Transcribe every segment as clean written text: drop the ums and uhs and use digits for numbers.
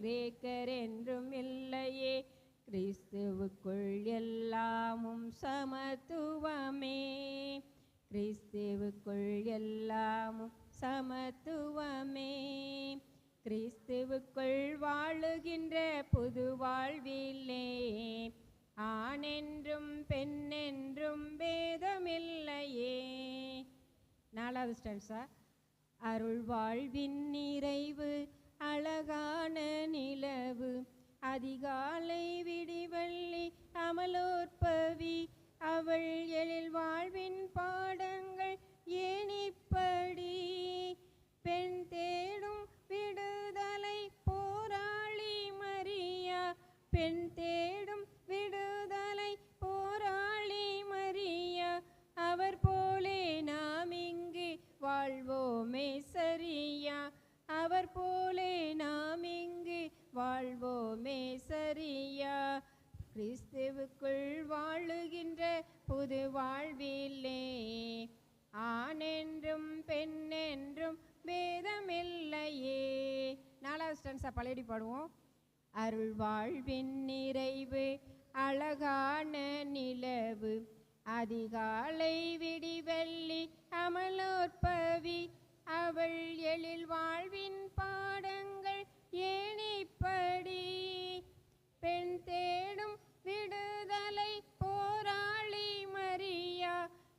கிரேக்கர் என்றும் இல்லையே, கிறிஸ்துவுக்குள் எல்லாமும் சமத்துவமே, கிறிஸ்துவுக்குள் எல்லாமும் சமத்துவமே. கிறிஸ்துவுக்குள் வாழுகின்ற புது வாழ்விலே ஆணென்றும் பெண்ணென்றும் பேதமில்லையே. 4வது ஸ்டான்ஸா. அருள் வாழ்வின் நிறைவு அழகான நிலவு, அதிகாலை விடிவள்ளி அமலோற்பவி, அவள் எழில் வாழ்வின் பாடங்கள் ஏனிப்படி, பெண் தேடும் விடுதலை போராளி மரியா, பெண் தேடும் விடுதலை போராளி மரியா, அவர் போலே நாம் இங்கு வாழ்வோமே சரியா, அவர் போலே நாம் இங்கு வாழ்வோமே சரியா. கிறிஸ்துவுக்குள் வாழுகின்ற புது வாழ்விலே ஆணென்றும் பெண்ணென்றும் பேதமில்லையே. 4வது ஸ்டான்ஸா பழையடி பாடுவோம். அருள் வாழ்வின் நிறைவு அழகான நிலவு, அதிகாலை விடிவெள்ளி அமலோற்பவி, அவள் எழில் வாழ்வின் பாடங்கள் ஏனிப்படி, பெண் தேடும் விடுதலை போராளி மரியா,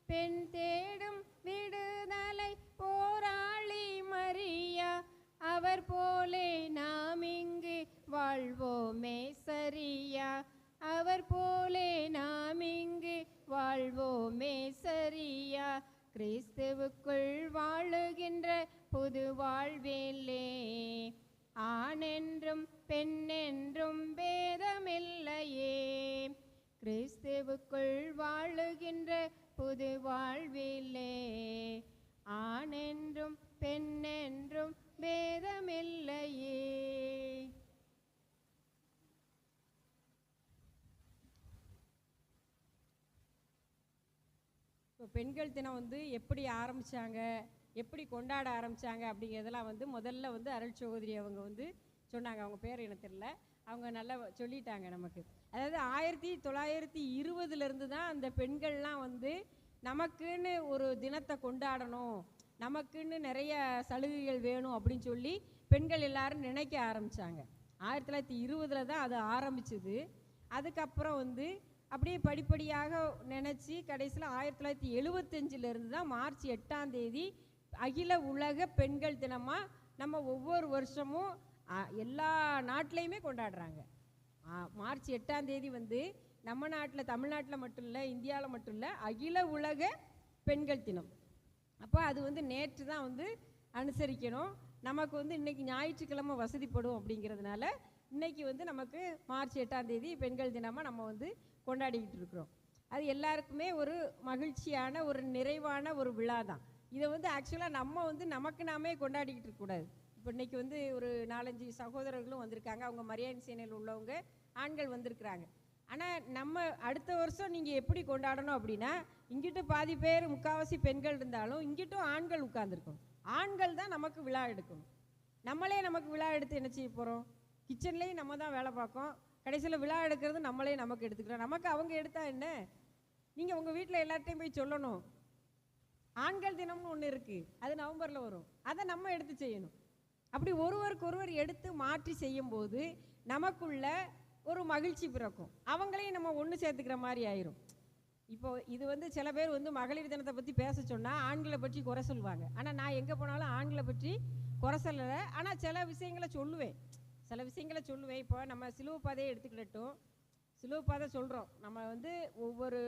பெண் தேடும் விடுதலை போராளி மரியா, அவர் போலே நாம் இங்கு வாழ்வோமே சரியா, அவர் போலே நாம் இங்கு வாழ்வோமே சரியா. கிறிஸ்துவுக்குள் வாழுகின்ற புது வாழ்விலே ஆணென்றும் பெண்ணென்றும் பேதமில்லையே, கிறிஸ்துவுக்குள் வாழுகின்ற புது வாழ்விலே ஆணென்றும் பெண்ணென்றும் பேதமில்லையே. இப்போ பெண்கள் தினம் வந்து எப்படி ஆரம்பித்தாங்க, எப்படி கொண்டாட ஆரம்பித்தாங்க அப்படிங்கிறதெல்லாம் வந்து முதல்ல வந்து அருள் சகோதரி அவங்க வந்து சொன்னாங்க. அவங்க பேர் எனக்கு தெரியல, அவங்க நல்லா சொல்லிட்டாங்க நமக்கு. அதாவது 1920 தான் அந்த பெண்கள்லாம் வந்து நமக்குன்னு ஒரு தினத்தை கொண்டாடணும், நமக்குன்னு நிறைய சலுகைகள் வேணும் அப்படின்னு சொல்லி பெண்கள் எல்லாரும் நினைக்க ஆரம்பித்தாங்க. 1920 தான் அது ஆரம்பிச்சுது. அதுக்கப்புறம் வந்து அப்படியே படிப்படியாக நினச்சி கடைசியில் 1975 தான் மார்ச் 8 அகில உலக பெண்கள் தினமாக நம்ம ஒவ்வொரு வருஷமும் எல்லா நாட்டிலையுமே கொண்டாடுறாங்க. மார்ச் 8 வந்து நம்ம நாட்டில், தமிழ்நாட்டில் மட்டும் இல்லை, இந்தியாவில் மட்டும் இல்லை, அகில உலக பெண்கள் தினம். அப்போ அது வந்து நேற்று தான் வந்து அனுசரிக்கணும். நமக்கு வந்து இன்றைக்கி ஞாயிற்றுக்கிழமை வசதிப்படும் அப்படிங்கிறதுனால இன்றைக்கி வந்து நமக்கு மார்ச் 8 பெண்கள் தினமாக நம்ம வந்து கொண்டாடிக்கிட்டு இருக்கிறோம். அது எல்லாருக்குமே ஒரு மகிழ்ச்சியான ஒரு நிறைவான ஒரு விழா தான். இதை வந்து ஆக்சுவலாக நம்ம வந்து நமக்கு நாமே கொண்டாடிக்கிட்டு இருக்கக்கூடாது. இப்போ இன்றைக்கி வந்து ஒரு 4-5 சகோதரர்களும் வந்திருக்காங்க, அவங்க மரியாதை சேனையில் உள்ளவங்க ஆண்கள் வந்திருக்கிறாங்க. ஆனால் நம்ம அடுத்த வருஷம் நீங்கள் எப்படி கொண்டாடணும் அப்படின்னா, இங்கிட்டு பாதி பேர் முக்கால்வாசி பெண்கள் இருந்தாலும் இங்கிட்டும் ஆண்கள் உட்கார்ந்துருக்கணும். ஆண்கள் தான் நமக்கு விழா எடுக்கணும். நம்மளே நமக்கு விழா எடுத்து என்ன செய்ய போகிறோம்? கிச்சன்லேயும் நம்ம தான் வேலை பார்க்கோம், கடைசியில் விழா எடுக்கிறது நம்மளே நமக்கு எடுத்துக்கிறோம். நமக்கு அவங்க எடுத்தா என்ன? நீங்கள் உங்கள் வீட்டில் எல்லார்ட்டையும் போய் சொல்லணும், ஆண்கள் தினம்னு ஒன்று இருக்குது, அது நவம்பரில் வரும், அதை நம்ம எடுத்து செய்யணும். அப்படி ஒருவருக்கு ஒருவர் எடுத்து மாற்றி செய்யும்போது நமக்குள்ள ஒரு மகிழ்ச்சி பிறக்கும், அவங்களையும் நம்ம ஒன்று சேர்த்துக்கிற மாதிரி ஆயிரும். இப்போ இது வந்து சில பேர் வந்து மகளிர் தினத்தை பற்றி பேச சொன்னால் ஆண்களை பற்றி குறை சொல்லுவாங்க. ஆனால் நான் எங்கே போனாலும் ஆண்களை பற்றி குறை சொல்லலை, ஆனால் சில விஷயங்களை சொல்லுவேன். இப்போ நம்ம சிலுவை பாதையை எடுத்துக்கிட்டோம், சிலுவை பாதை சொல்கிறோம், நம்ம வந்து ஒவ்வொரு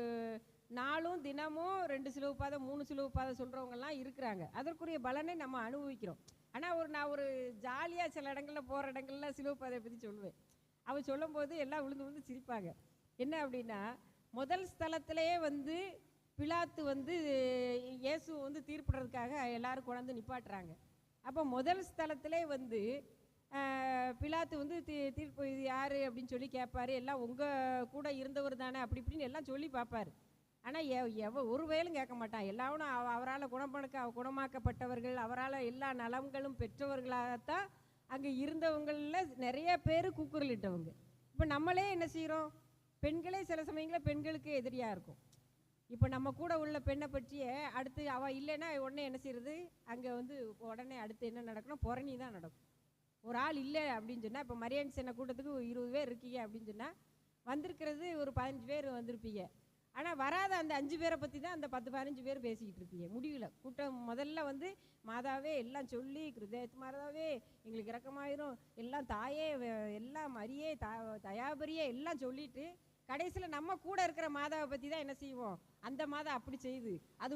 நாளும் தினமும் 2 சிலுவை பாதை 3 சிலுவை பாதை சொல்கிறவங்கலாம் இருக்கிறாங்க. அதற்குரிய பலனை நம்ம அனுபவிக்கிறோம். ஆனால் நான் ஒரு ஜாலியாக சில இடங்களில் போகிற இடங்கள்ல சிலுவை பாதையை பற்றி சொல்லுவேன். அவள் சொல்லும்போது எல்லாம் விழுந்து சிரிப்பாங்க. என்ன அப்படின்னா, முதல் ஸ்தலத்திலேயே வந்து பிலாத்து வந்து இயேசு வந்து தீர்ப்பிடுறதுக்காக எல்லாரும் கொண்டாந்து நிப்பாட்டுறாங்க. அப்போ முதல் ஸ்தலத்திலே வந்து பிலாத்து வந்து தீர்ப்பு இது யார் அப்படின்னு சொல்லி கேட்பார். எல்லாம் உங்கள் கூட இருந்தவர் தானே அப்படி இப்படின்னு எல்லாம் சொல்லி பார்ப்பார். ஆனால் ஒரு வேலும் கேட்க மாட்டான். எல்லாரும் அவரால் குணமாக்கப்பட்டவர்கள், அவரால் எல்லா நலன்களும் பெற்றவர்களாகத்தான் அங்கே இருந்தவங்களில் நிறைய பேர் கூக்குரல் இட்டவங்க. இப்போ நம்மளே என்ன செய்கிறோம், பெண்களே சில சமயங்களில் பெண்களுக்கு எதிரியாக இருக்கும். இப்போ நம்ம கூட உள்ள பெண்ணை பற்றிய அடுத்து அவள் இல்லைன்னா உடனே என்ன செய்கிறது, அங்கே வந்து உடனே அடுத்து என்ன நடக்கணும், புறணி தான் நடக்கும். ஒரு ஆள் இல்லை அப்படின்னு சொன்னால், இப்போ மரியாதை சென்ன கூட்டத்துக்கு 20 பேர் இருக்கீங்க அப்படின்னு சொன்னால், வந்திருக்கிறது ஒரு 15 பேர் வந்திருப்பீங்க. ஆனால் வராத அந்த 5 பேரை பற்றி தான் அந்த 10-15 பேர் பேசிக்கிட்டு இருப்பீங்க. முடியல கூட்டம் முதல்ல வந்து மாதாவே எல்லாம் சொல்லி, கிருதயத்து மாதாவே எங்களுக்கு இறக்கமாயிரும், எல்லாம் தாயே, எல்லாம் மரியே, தயாபரியே எல்லாம் சொல்லிட்டு கடைசியில் நம்ம கூட இருக்கிற மாதாவை பற்றி தான் என்ன செய்வோம், அந்த மாதா அப்படி செய்யுது, அது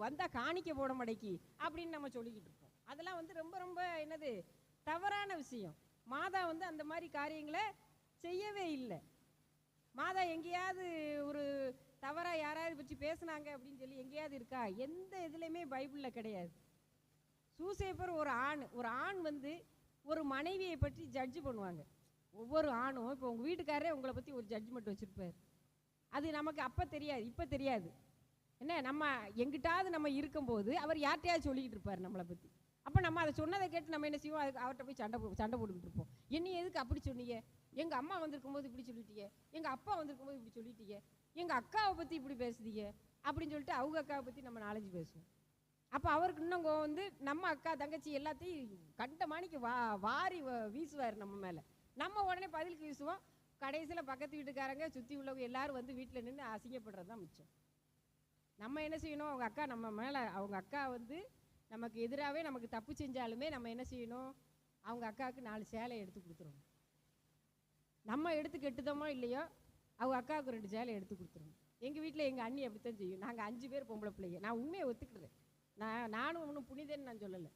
வந்தால் காணிக்க போட மடைக்கு அப்படின்னு நம்ம சொல்லிக்கிட்டு இருப்போம். அதெல்லாம் வந்து ரொம்ப ரொம்ப என்னது தவறான விஷயம். மாதா வந்து அந்த மாதிரி காரியங்களை செய்யவே இல்லை. மாதா எங்கேயாவது ஒரு தவறாக யாராவது பற்றி பேசுனாங்க அப்படின்னு சொல்லி எங்கேயாவது இருக்கா? எந்த இதுலையுமே பைபிளில் கிடையாது. சூசேப்பர் ஒரு ஆண் வந்து ஒரு மனைவியை பற்றி ஜட்ஜு பண்ணுவாங்க. ஒவ்வொரு ஆணும் இப்போ உங்கள் வீட்டுக்காரரே உங்களை பற்றி ஒரு ஜட்ஜ்மெண்ட் வச்சுருப்பார். அது நமக்கு அப்போ தெரியாது, இப்போ தெரியாது. என்ன, நம்ம எங்கிட்டாவது நம்ம இருக்கும்போது அவர் யார்கிட்டையாவது சொல்லிக்கிட்டு இருப்பார் நம்மளை பற்றி. அப்போ நம்ம அதை சொன்னதை கேட்டு நம்ம என்ன செய்வோம், அதுக்கு அவர்கிட்ட போய் சண்டை போட்டுக்கிட்டு இருப்போம். என்ன எதுக்கு அப்படி சொன்னீங்க, எங்கள் அம்மா வந்திருக்கும் போது இப்படி சொல்லிட்டீங்க, எங்கள் அப்பா வந்திருக்கும் போது இப்படி சொல்லிட்டீங்க, எங்கள் அக்காவை பற்றி இப்படி பேசுதீங்க அப்படின்னு சொல்லிட்டு அவங்க அக்காவை பற்றி நம்ம 4-5 பேசுவோம். அப்போ அவருக்கு இன்னும் வந்து நம்ம அக்கா தங்கச்சி எல்லாத்தையும் கண்ட மாணிக்கு வாரி வீசுவார் நம்ம மேலே. நம்ம உடனே பதிலுக்கு வீசுவோம். கடைசியில் பக்கத்து வீட்டுக்காரங்க சுற்றி உள்ளவங்க எல்லாரும் வந்து வீட்டில் நின்று அசிங்கப்படுறது தான் மிச்சம். நம்ம என்ன செய்யணும், அவங்க அக்கா நம்ம மேலே, அவங்க அக்கா வந்து நமக்கு எதிராகவே நமக்கு தப்பு செஞ்சாலுமே நம்ம என்ன செய்யணும், அவங்க அக்காவுக்கு 4 சேலை எடுத்து கொடுத்துருவோம். நம்ம எடுத்து கெட்டுதோமோ இல்லையோ அவங்க அக்காவுக்கு 2 சேலை எடுத்து கொடுத்துருவோம். எங்கள் வீட்டில் எங்கள் அண்ணி அப்படித்தான் செய்யும். நாங்கள் 5 பேர் பொம்பளை பிள்ளைங்க. நான் உண்மையை ஒத்துக்கிறேன். நானும் ஒன்றும் புனிதன்னு நான் சொல்லலை.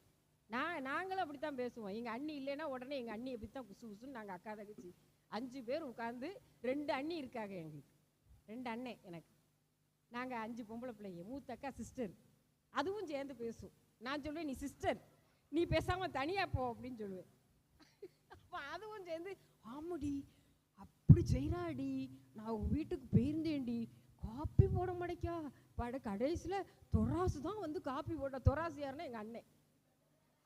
நாங்களும் அப்படி தான் பேசுவோம். எங்கள் அண்ணி இல்லைன்னா உடனே எங்கள் அண்ணி எப்படி தான் குசு குசுன்னு நாங்கள் அக்கா தங்கச்சி 5 பேர் உட்காந்து, 2 அண்ணி இருக்காங்க எங்களுக்கு, 2 அண்ணன் எனக்கு. நாங்கள் 5 பொம்பளை பிள்ளைங்க. மூத்த அக்கா சிஸ்டர், அதுவும் சேர்ந்து பேசும். நான் சொல்லுவேன், நீ சிஸ்டர், நீ பேசாமல் தனியாக போ அப்படின்னு சொல்லுவேன். அப்போ அதுவும் சேர்ந்து, ஆமாடி அப்படி செய்கிறாடி, நான் வீட்டுக்கு போயிருந்தேன்டி, காப்பி போட மாட்டேக்கா கடைசியில் தொராசு தான் வந்து காப்பி போட்டான். தொராசு யாருன்னா எங்கள் அண்ணன்,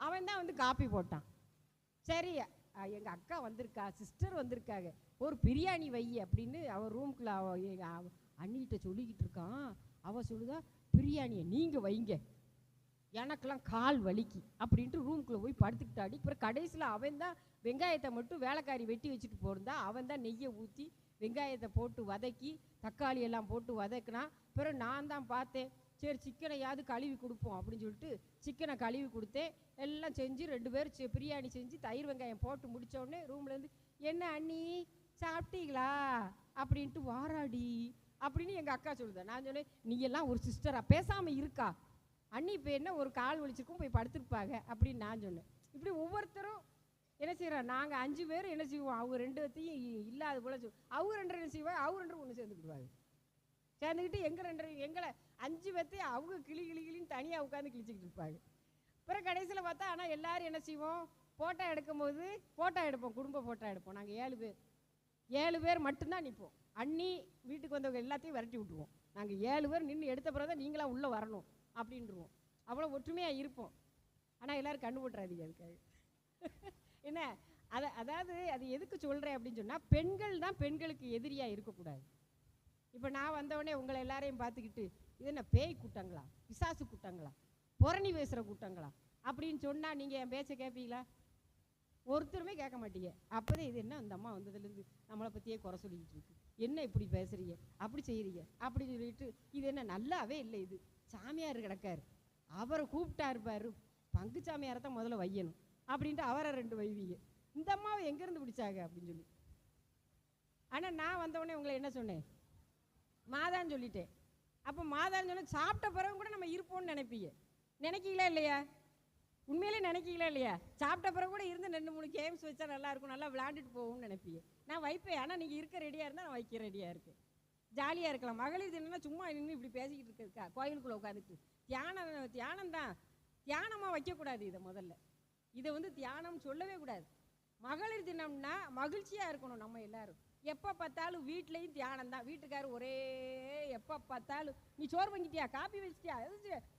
அவன் தான் வந்து காப்பி போட்டான். சரி, எங்கள் அக்கா வந்திருக்கா, சிஸ்டர் வந்திருக்காங்க, ஒரு பிரியாணி வை அப்படின்னு அவன் ரூம்குள்ளே எங்கள் அண்ணிகிட்ட சொல்லிக்கிட்டு இருக்கான். அவள் சொல்லுதா, பிரியாணியை நீங்கள் வைங்க, எனக்கெல்லாம் கால் வலிக்கு அப்படின்ட்டு ரூம்குள்ளே போய் படுத்துக்கிட்டாடி. அப்புறம் கடைசியில் அவன் தான் வெங்காயத்தை மட்டும் வேலைக்காரி வெட்டி வச்சுட்டு போயிருந்தா, அவன் தான் நெய்யை ஊற்றி வெங்காயத்தை போட்டு வதக்கி தக்காளி எல்லாம் போட்டு வதக்கினா. பிறகு நான் தான் பார்த்தேன், சரி சிக்கனையாவது கழுவி கொடுப்போம் அப்படின்னு சொல்லிட்டு சிக்கனை கழுவி கொடுத்தேன். எல்லாம் செஞ்சு 2 பேர் பிரியாணி செஞ்சு தயிர் வெங்காயம் போட்டு முடித்தோடனே ரூம்லேருந்து, என்ன அண்ணி சாப்பிட்டீங்களா அப்படின்ட்டு வாராடி அப்படின்னு எங்கள் அக்கா சொல்லுதேன். நான் சொன்னேன், நீ எல்லாம் ஒரு சிஸ்டரா, பேசாமல் இருக்கா, அண்ணி இப்போ என்ன ஒரு கால் வலிச்சிருக்கும் போய் படுத்துருப்பாங்க அப்படின்னு நான் சொன்னேன். இப்படி ஒவ்வொருத்தரும் என்ன செய்கிறோம், நாங்கள் 5 பேர் என்ன செய்வோம், அவங்க 2 பேர்த்தையும் இல்லாத போல அவங்க 2 என்ன செய்வாங்க, அவங்க 2 ஒன்று சேர்ந்துக்கிடுவாங்க. சேர்ந்துக்கிட்டு எங்களை 5 பேர்த்தையும் அவங்க கிளின்னு தனியாக உட்காந்து கிழிச்சிக்கிட்டு இருப்பாங்க. அப்புறம் கடைசியில் பார்த்தா, ஆனால் எல்லோரும் என்ன செய்வோம், ஃபோட்டோ எடுக்கும்போது ஃபோட்டோ எடுப்போம், குடும்ப ஃபோட்டோ எடுப்போம். நாங்கள் 7 பேர் மட்டும்தான் நிற்போம். அண்ணி வீட்டுக்கு வந்தவங்க எல்லாத்தையும் விரட்டி விட்டுருவோம். நாங்கள் 7 பேர் நின்று எடுத்த பிறகு தான் நீங்களாம் உள்ளே வரணும் அப்படின்ட்டுருவோம். அவ்வளோ ஒற்றுமையாக இருப்போம். ஆனால் எல்லோரும் கண்ணு போட்டுறாதீங்க அதுக்காக. என்ன அதாவது அது எதுக்கு சொல்கிறேன் அப்படின்னு சொன்னால், பெண்கள் தான் பெண்களுக்கு எதிரியாக இருக்கக்கூடாது. இப்போ நான் வந்தவொடனே உங்களை எல்லாரையும் பார்த்துக்கிட்டு, இது என்ன பேய் கூட்டங்களா, பிசாசு கூட்டங்களா, புரணி பேசுகிற கூட்டங்களா அப்படின்னு சொன்னால் நீங்கள் என் பேச்சை கேட்பீங்களா? ஒருத்தருமே கேட்க மாட்டீங்க. அப்போதான் இது என்ன அந்த அம்மா வந்ததுலேருந்து நம்மளை பற்றியே குறை சொல்லிக்கிட்டு இருக்கு, என்ன இப்படி பேசுகிறீங்க, அப்படி செய்கிறீங்க அப்படின்னு சொல்லிட்டு, இது என்ன நல்லாவே இல்லை, இது சாமியார் கிடக்காரு, அவரை கூப்பிட்டா இருப்பார், பங்கு சாமியாரை தான் முதல்ல வையணும் அப்படின்ட்டு அவரை 2 வைவீங்க. இந்த அம்மாவை எங்கேருந்து பிடிச்சாங்க அப்படின்னு சொல்லி. ஆனால் நான் வந்தவொடனே உங்களை என்ன சொன்னேன், மாதான்னு சொல்லிட்டேன். அப்போ மாதான்னு சொன்னால் சாப்பிட்ட பிறகு கூட நம்ம இருப்போம்னு நினைப்பீங்க. நினைக்கீங்களா இல்லையா? உண்மையிலே நினைக்கீங்களா இல்லையா? சாப்பிட்ட பிறகு கூட இருந்து 2-3 கேம்ஸ் வச்சா நல்லாயிருக்கும், நல்லா விளையாண்டுட்டு போகும்னு நினைப்பீங்க. நான் வைப்பேன். ஆனால் நீங்கள் இருக்க ரெடியாக இருந்தால் நான் வைக்க ரெடியாக இருக்கேன். ஜாலியாக இருக்கலாம். மகளிர் தினம்னா சும்மா நின்று இப்படி பேசிக்கிட்டு இருக்கிறதுக்கா, கோயிலுக்குள்ளே உட்காந்துட்டு தியானம் தான். தியானமாக வைக்கக்கூடாது. இதை முதல்ல இதை வந்து தியானம் சொல்லவே கூடாது. மகளிர் தினம்னா மகிழ்ச்சியாக இருக்கணும். நம்ம எல்லாரும் எப்போ பார்த்தாலும் வீட்லேயும் தியானம் தான். வீட்டுக்காரர் ஒரே எப்போ பார்த்தாலும், நீ சோறு வாங்கிட்டியா, காப்பி வச்சிட்டியா,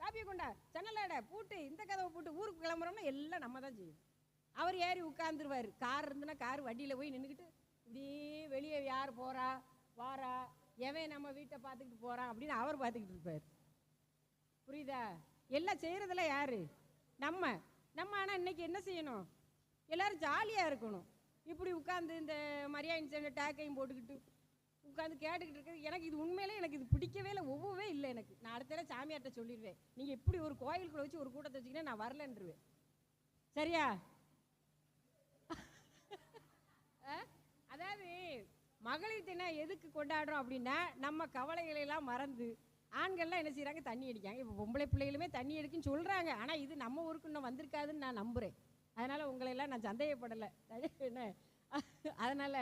காப்பியை கொண்டா, ஜன்னலாட பூட்டு, இந்த கதவை போட்டு ஊருக்கு கிளம்புறோம்னா எல்லாம் நம்ம தான் செய்யணும். அவர் ஏறி உட்காந்துருவார். கார் இருந்துன்னா கார் வண்டியில் போய் நின்றுக்கிட்டு இப்படியே வெளியே யார் போகிறா வாரா, எவன் நம்ம வீட்டை பார்த்துக்கிட்டு போகிறான் அப்படின்னு அவர் பார்த்துக்கிட்டு இருப்பார். புரியுதா? எல்லாம் செய்கிறதெல்லாம் யார்? நம்ம. ஆனால் இன்றைக்கி என்ன செய்யணும்? எல்லோரும் ஜாலியாக இருக்கணும். இப்படி உட்காந்து இந்த மரியாதை சேர்ந்த டேக்கையும் போட்டுக்கிட்டு உட்காந்து கேட்டுக்கிட்டு இருக்கிறது எனக்கு இது உண்மையிலே எனக்கு இது பிடிக்கவே இல்லை, ஒவ்வொவே இல்லை எனக்கு. நான் அடுத்த தடவை சாமியார்ட்ட சொல்லிடுவேன், நீங்கள் இப்படி ஒரு கோயிலுக்குள்ள வச்சு ஒரு கூட்டத்தை வச்சிங்கன்னா நான் வரலன்றுவேன். சரியா? அதாவது மகளிர் தினம் எதுக்கு கொண்டாடுறோம் அப்படின்னா, நம்ம கவலைகளெல்லாம் மறந்து ஆண்கள்லாம் என்ன செய்கிறாங்க, தண்ணி அடிக்காங்க. இப்போ பொம்பளை பிள்ளைகளுமே தண்ணி அடிக்குன்னு சொல்கிறாங்க. ஆனால் இது நம்ம ஊருக்கு இன்னும் வந்திருக்காதுன்னு நான் நம்புகிறேன். அதனால் உங்களையெல்லாம் நான் சந்தேகப்படலை. என்ன அதனால்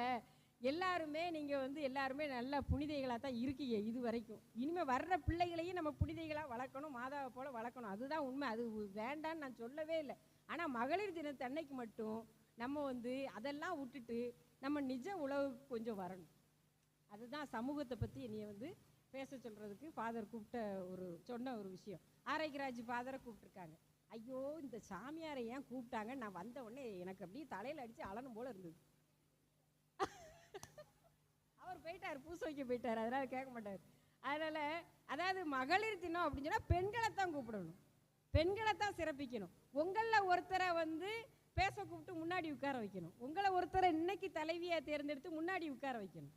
எல்லாருமே நீங்கள் எல்லாருமே நல்ல புனிதைகளாக தான் இருக்கீங்க இது வரைக்கும். இனிமேல் வர்ற பிள்ளைகளையும் நம்ம புனிதைகளாக வளர்க்கணும், மாதாவை போல் வளர்க்கணும். அதுதான் உண்மை. அது வேண்டான்னு நான் சொல்லவே இல்லை. ஆனால் மகளிர் தினத்தன்னைக்கு மட்டும் நம்ம அதெல்லாம் விட்டுட்டு நம்ம நிஜ உலகுக்கு கொஞ்சம் வரணும். அதுதான் சமூகத்தை பற்றி என்னைய பேச சொல்கிறதுக்கு ஃபாதர் கூப்பிட்ட சொன்ன ஒரு விஷயம். ஆரோக்கியராஜ் ஃபாதரை கூப்பிட்ருக்காங்க. ஐயோ, இந்த சாமியாரை ஏன் கூப்பிட்டாங்க? நான் வந்த உடனே எனக்கு அப்படியே தலையில் அடித்து அலனும் போல் இருந்தது. அவர் போயிட்டார், பூச வைக்க போயிட்டார், அதனால் கேட்க மாட்டார். அதனால் அதாவது மகளிர் தினம் அப்படின்னு சொன்னால் பெண்களை தான் கூப்பிடணும், பெண்களை தான் சிறப்பிக்கணும். உங்களில் ஒருத்தரை பேச கூப்பிட்டு முன்னாடி உட்கார வைக்கணும். உங்களை ஒருத்தரை இன்னைக்கு தலைவியை தேர்ந்தெடுத்து முன்னாடி உட்கார வைக்கணும்.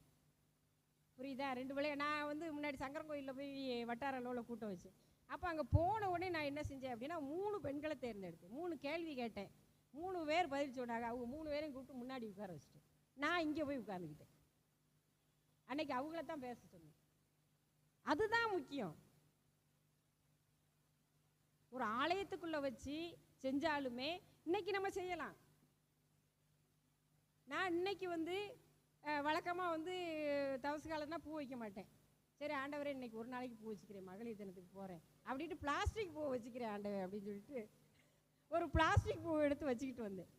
புரியுதா? 2 பிள்ளைய நான் முன்னாடி சங்கரன் கோயிலில் போய் வட்டார அளவில் கூட்டம் வச்சேன். அப்போ அங்கே போன உடனே நான் என்ன செஞ்சேன் அப்படின்னா, 3 பெண்களை தேர்ந்தெடுத்தேன். 3 கேள்வி கேட்டேன். 3 பேர் பதில் சொன்னாங்க. அவங்க 3 பேரையும் கூப்பிட்டு முன்னாடி உட்கார வச்சுட்டேன். நான் இங்கே போய் உட்காந்துக்கிட்டேன். அன்னைக்கு அவங்கள தான் பேச சொன்னேன். அதுதான் முக்கியம். ஒரு ஆலயத்துக்குள்ளே வச்சு செஞ்சாலுமே இன்னைக்கு நம்ம செய்யலாம். நான் இன்னைக்கு வழக்கமாக தவசு காலம்னா பூ வைக்க மாட்டேன். சரி ஆண்டவரே, இன்னைக்கு ஒரு நாளைக்கு பூ வச்சுக்கிறேன், மகளிர் தினத்துக்கு போகிறேன் அப்படின்ட்டு பிளாஸ்டிக் பூ வச்சுக்கிறேன் ஆண்டவர் அப்படின்னு சொல்லிட்டு ஒரு பிளாஸ்டிக் பூ எடுத்து வச்சுக்கிட்டு வந்தேன்.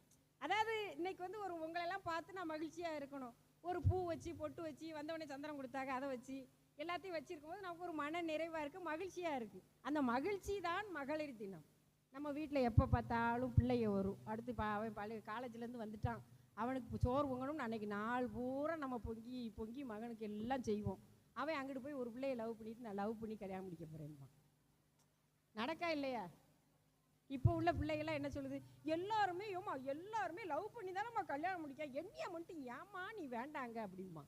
அதாவது இன்னைக்கு உங்களெல்லாம் பார்த்து நான் மகிழ்ச்சியாக இருக்கணும். ஒரு பூ வச்சு பொட்டு வச்சு வந்தவொடனே சந்திரன் கொடுத்தாங்க, அதை வச்சு எல்லாத்தையும் வச்சுருக்கும் போது நமக்கு ஒரு மன நிறைவாக இருக்குது, மகிழ்ச்சியாக இருக்குது. அந்த மகிழ்ச்சி தான் மகளிர் தினம். நம்ம வீட்டில் எப்போ பார்த்தாலும் பிள்ளைங்க வரும். அடுத்து அவன் காலேஜ்லேருந்து வந்துட்டான், அவனுக்கு சோறு பொங்கணும்னு அன்றைக்கி நாள் பூரா நம்ம பொங்கி பொங்கி மகனுக்கு எல்லாம் செய்வோம். அவன் அங்கிட்டு போய் ஒரு பிள்ளையை லவ் பண்ணிட்டு நான் லவ் பண்ணி கல்யாணம் முடிக்க போகிறேன்பான். நடக்கா இல்லையா? இப்போ உள்ள பிள்ளைகள்லாம் என்ன சொல்லுது, எல்லாருமே லவ் பண்ணி தானே நம்ம கல்யாணம் முடிக்க, என்னையா மட்டும் ஏமா நீ வேண்டாங்க அப்படிமா.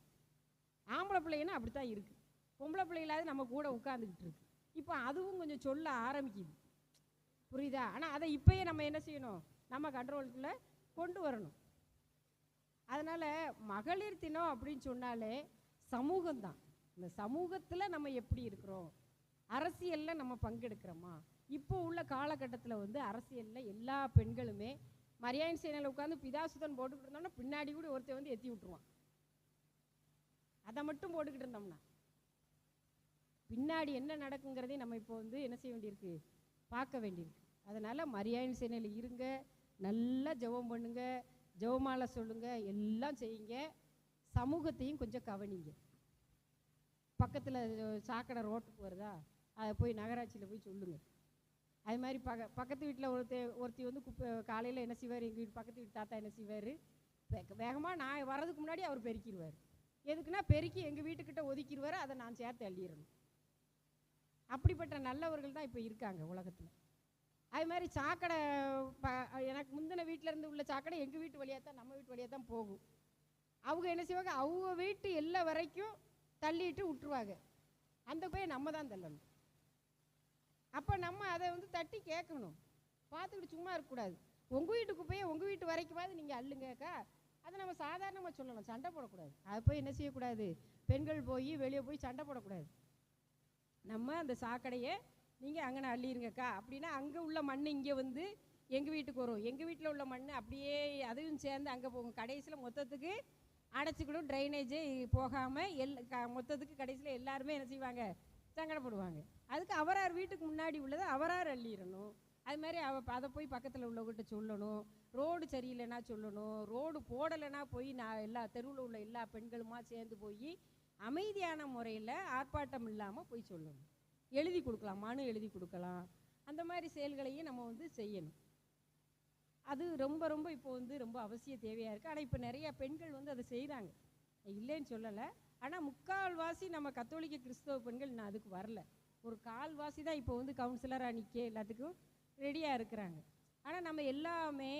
ஆம்பளை பிள்ளைங்கன்னா அப்படி தான் இருக்குது. பொம்பளை பிள்ளைகளாவது நம்ம கூட உட்காந்துக்கிட்டு இருக்கு. இப்போ அதுவும் கொஞ்சம் சொல்ல ஆரம்பிக்குது. புரியுதா? ஆனால் அதை இப்போயே நம்ம என்ன செய்யணும், நம்ம கண்ட்ரோலுக்குள்ளே கொண்டு வரணும். அதனால் மகளிர் தினம் அப்படின்னு சொன்னாலே சமூகம்தான். இந்த சமூகத்தில் நம்ம எப்படி இருக்கிறோம், அரசியலில் நம்ம பங்கெடுக்கிறோமா? இப்போ உள்ள காலகட்டத்தில் அரசியலில் எல்லா பெண்களுமே மரியாதை சேனையில் உட்காந்து பிதாசுதன் போட்டுக்கிட்டு இருந்தோம்னா பின்னாடி கூட ஒருத்தர் எத்தி விட்டுருவான். அதை மட்டும் போட்டுக்கிட்டு இருந்தோம்னா பின்னாடி என்ன நடக்குங்கிறதையும் நம்ம இப்போ என்ன செய்ய வேண்டியிருக்கு, பார்க்க வேண்டியிருக்கு. அதனால் மரியாதை சேனையில் இருங்க, நல்லா ஜெபம் பண்ணுங்க, ஜெபமாலை சொல்லுங்க, எல்லாம் செய்யுங்க. சமூகத்தையும் கொஞ்சம் கவனிங்க. பக்கத்தில் சாக்கடை ரோட்டுக்கு வருதா, அதை போய் நகராட்சியில் போய் சொல்லுங்கள். அது மாதிரி பக்கத்து வீட்டில் ஒருத்தி குப்பை காலையில் என்ன செய்வார், எங்கள் வீட்டு பக்கத்து வீட்டு தாத்தா என்ன செய்வார், வேகமாக நான் வர்றதுக்கு முன்னாடி அவர் பெருக்கிடுவார். எதுக்குன்னா பெருக்கி எங்கள் வீட்டுக்கிட்ட ஒதுக்கிடுவார், அதை நான் சேர்த்து அள்ளிடணும். அப்படிப்பட்ட நல்லவர்கள் தான் இப்போ இருக்காங்க உலகத்தில். அது மாதிரி சாக்கடை எனக்கு முந்தின வீட்டிலேருந்து உள்ள சாக்கடை எங்கள் வீட்டு வழியாக தான், நம்ம வீட்டு வழியாக தான் போகும். அவங்க என்ன செய்வாங்க, அவங்க வீட்டு எல்லா வரைக்கும் தள்ளிட்டு விட்டுருவாங்க. அந்த போய் நம்ம தான் தள்ளணும். அப்போ நம்ம அதை தட்டி கேட்கணும், பார்த்துக்கிட்டு சும்மா இருக்கக்கூடாது. உங்கள் வீட்டு குப்பையை உங்கள் வீட்டு வரைக்குமாவது நீங்கள் அள்ளுங்கக்கா, அதை நம்ம சாதாரணமாக சொல்லணும், சண்டை போடக்கூடாது. அதை போய் என்ன செய்யக்கூடாது, பெண்கள் போய் வெளியே போய் சண்டை போடக்கூடாது. நம்ம அந்த சாக்கடையை நீங்கள் அங்கே அள்ளிருங்கக்கா அப்படின்னா அங்கே உள்ள மண் இங்கே எங்கள் வீட்டுக்கு வரும், எங்கள் வீட்டில் உள்ள மண் அப்படியே அதையும் சேர்ந்து அங்கே போகும். கடைசியில் மொத்தத்துக்கு அடைச்சிக்கிடும், ட்ரைனேஜே போகாமல் மொத்தத்துக்கு கடைசியில் எல்லாருமே என்ன செய்வாங்க, சங்கடப்படுவாங்க. அதுக்கு அவரார் வீட்டுக்கு முன்னாடி உள்ளதை அவரார் அள்ளிடணும். அது மாதிரி அதை போய் பக்கத்தில் உள்ளவங்ககிட்ட சொல்லணும். ரோடு சரியில்லைன்னா சொல்லணும், ரோடு போடலைன்னா போய் நான் எல்லா தெருவில் உள்ள எல்லா பெண்களுமா சேர்ந்து போய் அமைதியான முறையில் ஆர்ப்பாட்டம் இல்லாமல் போய் சொல்லணும். எழுதி கொடுக்கலாம், மனு எழுதி கொடுக்கலாம். அந்த மாதிரி செயல்களையும் நம்ம செய்யணும். அது ரொம்ப ரொம்ப இப்போ வந்து ரொம்ப அவசிய தேவையாக இருக்குது. ஆனால் இப்போ நிறைய பெண்கள் வந்து அதை செய்கிறாங்க, இல்லைன்னு சொல்லலை. ஆனால் முக்கால்வாசி நம்ம கத்தோலிக்க கிறிஸ்தவ பெண்கள் நான் அதுக்கு வரல. ஒரு கால்வாசி தான் இப்போ வந்து கவுன்சிலராக நிற்க எல்லாத்துக்கும் ரெடியாக இருக்கிறாங்க. ஆனால் நம்ம எல்லாமே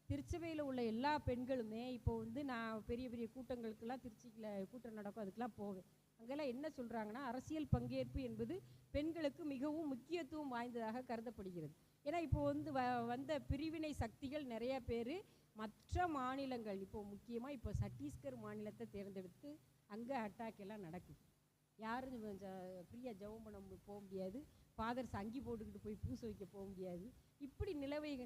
திருச்சபையில் உள்ள எல்லா பெண்களுமே இப்போ வந்து நான் பெரிய பெரிய கூட்டங்களுக்கெல்லாம் திருச்சியில் கூட்டம் நடக்கும், அதுக்கெல்லாம் போவேன். அங்கெல்லாம் என்ன சொல்கிறாங்கன்னா, அரசியல் பங்கேற்பு என்பது பெண்களுக்கு மிகவும் முக்கியத்துவம் வாய்ந்ததாக கருதப்படுகிறது. ஏன்னா இப்போ வந்து வந்த பிரிவினை சக்திகள் நிறைய பேர் மற்ற மாநிலங்கள், இப்போ முக்கியமாக இப்போ சத்தீஸ்கர் மாநிலத்தை தேர்ந்தெடுத்து அங்கே அட்டாக் எல்லாம் நடக்குது. யாரும் ஃப்ரீயாக ஜெபம் பண்ண போக முடியாது, ஃபாதர்ஸ் அங்கி போட்டுக்கிட்டு போய் பூசை வைக்க போக முடியாது. இப்படி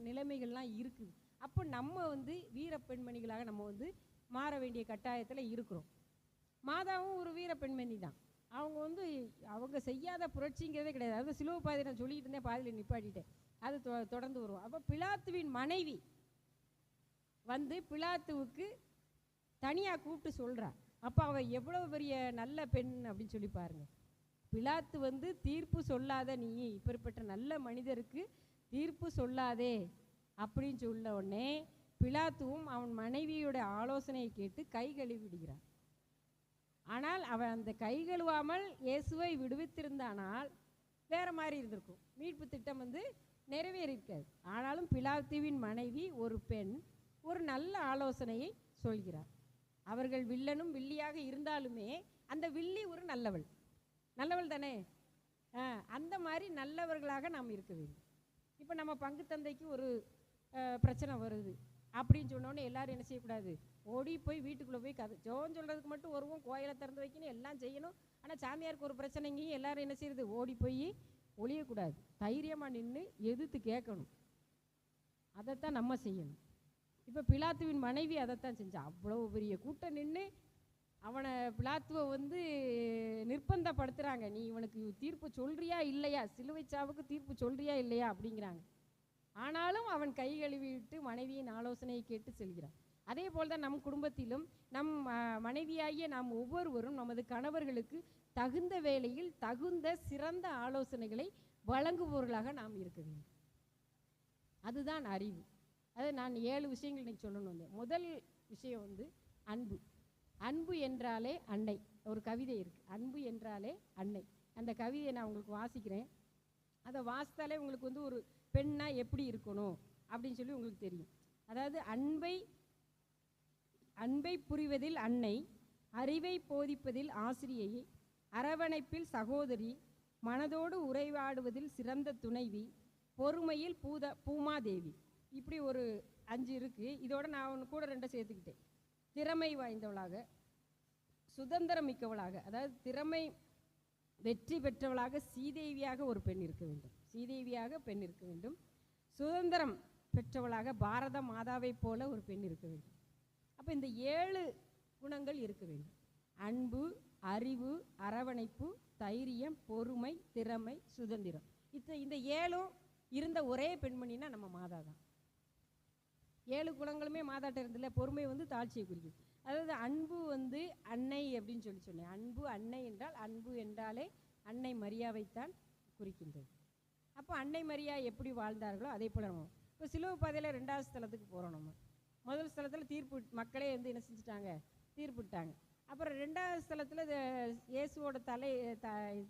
நிலைமைகள்லாம் இருக்குது. அப்போ நம்ம வந்து வீர பெண்மணிகளாக நம்ம வந்து மாற வேண்டிய கட்டாயத்தில் இருக்கிறோம். மாதாவும் ஒரு வீர பெண்மணி தான். அவங்க வந்து அவங்க செய்யாத புரட்சிங்கிறதே கிடையாது. அதாவது சிலுவை பாதை நான் சொல்லிட்டு இருந்தேன், பாதியில் நிப்பாட்டிட்டேன், அது தொடர்ந்து வரும். அப்போ பிலாத்துவின் மனைவி வந்து பிலாத்துவுக்கு தனியாக கூப்பிட்டு சொல்கிறா. அப்போ அவள் எவ்வளோ பெரிய நல்ல பெண் அப்படின்னு சொல்லி பாருங்க. பிலாத்து வந்து தீர்ப்பு சொல்லாத, நீ இப்படிப்பட்ட நல்ல மனிதருக்கு தீர்ப்பு சொல்லாதே அப்படின்னு சொல்ல உடனே பிலாத்துவும் அவன் மனைவியோட ஆலோசனையை கேட்டு கை கழுவி விடுகிறான். ஆனால் அவன் அந்த கை கழுவாமல் இயேசுவை விடுவித்திருந்தானால் வேற மாதிரி இருந்திருக்கும், மீட்பு திட்டம் வந்து நிறைவேறியிருக்காது. ஆனாலும் பிலாத்துவின் மனைவி ஒரு பெண் ஒரு நல்ல ஆலோசனையை சொல்கிறார். அவர்கள் வில்லனும் வில்லியாக இருந்தாலுமே அந்த வில்லி ஒரு நல்லவள் தானே. அந்த மாதிரி நல்லவர்களாக நாம் இருக்க வேண்டும். இப்போ நம்ம பங்கு தந்தைக்கு ஒரு பிரச்சனை வருது அப்படின்னு சொன்னோன்னே எல்லாரும் என்ன செய்யக்கூடாது, ஓடி போய் வீட்டுக்குள்ளே போய் ஜோன்னு சொல்கிறதுக்கு மட்டும் வருவோம், கோயிலை திறந்து வைக்கணும், எல்லாம் செய்யணும். ஆனால் சாமியாருக்கு ஒரு பிரச்சனைங்கேயும் எல்லாரும் என்ன செய்யுது, ஓடி போய் ஒழியக்கூடாது, தைரியமாக நின்று எதிர்த்து கேட்கணும். அதைத்தான் நம்ம செய்யணும். இப்போ பிலாத்துவின் மனைவி அதைத்தான் செஞ்சான். அவ்வளோ பெரிய கூட்டம் நின்று அவனை பிலாத்துவை வந்து நிர்பந்தப்படுத்துகிறாங்க, நீ இவனுக்கு தீர்ப்பு சொல்கிறியா இல்லையா, சிலுவை சாவுக்கு தீர்ப்பு சொல்கிறியா இல்லையா அப்படிங்கிறாங்க. ஆனாலும் அவன் கை கழுவிட்டு மனைவியின் ஆலோசனையை கேட்டு செல்கிறான். அதே போல் தான் நம் குடும்பத்திலும் நம் மனைவியாகிய நாம் ஒவ்வொருவரும் நமது கணவர்களுக்கு தகுந்த வேளையில் தகுந்த சிறந்த ஆலோசனைகளை வழங்குபவர்களாக நாம் இருக்க வேண்டும். அதுதான் அறிவு. அது நான் 7 விஷயங்கள் இன்னைக்கு சொல்லணும் வந்தேன். முதல் விஷயம் வந்து அன்பு. அன்பு என்றாலே அன்னை. ஒரு கவிதை இருக்குது, அன்பு என்றாலே அன்னை. அந்த கவிதையை நான் உங்களுக்கு வாசிக்கிறேன். அதை வாசித்தாலே உங்களுக்கு வந்து ஒரு பெண்ணா எப்படி இருக்கணும் அப்படின்னு சொல்லி உங்களுக்கு தெரியும். அதாவது அன்பை புரிவதில் அன்னை, அறிவை போதிப்பதில் ஆசிரியை, அரவணைப்பில் சகோதரி, மனதோடு உரையாடுவதில் சிறந்த துணைவி, பொறுமையில் பூமாதேவி. இப்படி ஒரு 5 இருக்குது. இதோட நான் கூட 2 சேர்த்துக்கிட்டேன். திறமை வாய்ந்தவளாக, சுதந்திரம் மிக்கவளாக, அதாவது திறமை வெற்றி பெற்றவளாக சீதேவியாக ஒரு பெண் இருக்க வேண்டும். சீதேவியாக பெண் இருக்க வேண்டும். சுதந்திரம் பெற்றவளாக பாரத மாதாவை போல ஒரு பெண் இருக்க வேண்டும். அப்போ இந்த 7 குணங்கள் இருக்க வேண்டும். அன்பு, அறிவு, அரவணைப்பு, தைரியம், பொறுமை, திறமை, சுதந்திரம். இந்த 7ம் இருந்த ஒரே பெண்மணினா நம்ம மாதா தான். 7 குணங்களுமே மாதாட்ட இருந்தில்ல. பொறுமை வந்து தாழ்ச்சியை குறிக்குது. அதாவது அன்பு வந்து அன்னை அப்படின்னு சொன்னேன். அன்பு அன்னை என்றால், அன்பு என்றாலே அன்னை மரியாவைத்தான் குறிக்கின்றது. அப்போ அன்னை மரியா எப்படி வாழ்ந்தார்களோ அதே போல் நம்ம இப்போ சிலுவை பாதையில் 2வது ஸ்தலத்துக்கு போகிறோம். நம்ம முதல் ஸ்தலத்தில் தீர்ப்பு, மக்களே வந்து என்ன செஞ்சுட்டாங்க, தீர்ப்புட்டாங்க. அப்புறம் 2வது ஸ்தலத்தில் இயேசுவோட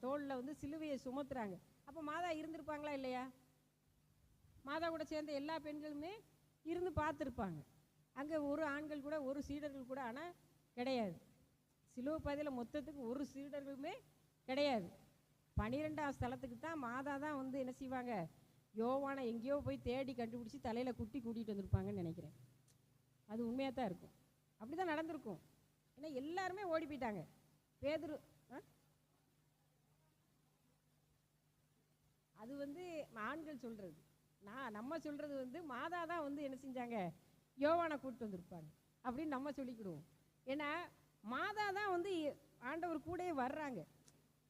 தோளில் வந்து சிலுவையை சுமத்துறாங்க. அப்போ மாதா இருந்திருப்பாங்களா இல்லையா? மாதா கூட சேர்ந்த எல்லா பெண்களுமே இருந்து பார்த்துருப்பாங்க. அங்கே ஒரு ஆண்கள் கூட, ஒரு சீடர்கள் கூட ஆனால் கிடையாது. சிலுவை பாதையில் மொத்தத்துக்கு ஒரு சீடர்களுமே கிடையாது. 12வது ஸ்தலத்துக்கு தான் மாதா தான் வந்து என்ன செய்வாங்க, யோவானை எங்கேயோ போய் தேடி கண்டுபிடிச்சி தலையில் குட்டி கூட்டிகிட்டு வந்திருப்பாங்கன்னு நினைக்கிறேன். அது உண்மையாக தான் இருக்கும். அப்படி தான் நடந்திருக்கும். ஏன்னா எல்லாருமே ஓடி போயிட்டாங்க. பேதுரு அது வந்து ஆண்கள் சொல்கிறது. நம்ம சொல்கிறது வந்து மாதா தான் வந்து என்ன செஞ்சாங்க, யோவானை கூப்பிட்டு வந்திருப்பாங்க அப்படின்னு நம்ம சொல்லிக்கிடுவோம். ஏன்னா மாதா தான் வந்து ஆண்டவர் கூடயே வர்றாங்க.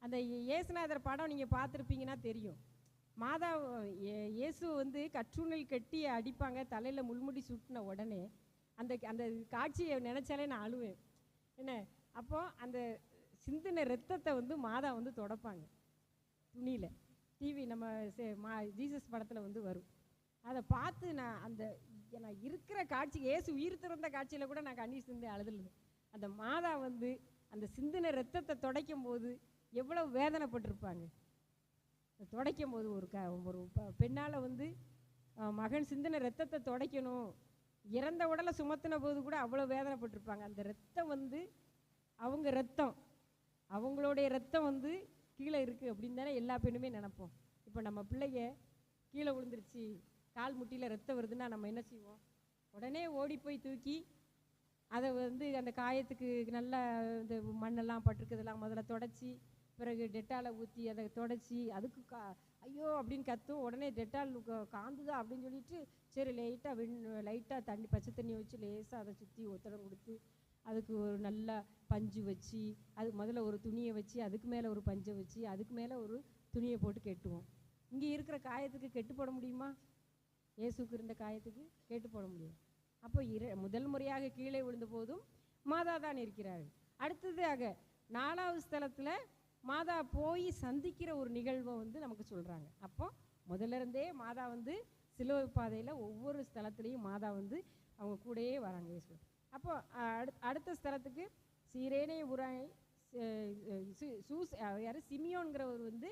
அந்த இயேசுநாதர் படம் நீங்கள் பார்த்துருப்பீங்கன்னா தெரியும். மாதா இயேசு வந்து கற்றுணில் கட்டி அடிப்பாங்க, தலையில் முள்முடி சுட்டின உடனே அந்த அந்த காட்சியை நினச்சாலே நான் அழுவேன். என்ன, அப்போ அந்த சிந்தின ரத்தத்தை வந்து மாதா வந்து தொடப்பாங்க துணியில். டிவி நம்ம ஜீசஸ் படத்தில் வந்து வரும். அதை பார்த்து நான் அந்த நான் இருக்கிற காட்சி, இயேசு உயிர் திறந்த காட்சியில் கூட நான் கண்ணீர் சிந்து அழுதுல. அந்த மாதா வந்து அந்த சிந்தின ரத்தத்தை துடைக்கும் போது எவ்வளவு வேதனைப்பட்டிருப்பாங்க. துடைக்கும் போது ஒரு பெண்ணால் வந்து மகன் சிந்தின ரத்தத்தை துடைக்கணும், இறந்த உடலை சுமத்தின போது கூட அவ்வளோ வேதனைப்பட்டிருப்பாங்க. அந்த ரத்தம் வந்து அவங்க ரத்தம், அவங்களுடைய ரத்தம் வந்து கீழே இருக்குது அப்படின்னு தானே எல்லா பெண்ணுமே நினைப்போம். இப்போ நம்ம பிள்ளைங்க கீழே விழுந்துருச்சு, கால் முட்டியில் ரத்தம் வருதுன்னா நம்ம என்ன செய்வோம்? உடனே ஓடி போய் தூக்கி அதை வந்து அந்த காயத்துக்கு நல்லா இந்த மண்ணெல்லாம் பட்டிருக்கிறதெல்லாம் முதல்ல தொடச்சி, பிறகு டெட்டாலை ஊற்றி அதை தொடச்சி, அதுக்கு ஐயோ அப்படின்னு கத்தும். உடனே டெட்டால் காந்துதா அப்படின்னு சொல்லிட்டு சரி லைட்டாக தண்ணி, பச்சை தண்ணியை வச்சு லேசாக அதை சுற்றி ஒத்தடம் கொடுத்து, அதுக்கு ஒரு நல்ல பஞ்சு வச்சு, அது முதல்ல ஒரு துணியை வச்சு, அதுக்கு மேலே ஒரு பஞ்சை வச்சு, அதுக்கு மேலே ஒரு துணியை போட்டு கெட்டுவோம். இங்கே இருக்கிற காயத்துக்கு கெட்டு போட முடியுமா? இயேசுக்கு இருந்த காயத்துக்கு கேட்டு போட முடியும். அப்போ முதல் முறையாக கீழே விழுந்த போதும் மாதா தான் இருக்கிறார்கள். அடுத்ததாக 4வது ஸ்தலத்தில் மாதா போய் சந்திக்கிற ஒரு நிகழ்வை வந்து நமக்கு சொல்கிறாங்க. அப்போ முதல்ல இருந்தே மாதா வந்து சிலுவை பாதையில் ஒவ்வொரு ஸ்தலத்துலேயும் மாதா வந்து அவங்க கூடயே வராங்க இயேசு. அப்போ அடுத்த ஸ்தலத்துக்கு சீரேனே உராய் யார் சிமியோன்கிறவர் வந்து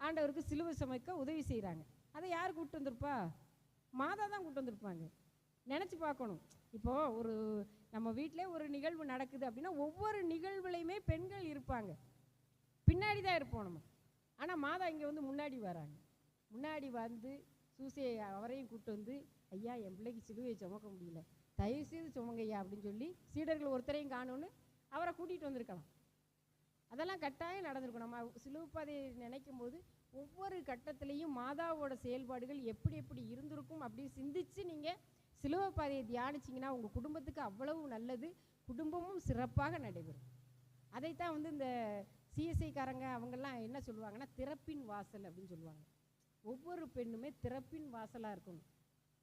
ஆண்டவருக்கு சிலுவை சமைக்க உதவி செய்கிறாங்க. அதை யார் கூப்பிட்டு வந்திருப்பா? மாதா தான் கூப்பிட்டு வந்திருப்பாங்க. நினச்சி பார்க்கணும். இப்போது ஒரு நம்ம வீட்டிலே ஒரு நிகழ்வு நடக்குது அப்படின்னா ஒவ்வொரு நிகழ்வுலையுமே பெண்கள் இருப்பாங்க, பின்னாடி தான் இருப்போம் நம்ம. ஆனால் மாதா இங்கே வந்து முன்னாடி வராங்க. முன்னாடி வந்து சூசையை அவரையும் கூப்பிட்டு வந்து, ஐயா என் பிள்ளைக்கு சிலுவையை சுமக்க முடியல, தயவுசெய்து சுமங்க ஐயா அப்படின்னு சொல்லி சீடர்கள் ஒருத்தரையும் காணோன்னு அவரை கூட்டிகிட்டு வந்திருக்கலாம். அதெல்லாம் கட்டாயம் நடந்திருக்கும். நம்ம சிலுவை பாதையை நினைக்கும் போது ஒவ்வொரு கட்டத்திலையும் மாதாவோட செயல்பாடுகள் எப்படி எப்படி இருந்திருக்கும் அப்படின்னு சிந்திச்சு நீங்கள் சிலுவை பாதையை தியானிச்சிங்கன்னா உங்கள் குடும்பத்துக்கு அவ்வளவு நல்லது, குடும்பமும் சிறப்பாக நடைபெறும். அதைத்தான் வந்து இந்த சிஎஸ்ஐக்காரங்க அவங்கெல்லாம் என்ன சொல்லுவாங்கன்னா திறப்பின் வாசல் அப்படின்னு சொல்லுவாங்க. ஒவ்வொரு பெண்ணுமே திறப்பின் வாசலாக இருக்கணும்,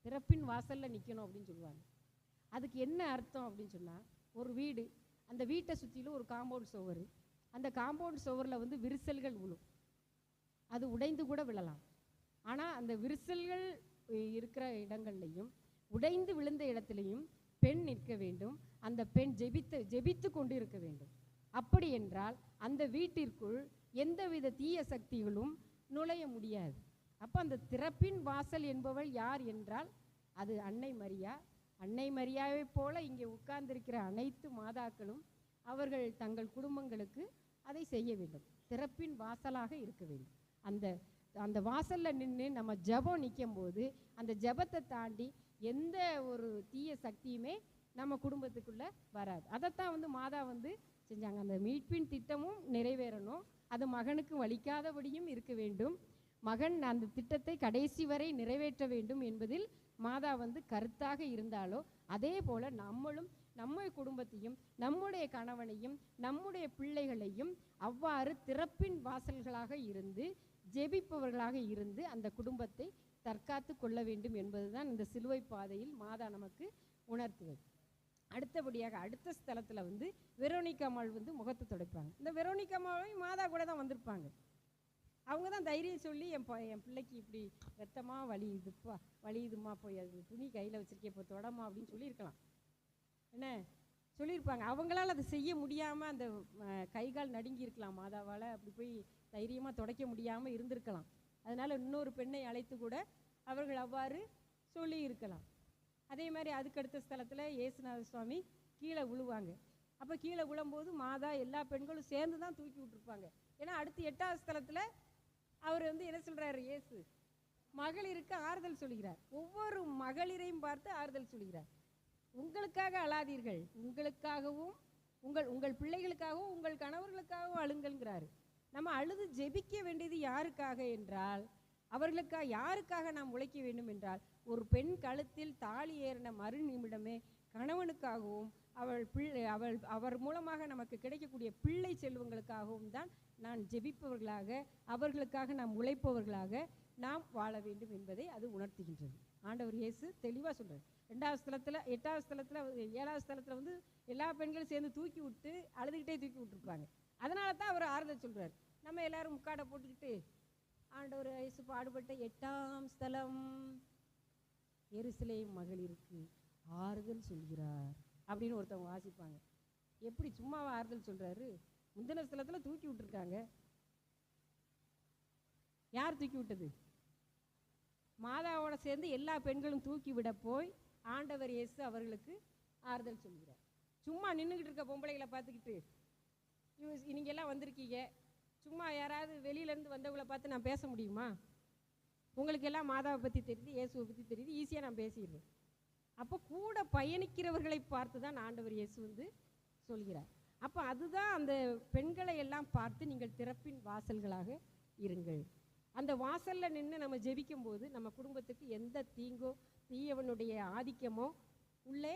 திறப்பின் வாசலில் நிற்கணும் அப்படின்னு சொல்லுவாங்க. அதுக்கு என்ன அர்த்தம் அப்படின்னு சொன்னால், ஒரு வீடு, அந்த வீட்டை சுற்றிலும் ஒரு காம்பவுண்ட் சுவர், அந்த காம்பவுண்ட் சுவரில் வந்து விரிசல்கள் விழும், அது உடைந்து கூட விழலாம். ஆனால் அந்த விரிசல்கள் இருக்கிற இடங்கள்லையும் உடைந்து விழுந்த இடத்துலையும் பெண் நிற்க வேண்டும், அந்த பெண் ஜெபித்து கொண்டு இருக்க வேண்டும். அப்படி என்றால் அந்த வீட்டிற்குள் எந்தவித தீய சக்திகளும் நுழைய முடியாது. அப்போ அந்த திறப்பின் வாசல் என்பவள் யார் என்றால் அது அன்னை மரியா. அன்னை மரியாவை போல இங்கே உட்கார்ந்திருக்கிற அனைத்து மாதாக்களும் அவர்கள் தங்கள் குடும்பங்களுக்கு அதை செய்ய வேண்டும், திறப்பின் வாசலாக இருக்க வேண்டும். அந்த வாசலில் நின்று நம்ம ஜெபம் நிற்கும் போது அந்த ஜெபத்தை தாண்டி எந்த ஒரு தீய சக்தியுமே நம்ம குடும்பத்துக்குள்ளே வராது. அதைத்தான் வந்து மாதா வந்து செஞ்சாங்க. அந்த மீட்பின் திட்டமும் நிறைவேறணும், அது மகனுக்கு வலிக்காதபடியும் இருக்க வேண்டும், மகன் அந்த திட்டத்தை கடைசி வரை நிறைவேற்ற வேண்டும் என்பதில் மாதா வந்து கருத்தாக இருந்தாலோ அதே போல் நம்மளும் நம்ம குடும்பத்தையும் நம்முடைய கணவனையும் நம்முடைய பிள்ளைகளையும் அவ்வாறு திறப்பின் வாசல்களாக இருந்து ஜெபிப்பவர்களாக இருந்து அந்த குடும்பத்தை தற்காத்து கொள்ள வேண்டும் என்பதுதான் இந்த சிலுவை பாதையில் மாதா நமக்கு உணர்த்துவது. அடுத்தபடியாக அடுத்த ஸ்தலத்தில் வந்து வெரோனிகா அம்மாள் வந்து முகத்தை துடைப்பாங்க. இந்த வெரோனிகா அம்மாவையும் மாதா கூட தான் வந்திருப்பாங்க. அவங்க தான் தைரியம் சொல்லி என் பிள்ளைக்கு இப்படி ரத்தமாக வலியுதுமா போய் அது துணி கையில் வச்சுருக்கே இப்போ தொடமா அப்படின்னு சொல்லியிருக்கலாம், என்ன சொல்லியிருப்பாங்க. அவங்களால் அதை செய்ய முடியாமல் அந்த கைகால் நடுங்கி இருக்கலாம், மாதாவால் அப்படி போய் தைரியமாக துடைக்க முடியாமல் இருந்திருக்கலாம். அதனால் இன்னொரு பெண்ணை அழைத்து கூட அவர்கள் அவ்வாறு சொல்லி இருக்கலாம். அதே மாதிரி அதுக்கடுத்த ஸ்தலத்தில் இயேசுநாத சுவாமி கீழே விழுவாங்க. அப்போ கீழே விழும்போது மாதா எல்லா பெண்களும் சேர்ந்து தான் தூக்கி விட்டுருப்பாங்க. ஏன்னா அடுத்து 8வது ஸ்தலத்தில் அவர் வந்து என்ன சொல்கிறார், இயேசு மகளிருக்கு ஆறுதல் சொல்கிறார். ஒவ்வொரு மகளிரையும் பார்த்து ஆறுதல் சொல்கிறார். உங்களுக்காக அழாதீர்கள், உங்களுக்காகவும் உங்கள் பிள்ளைகளுக்காகவும் உங்கள் கணவர்களுக்காகவும் அழுங்கள்ங்கிறாரு. நம்ம அழுது ஜெபிக்க வேண்டியது யாருக்காக என்றால் அவர்களுக்காக. யாருக்காக நாம் உழைக்க வேண்டும் என்றால் ஒரு பெண் கழுத்தில் தாலி ஏறின மறு நிமிடமே கணவனுக்காகவும் அவர் மூலமாக நமக்கு கிடைக்கக்கூடிய பிள்ளை செல்வங்களுக்காகவும் தான் நான் ஜெபிப்பவர்களாக, அவர்களுக்காக நாம் உழைப்பவர்களாக நாம் வாழ வேண்டும் என்பதை அது உணர்த்துகின்றது. ஆண்டவர் இயேசு தெளிவாக சொல்கிறார். 2வது ஸ்தலத்தில் 8வது ஸ்தலத்தில் 7வது ஸ்தலத்தில் வந்து எல்லா பெண்களும் சேர்ந்து தூக்கி விட்டு அழுதுகிட்டே தூக்கி விட்டுருப்பாங்க. அதனால தான் அவர் ஆறுதல் சொல்கிறார். நம்ம எல்லாரும் முக்காடை போட்டுக்கிட்டு ஆண்டவர் இயேசு பாடுபட்ட 8ஆம் ஸ்தலம் எருசலேம் மகளிருக்கு ஆறுதல் சொல்கிறார் அப்படின்னு ஒருத்தவங்க வாசிப்பாங்க. எப்படி சும்மாவா ஆறுதல் சொல்கிறாரு? முந்தின ஸ்தலத்தில் தூக்கி விட்டுருக்காங்க. யார் தூக்கி விட்டது? மாதாவோட சேர்ந்து எல்லா பெண்களும் தூக்கி விட போய் ஆண்டவர் இயேசு அவர்களுக்கு ஆறுதல் சொல்கிறார். சும்மா நின்றுக்கிட்டு இருக்க பொம்பளைகளை பார்த்துக்கிட்டு நீங்கள் எல்லாம் வந்திருக்கீங்க, சும்மா யாராவது வெளியிலேருந்து வந்தவங்களை பார்த்து நான் பேச முடியுமா? உங்களுக்கு எல்லாம் மாதாவை பற்றி தெரியுது, இயேசுவை பற்றி தெரியுது, ஈஸியாக நான் பேசிடுவேன். அப்போ கூட பயணிக்கிறவர்களை பார்த்து தான் ஆண்டவர் இயேசு வந்து சொல்கிறார். அப்போ அதுதான் அந்த பெண்களை எல்லாம் பார்த்து நீங்கள் திறப்பின் வாசல்களாக இருங்கள். அந்த வாசலில் நின்று நம்ம ஜெபிக்கும் போது நம்ம குடும்பத்துக்கு எந்த தீங்கோ தீயவனுடைய ஆதிக்கமோ உள்ளே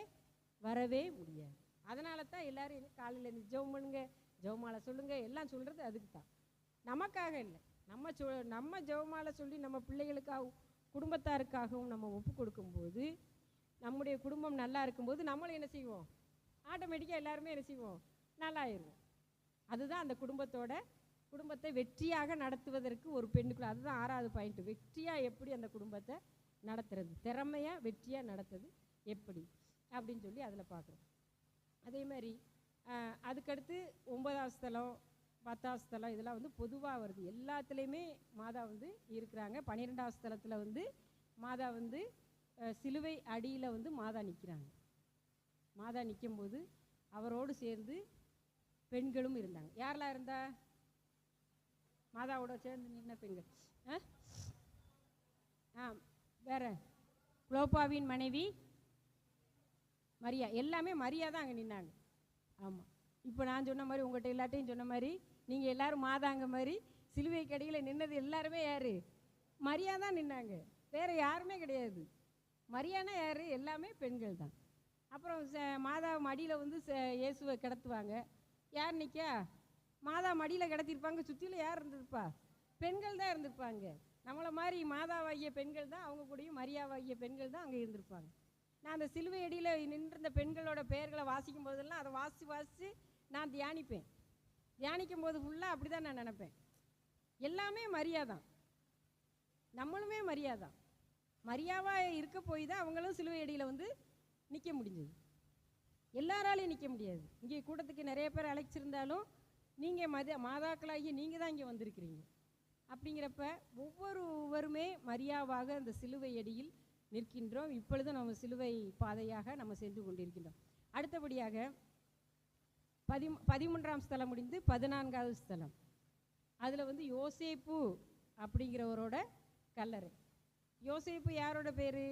வரவே முடியாது. அதனால தான் எல்லாரும் காலையில் ஜெபம் பண்ணுங்க, ஜெபமாலை சொல்லுங்க, எல்லாம் சொல்கிறது அதுக்கு தான், நமக்காக இல்லை. நம்ம ஜெபமாலை சொல்லி நம்ம பிள்ளைகளுக்காகவும் குடும்பத்தாருக்காகவும் நம்ம ஒப்பு கொடுக்கும்போது, நம்முடைய குடும்பம் நல்லா இருக்கும்போது நம்மளும் என்ன செய்வோம்? ஆட்டோமேட்டிக்காக எல்லாருமே என்ன செய்வோம்? நல்லா ஆயிடுவோம். அதுதான் அந்த குடும்பத்தை வெற்றியாக நடத்துவதற்கு ஒரு பெண்ணுக்குள்ள, அதுதான் 6வது பாயிண்ட். வெற்றியாக எப்படி அந்த குடும்பத்தை நடத்துறது, திறமையாக வெற்றியாக நடத்துறது எப்படி அப்படின்னு சொல்லி அதில் பார்க்குறோம். அதே மாதிரி அதுக்கடுத்து 9வது ஸ்தலம் 10வது ஸ்தலம் இதெல்லாம் வந்து பொதுவாக வருது. எல்லாத்துலேயுமே மாதா வந்து இருக்கிறாங்க. 12வது ஸ்தலத்தில் வந்து மாதா வந்து சிலுவை அடியில் வந்து மாதா நிற்கிறாங்க. மாதா நிற்கும்போது அவரோடு சேர்ந்து பெண்களும் இருந்தாங்க. யாரெல்லாம் இருந்தா? மாதாவோட சேர்ந்து நின்ன பெண்கள் வேற குளோப்பாவின் மனைவி மரியா, எல்லாமே மரியா தான் அங்கே நின்னாங்க. ஆமாம், இப்போ நான் சொன்ன மாதிரி உங்கள்கிட்ட எல்லாட்டையும் சொன்ன மாதிரி நீங்கள் எல்லோரும் மாதாங்க மாதிரி சிலுவை கடியில் நின்னது எல்லாருமே யார்? மரியா தான் நின்னாங்க, வேறு யாருமே கிடையாது. மரியானா யார்? எல்லாமே பெண்கள் தான். அப்புறம் மாதா மடியில் வந்து இயேசுவை கிடத்துவாங்க. யார் நிற்கா? மாதா மடியில் கிடத்திருப்பாங்க. சுற்றிலும் யார் இருந்திருப்பா? பெண்கள் தான் இருந்திருப்பாங்க. நம்மளை மாதிரி மாதாவாகிய பெண்கள் தான், அவங்க கூடயும் மரியாவாகிய பெண்கள் தான் அங்கே இருந்திருப்பாங்க. நான் அந்த சிலுவை அடியில் நின்றிருந்த பெண்களோட பெயர்களை வாசிக்கும் போதெல்லாம் அதை வாசித்து நான் தியானிக்கும் போது ஃபுல்லாக அப்படி தான் நான் நினப்பேன். எல்லாமே மரியா தான், நம்மளுமே மரியா தான். மரியாவாக இருக்க போய் தான் அவங்களும் சிலுவை அடியில் வந்து நிற்க முடிஞ்சது. எல்லாராலையும் நிற்க முடியாது. இங்கே கூட்டத்துக்கு நிறைய பேர் அழைச்சிருந்தாலும் நீங்கள் மாதாக்களாகி நீங்கள் தான் இங்கே வந்திருக்கிறீங்க. அப்படிங்கிறப்ப ஒவ்வொருவருமே மரியாவாக அந்த சிலுவை அடியில் நிற்கின்றோம். இப்பொழுது நம்ம சிலுவை பாதையாக நம்ம சென்று கொண்டிருக்கின்றோம். அடுத்தபடியாக 13ஆம் ஸ்தலம் முடிந்து 14வது ஸ்தலம், அதில் வந்து யோசேப்பு அப்படிங்கிறவரோட கல்லறை. யோசேப்பு யாரோட பேர்?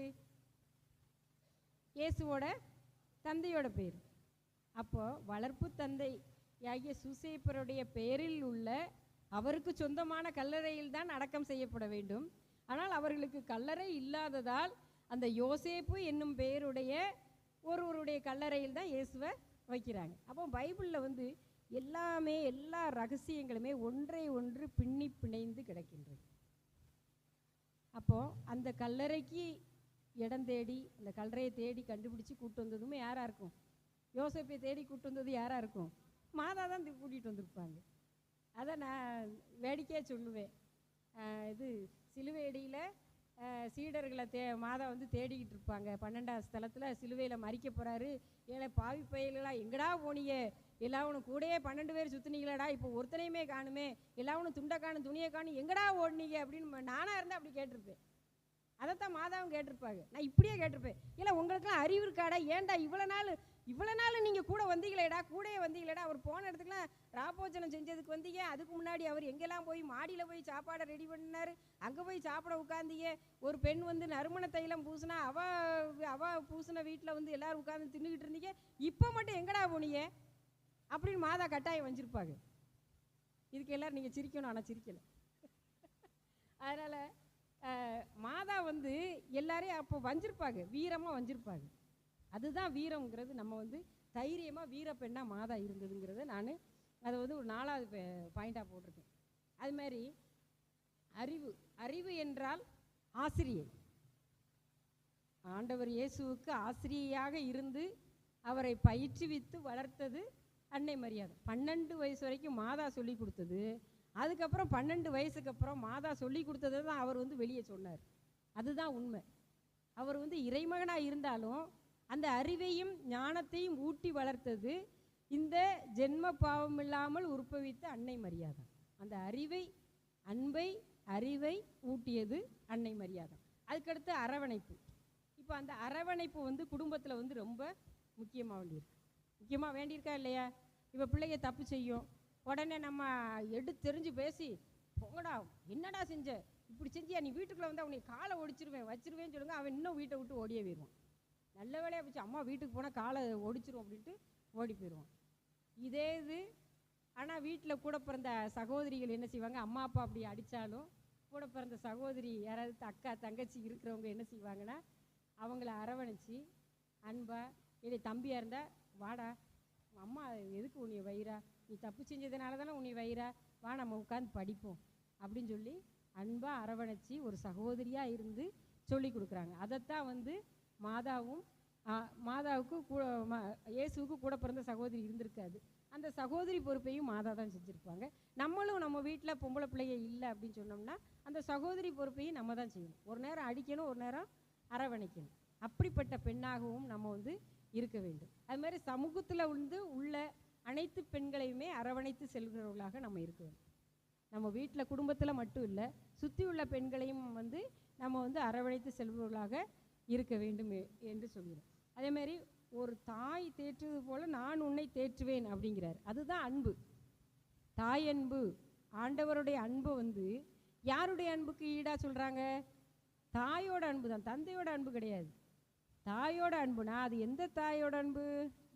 இயேசுவோட தந்தையோட பேர். அப்போது வளர்ப்பு தந்தை ஆகிய சூசேப்பருடைய பெயரில் உள்ள அவருக்கு சொந்தமான கல்லறையில் தான் அடக்கம் செய்யப்பட வேண்டும். ஆனால் அவர்களுக்கு கல்லறை இல்லாததால் அந்த யோசேப்பு என்னும் பெயருடைய ஒருவருடைய கல்லறையில் தான் இயேசுவை வைக்கிறாங்க. அப்போ பைபிளில் வந்து எல்லா ரகசியங்களுமே ஒன்றை ஒன்று பின்னி பிணைந்து கிடக்கின்றது. அப்போது அந்த கல்லறைக்கு இடம் தேடி அந்த கல்லறையை தேடி கண்டுபிடிச்சி கூட்டு வந்ததுமே யாராக இருக்கும்? யோசேப்பை தேடி கூட்டு வந்தது யாராக இருக்கும்? மாதா தான் கூட்டிகிட்டு வந்திருப்பாங்க. அதை நான் வேடிக்கையாக சொல்லுவேன். இது சிலுவையடியில் சீடர்களை மாதா வந்து தேடிக்கிட்டு இருப்பாங்க. 12வது ஸ்தலத்தில் சிலுவையில் மறிக்க போகிறாரு. ஏழை பாவி பயல்களா எங்கடா போனீங்க? எல்லாவனும் கூடயே 12 பேர் சுற்றுனீங்களாடா, இப்போ ஒருத்தனையுமே காணுமே, எல்லாவனும் துண்டை காணும் துணியை காணும், எங்கடா ஓடுனீங்க அப்படின்னு நானாக இருந்தால் அப்படி கேட்டிருப்பேன். அதைத்தான் மாதாவும் கேட்டிருப்பாங்க. நான் இப்படியே கேட்டிருப்பேன், இல்லை உங்களுக்குலாம் அறிவு இருக்காடா? ஏன்டா இவ்வளோ நாள் நீங்கள் கூட வந்தீங்களேடா, கூடயே வந்தீங்களேடா, அவர் போன இடத்துக்குலாம் ராபோஜனம் செஞ்சதுக்கு வந்தீங்க. அதுக்கு முன்னாடி அவர் எங்கெல்லாம் போய் மாடியில் போய் சாப்பாடை ரெடி பண்ணினார், அங்கே போய் சாப்பிட உட்காந்தீங்க. ஒரு பெண் வந்து நறுமண தைலம் பூசினா அவ பூசின வீட்டில் வந்து எல்லோரும் உட்காந்து தின்னுக்கிட்டு இருந்தீங்க, இப்போ மட்டும் எங்கடா போனீங்க அப்படின்னு மாதா கட்டாயம் வஞ்சிருப்பாங்க. இதுக்கு எல்லோரும் நீங்கள் சிரிக்கணும், ஆனால் சிரிக்கலை. அதனால் மாதா வந்து எல்லாரையும் அப்போ வஞ்சிருப்பாங்க, வீரமாக வஞ்சிருப்பாங்க. அதுதான் வீரம்ங்கிறது. நம்ம வந்து தைரியமாக வீர பெண்ணாக மாதா இருந்ததுங்கிறத நான் அதை வந்து ஒரு 4வது பாயிண்டாக போட்டிருக்கேன். அதுமாதிரி அறிவு என்றால் ஆசிரியை. ஆண்டவர் இயேசுவுக்கு ஆசிரியையாக இருந்து அவரை பயிற்றுவித்து வளர்த்தது அன்னை மரியாதை. 12 வயசு வரைக்கும் மாதா சொல்லி கொடுத்தது. அதுக்கப்புறம் 12 வயசுக்கு அப்புறம் மாதா சொல்லி கொடுத்ததை தான் அவர் வந்து வெளியே சொன்னார். அதுதான் உண்மை. அவர் வந்து இறைமகனாக இருந்தாலும் அந்த அறிவையும் ஞானத்தையும் ஊட்டி வளர்த்தது இந்த ஜென்ம பாவம் இல்லாமல் உற்பவித்த அன்னை மரியாதை. அந்த அறிவை ஊட்டியது அன்னை மரியாதை. அதுக்கடுத்து அரவணைப்பு. இப்போ அந்த அரவணைப்பு வந்து குடும்பத்தில் வந்து ரொம்ப முக்கியமாக வேண்டியிருக்கா இல்லையா? இப்போ பிள்ளைங்க தப்பு செய்யும், உடனே நம்ம தெரிஞ்சு பேசி, போங்கடா என்னடா செஞ்ச, இப்படி செஞ்சியா, நீ வீட்டுக்குள்ளே வந்து அவனை காலை வச்சிருவேன்னு சொல்லுங்க. அவன் இன்னும் வீட்டை விட்டு ஓடியே போயிடுவான். நல்ல வேலையாக போச்சு, அம்மா வீட்டுக்கு போனால் காலை ஒடிச்சிரும் அப்படின்ட்டு ஓடி போயிடுவான். இதே இது ஆனால் வீட்டில் கூட பிறந்த சகோதரிகள் என்ன செய்வாங்க, அம்மா அப்பா அப்படி அடித்தாலும் கூட பிறந்த சகோதரி யாராவது அக்கா தங்கச்சி இருக்கிறவங்க என்ன செய்வாங்கன்னா, அவங்கள அரவணைச்சி அன்பா, இல்லை தம்பியாக இருந்தால் வாடா அம்மா எதுக்கு உன்னை வயிறா, நீ தப்பு செஞ்சதுனால தானே உன்னை வயிறா, வா நம்ம உட்காந்து படிப்போம் அப்படின்னு சொல்லி அன்பாக அரவணைச்சி ஒரு சகோதரியாக இருந்து சொல்லி கொடுக்குறாங்க. அதைத்தான் வந்து மாதாவுக்கு இயேசுவுக்கு கூட பிறந்த சகோதரி இருந்திருக்காது. அந்த சகோதரி பொறுப்பையும் மாதா தான் செஞ்சுருப்பாங்க. நம்மளும் நம்ம வீட்டில் பொம்பளை பிள்ளைங்க இல்லை அப்படின்னு சொன்னோம்னா அந்த சகோதரி பொறுப்பையும் நம்ம தான் செய்யணும். ஒரு நேரம் அடிக்கணும், ஒரு நேரம் அரவணைக்கணும். அப்படிப்பட்ட பெண்ணாகவும் நம்ம வந்து இருக்க வேண்டும். அது மாதிரி சமூகத்தில் உள்ள அனைத்து பெண்களையுமே அரவணைத்து செல்கிறவர்களாக நம்ம இருக்க வேண்டும். நம்ம வீட்டில் குடும்பத்தில் மட்டும் இல்லை, சுற்றி உள்ள பெண்களையும் வந்து நம்ம வந்து அரவணைத்து செல்பவர்களாக இருக்க வேண்டும் என்று சொல்கிறோம். அதேமாதிரி ஒரு தாய் தேற்றுவது போல நான் உன்னை தேற்றுவேன் அப்படிங்கிறார். அதுதான் அன்பு, தாய் அன்பு. ஆண்டவருடைய அன்பு வந்து யாருடைய அன்புக்கு ஈடாக சொல்கிறாங்க? தாயோட அன்பு தான், தந்தையோட அன்பு கிடையாது. தாயோட அன்புனா அது எந்த தாயோட அன்பு?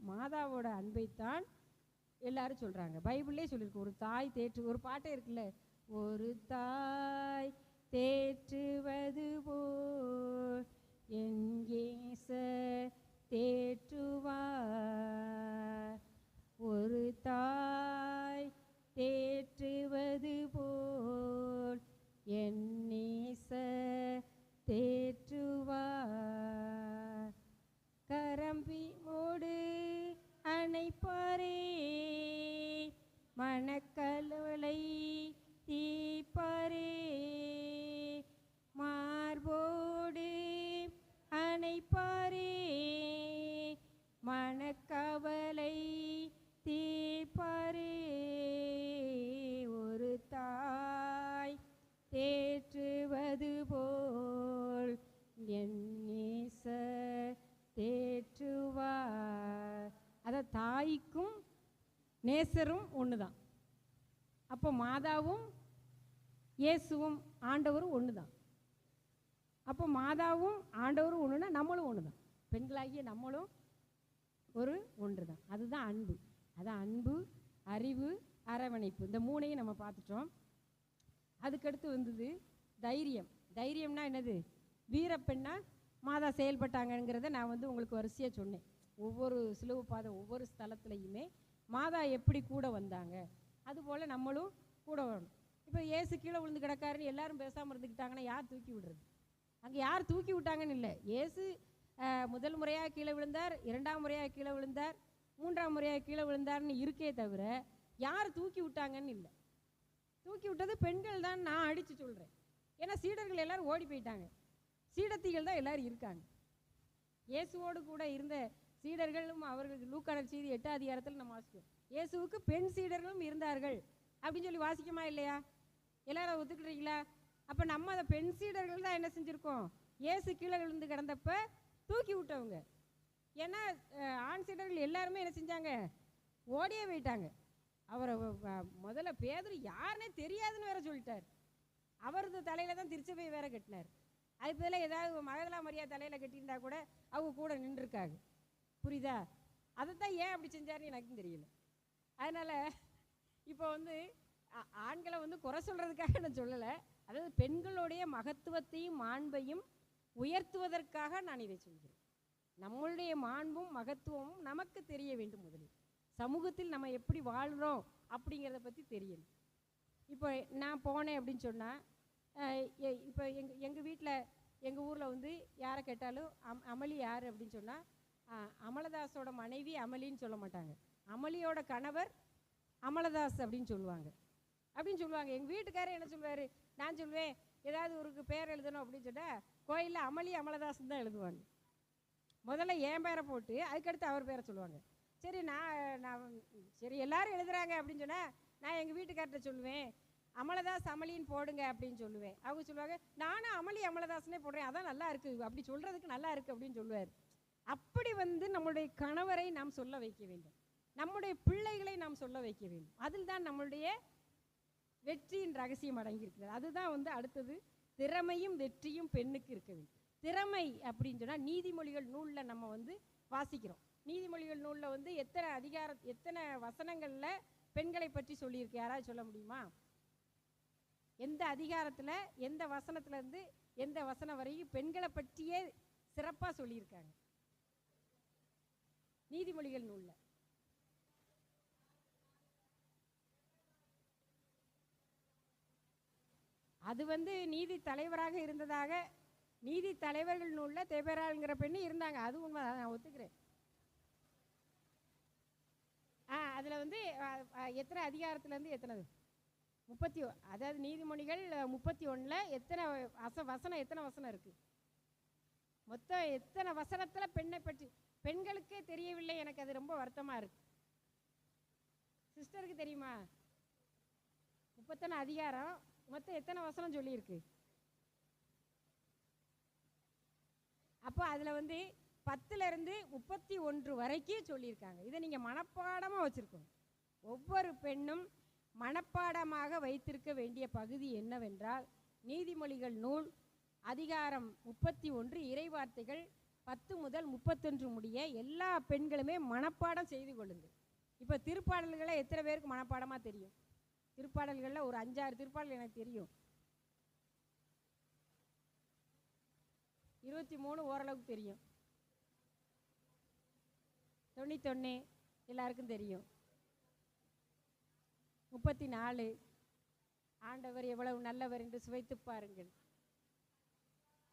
மாதாவோட அன்பைத்தான் எல்லாரும் சொல்கிறாங்க. பைபிள்லே சொல்லியிருக்கு, ஒரு தாய் ஒரு பாட்டே இருக்குல்ல, ஒரு தாய் தேற்றுவது போல் என் இயேசர் தேற்றுவார். ஒரு தாய் தேற்றுவது போல் என் நேசர் தேற்றுவார். கரம்பி மூடு அணைப்பாரே, மனக்கலவலை தீப்பாரே, மார்போடு அணைப்பாரே, மனக்கவலை தீர்ப்பாரே. ஒரு தாய் தேற்றுவது போல் என் நேசர் தேற்றுவார். அத தாய்க்கும் நேசரும் ஒன்று தான். அப்போ மாதாவும் இயேசுவும் ஆண்டவரும் ஒன்று தான். அப்போ மாதாவும் ஆண்டவரும் ஒன்றுனா நம்மளும் ஒன்று தான். பெண்களாகிய நம்மளும் ஒரு ஒன்று தான். அதுதான் அன்பு. அதான் அன்பு, அறிவு, அரவணைப்பு. இந்த மூணையும் நம்ம பார்த்துட்டோம். அதுக்கடுத்து வந்தது தைரியம். தைரியம்னா என்னது? வீரப்பெண்ணா மாதா செயல்பட்டாங்கங்கிறத நான் வந்து உங்களுக்கு வரிசையாக சொன்னேன். ஒவ்வொரு சிலுவை பாதை ஒவ்வொரு ஸ்தலத்துலையுமே மாதா எப்படி கூட வந்தாங்க, அதுபோல் நம்மளும் கூட வரணும். இப்போ ஏசு கீழே விழுந்து கிடக்காருன்னு எல்லாரும் பேசாமல் இருந்துக்கிட்டாங்கன்னா யார் தூக்கி விடுறது? அங்கே யார் தூக்கி விட்டாங்கன்னு இல்லை. ஏசு முதல் முறையாக கீழே விழுந்தார், இரண்டாம் முறையாக கீழே விழுந்தார், மூன்றாம் முறையாக கீழே விழுந்தார்னு இருக்கே தவிர யார் தூக்கி விட்டாங்கன்னு இல்லை. தூக்கி விட்டது பெண்கள் தான் நான் அடித்து சொல்கிறேன். ஏன்னா சீடர்கள் எல்லோரும் ஓடி போயிட்டாங்க, சீடத்திகள் தான் எல்லோரும் இருக்காங்க. இயேசுவோடு கூட இருந்த சீடர்களும் அவர்களுக்கு லூக்கான செய்தி 8ஆம் அதிகாரத்தில் நம்ம வாசிக்கிறோம். இயேசுவுக்கு பெண் சீடர்களும் இருந்தார்கள் அப்படின்னு சொல்லி வாசிக்குமா இல்லையா? எல்லாரும் ஒத்துக்கிட்டீங்களா? அப்போ நம்ம அதை பெண் சீடர்கள் தான் என்ன செஞ்சுருக்கோம்? இயேசு கீழே விழுந்து கிடந்தப்ப தூக்கி விட்டவங்க. ஏன்னா ஆண் சீடர்கள் எல்லாருமே என்ன செஞ்சாங்க? ஓடியே போயிட்டாங்க. அவரை முதல்ல பேதுரு யாருன்னே தெரியாதுன்னு வேற சொல்லிட்டார். அவரது தலையில தான் திருச்சபையை வேற கட்டினார். அதுக்கு பதிலாக ஏதாவது மகதலா மரியா தலையில் கட்டியிருந்தா கூட அவங்க கூட நின்றுருக்காங்க. புரியுதா? அதைத்தான் ஏன் அப்படி செஞ்சாருன்னு எனக்கும் தெரியல. அதனால் இப்போ வந்து ஆண்களை வந்து குறை சொல்கிறதுக்காக நான் சொல்லலை. அதாவது பெண்களுடைய மகத்துவத்தையும் மாண்பையும் உயர்த்துவதற்காக நான் இதை சொல்கிறேன். நம்மளுடைய மாண்பும் மகத்துவமும் நமக்கு தெரிய வேண்டும். முதலில் சமூகத்தில் நம்ம எப்படி வாழ்கிறோம் அப்படிங்கிறத பற்றி தெரியணும். இப்போ நான் போனேன் அப்படின்னு சொன்னால், இப்போ எங்கள் வீட்டில் எங்கள் ஊரில் வந்து யாரை கேட்டாலும் அமளி யார் அப்படின்னு சொன்னால் அமலதாஸோட மனைவி அமளின்னு சொல்ல மாட்டாங்க, அமளியோட கணவர் அமலதாஸ் அப்படின்னு சொல்லுவாங்க. எங்கள் வீட்டுக்காரர் என்ன சொல்லுவார்? நான் சொல்லுவேன், ஏதாவது ஒரு பேர் எழுதணும் அப்படின்னு சொன்னால் கோயிலில் அமளி அமலதாசன் தான் எழுதுவாங்க. முதல்ல என் பேரை போட்டு அதுக்கடுத்து அவர் பேரை சொல்லுவாங்க. சரி நான் சரி எல்லாரும் எழுதுறாங்க அப்படின்னு சொன்னால் நான் எங்கள் வீட்டுக்கார்ட்ட சொல்லுவேன், அமலதாஸ் அமளின்னு போடுங்க அப்படின்னு சொல்லுவேன். அவங்க சொல்லுவாங்க, நானும் அமளி அமலதாசனே போடுறேன், அதான் நல்லா இருக்குது, அப்படி சொல்கிறதுக்கு நல்லா இருக்குது அப்படின்னு சொல்லுவார். அப்படி நம்முடைய கணவரை நாம் சொல்ல வைக்க வேண்டும், நம்முடைய பிள்ளைகளை நாம் சொல்ல வைக்க வேண்டும். அதில் தான் நம்மளுடைய வெற்றியின் ரகசியம் அடங்கியிருக்கிறது. அதுதான் அடுத்தது, திறமையும் வெற்றியும் பெண்ணுக்கு இருக்க வேண்டும். திறமை அப்படின்னு சொன்னால் நீதிமொழிகள் நூலில் நம்ம வாசிக்கிறோம். நீதிமொழிகள் நூலில் எத்தனை வசனங்களில் பெண்களை பற்றி சொல்லியிருக்கு, யாராவது சொல்ல முடியுமா? எந்த அதிகாரத்தில் எந்த வசனத்துலேருந்து எந்த வசனம் வரையும் பெண்களை பற்றியே சிறப்பாக சொல்லியிருக்காங்க நீதிமொழிகள் நூலில்? அது நீதி தலைவராக இருந்ததாக நீதி தலைவர்கள் நூலில் தேபேராளுங்கிற பெண்ணு இருந்தாங்க, அது உண்மை, நான் ஒத்துக்கிறேன். அதில் எத்தனை அதிகாரத்துலேருந்து எத்தனை 30, அதாவது நீதிமொழிகள் 31 எத்தனை வசனம், எத்தனை வசனம் இருக்குது? மொத்தம் எத்தனை வசனத்தில் பெண்ணை பற்றி பெண்களுக்கே தெரியவில்லை. எனக்கு அது ரொம்ப வருத்தமாக இருக்கு. சிஸ்டருக்கு தெரியுமா? 31 அதிகாரம், மொத்தம் எத்தனை வசனம் சொல்லியிருக்கு? அப்போ அதில் 10லேருந்து 31 வரைக்கும் சொல்லியிருக்காங்க. இதை நீங்கள் மனப்பாடமாக வச்சுருக்கணும். ஒவ்வொரு பெண்ணும் மனப்பாடமாக வைத்திருக்க வேண்டிய பகுதி என்னவென்றால், நீதிமொழிகள் நூல் அதிகாரம் 31 இறைவார்த்தைகள் 10 முதல் 31 முடிய எல்லா பெண்களுமே மனப்பாடம் செய்து கொள்ளுங்கள். இப்போ திருப்பாடல்களை எத்தனை பேருக்கு மனப்பாடமாக தெரியும்? திருப்பாடல்களில் ஒரு 5-6 திருப்பாடல் எனக்கு தெரியும். 23 ஓரளவுக்கு தெரியும். 91 எல்லாருக்கும் தெரியும். 34 ஆண்டவர் எவ்வளவு நல்லவர் என்று சுவைத்து பாருங்கள்,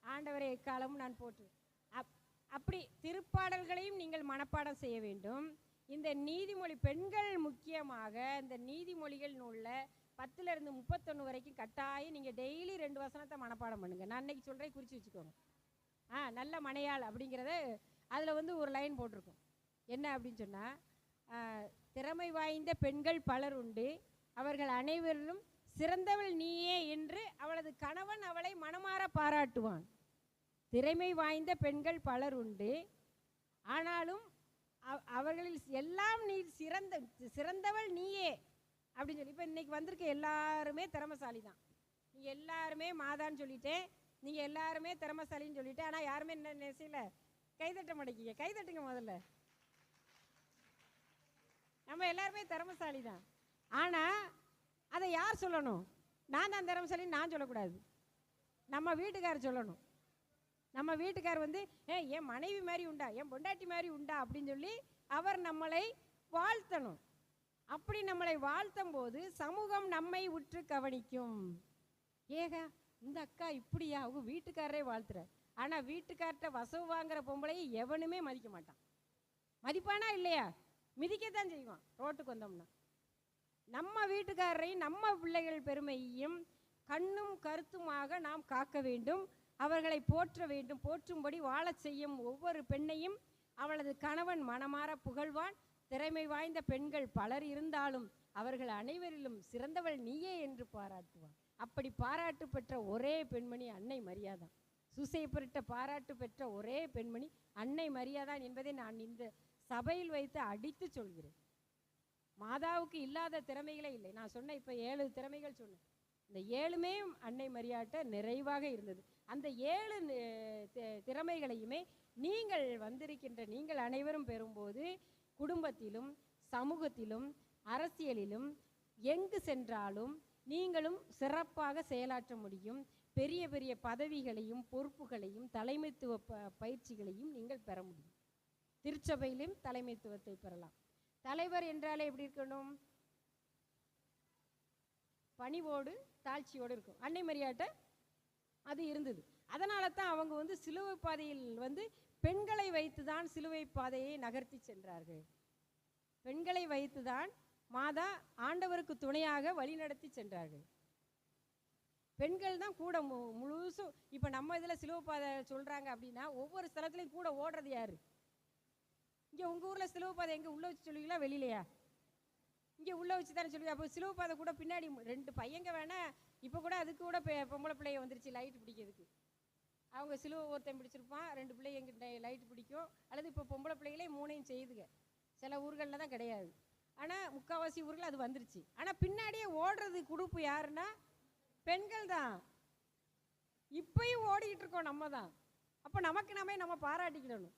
ஆண்டவரை எக்காலமும் நான் போற்று. அப்படி திருப்பாடல்களையும் நீங்கள் மனப்பாடம் செய்ய வேண்டும். இந்த நீதிமொழி பெண்கள் முக்கியமாக இந்த நீதிமொழிகள் நூலில் 10லேருந்து 31 வரைக்கும் கட்டாயம் நீங்கள் டெய்லி 2 வசனத்தை மனப்பாடம் பண்ணுங்கள். நான் அன்னைக்கு சொல்கிறேன், குறித்து வச்சுக்கோங்க. நல்ல மனையாள் அப்படிங்கிறத அதில் ஒரு லைன் போட்டிருக்கோம். என்ன அப்படின்னு சொன்னால், திறமை வாய்ந்த பெண்கள் பலர் உண்டு, அவர்கள் அனைவரிலும் சிறந்தவள் நீயே என்று அவளது கணவன் அவளை மனமாற பாராட்டுவான். திறமை வாய்ந்த பெண்கள் பலர் உண்டு, ஆனாலும் அவர்களில் எல்லாம் நீ சிறந்தவள் நீயே அப்படின்னு சொல்லி. இப்போ இன்னைக்கு வந்திருக்க எல்லாருமே திறமைசாலி தான். நீங்கள் எல்லாருமே மாதான்னு சொல்லிட்டேன், நீங்கள் எல்லாருமே திறமைசாலின்னு சொல்லிட்டேன். ஆனால் யாருமே என்ன நெசையில் கைதட்ட மாட்டேங்கிங்க. கைதட்டுங்க முதல்ல. நம்ம எல்லாருமே திறமைசாலி தான். ஆனால் அதை யார் சொல்லணும்? நான் தான் திறமைசாலின்னு நான் சொல்லக்கூடாது, நம்ம வீட்டுக்காரர் சொல்லணும். நம்ம வீட்டுக்கார் என் மனைவி மாதிரி உண்டா, என் பொண்டாட்டி மாதிரி உண்டா அப்படின்னு சொல்லி அவர் நம்மளை வாழ்த்தணும். அப்படி நம்மளை வாழ்த்தும் போது சமூகம் நம்மை உற்று கவனிக்கும். ஏகா இந்த அக்கா இப்படியா, அவங்க வீட்டுக்காரரே வாழ்த்துற. ஆனால் வீட்டுக்கார்ட்ட வசவு வாங்குற பொம்பளையை எவனுமே மதிக்க மாட்டான். மதிப்பானா இல்லையா? மிதிக்கத்தான் செய்வான் ரோட்டுக்கு வந்தோம்னா. நம்ம வீட்டுக்காரரையும் நம்ம பிள்ளைகள் பெருமையையும் கண்ணும் கருத்துமாக நாம் காக்க வேண்டும், அவர்களை போற்ற வேண்டும். போற்றும்படி வாழச் செய்யும் ஒவ்வொரு பெண்ணையும் அவளது கணவன் மனமாற புகழ்வான். திறமை வாய்ந்த பெண்கள் பலர் இருந்தாலும் அவர்கள் அனைவரிலும் சிறந்தவள் நீயே என்று பாராட்டுவான். அப்படி பாராட்டு பெற்ற ஒரே பெண்மணி அன்னை மரியாதான். சூசையப்பட்ட பாராட்டு பெற்ற ஒரே பெண்மணி அன்னை மரியாதான் என்பதை நான் இந்த சபையில் வைத்து அடித்து சொல்கிறேன். மாதாவுக்கு இல்லாத திறமைகளே இல்லை. நான் சொன்ன இப்போ 7 திறமைகள் சொன்னேன். இந்த 7மே அன்னை மரியாட்ட நிறைவாக இருந்தது. அந்த 7 திறமைகளையுமே நீங்கள் வந்திருக்கின்ற நீங்கள் அனைவரும் பெறும்போது குடும்பத்திலும் சமூகத்திலும் அரசியலிலும் எங்கு சென்றாலும் நீங்களும் சிறப்பாக செயலாற்ற முடியும். பெரிய பெரிய பதவிகளையும் பொறுப்புகளையும் தலைமைத்துவ பயிற்சிகளையும் நீங்கள் பெற முடியும். திருச்சபையிலும் தலைமைத்துவத்தை பெறலாம். தலைவர் என்றாலே எப்படி இருக்கணும்? பணிவோடு தாழ்ச்சியோடு இருக்கும். அன்னை மரியாட்ட அது இருந்தது. அதனால தான் அவங்க சிலுவை பாதையில் பெண்களை வைத்துதான் சிலுவை பாதையை நகர்த்தி சென்றார்கள். பெண்களை வைத்துதான் மாதா ஆண்டவருக்கு துணையாக வழிநடத்தி சென்றார்கள். பெண்கள் தான் கூட முழுசும். இப்போ நம்ம இதில் சிலுவை பாதை சொல்கிறாங்க அப்படின்னா ஒவ்வொரு ஸ்தலத்துலையும் கூட ஓடுறது யார்? இங்கே உங்கள் ஊரில் சிலுவை பாதை எங்கே உள்ளே வச்சு சொல்லுவீங்களா வெளியிலையா? இங்கே உள்ளே வச்சு தானே சொல்லுவீங்க. அப்போ சிலுவை பாதை கூட பின்னாடி 2 பையங்க வேணால் இப்போ கூட அதுக்கு கூட பொம்பளை பிள்ளைய வந்துருச்சு லைட்டு பிடிக்கிறதுக்கு. அவங்க சிலுவை ஒருத்தன் பிடிச்சிருப்பான், 2 பிள்ளைங்க லைட்டு பிடிக்கும். அல்லது இப்போ பொம்பளை பிள்ளைகளே 3ஐயும் செய்யுதுங்க. சில ஊர்களில் தான் கிடையாது, ஆனால் முக்கால்வாசி ஊர்கள் அது வந்துருச்சு. ஆனால் பின்னாடியே ஓடுறது குரூப்பு யாருன்னா பெண்கள் தான். இப்பயும் ஓடிக்கிட்டு இருக்கோம் நம்ம தான். அப்போ நமக்கு நம்ம பாராட்டிக்கிடணும்.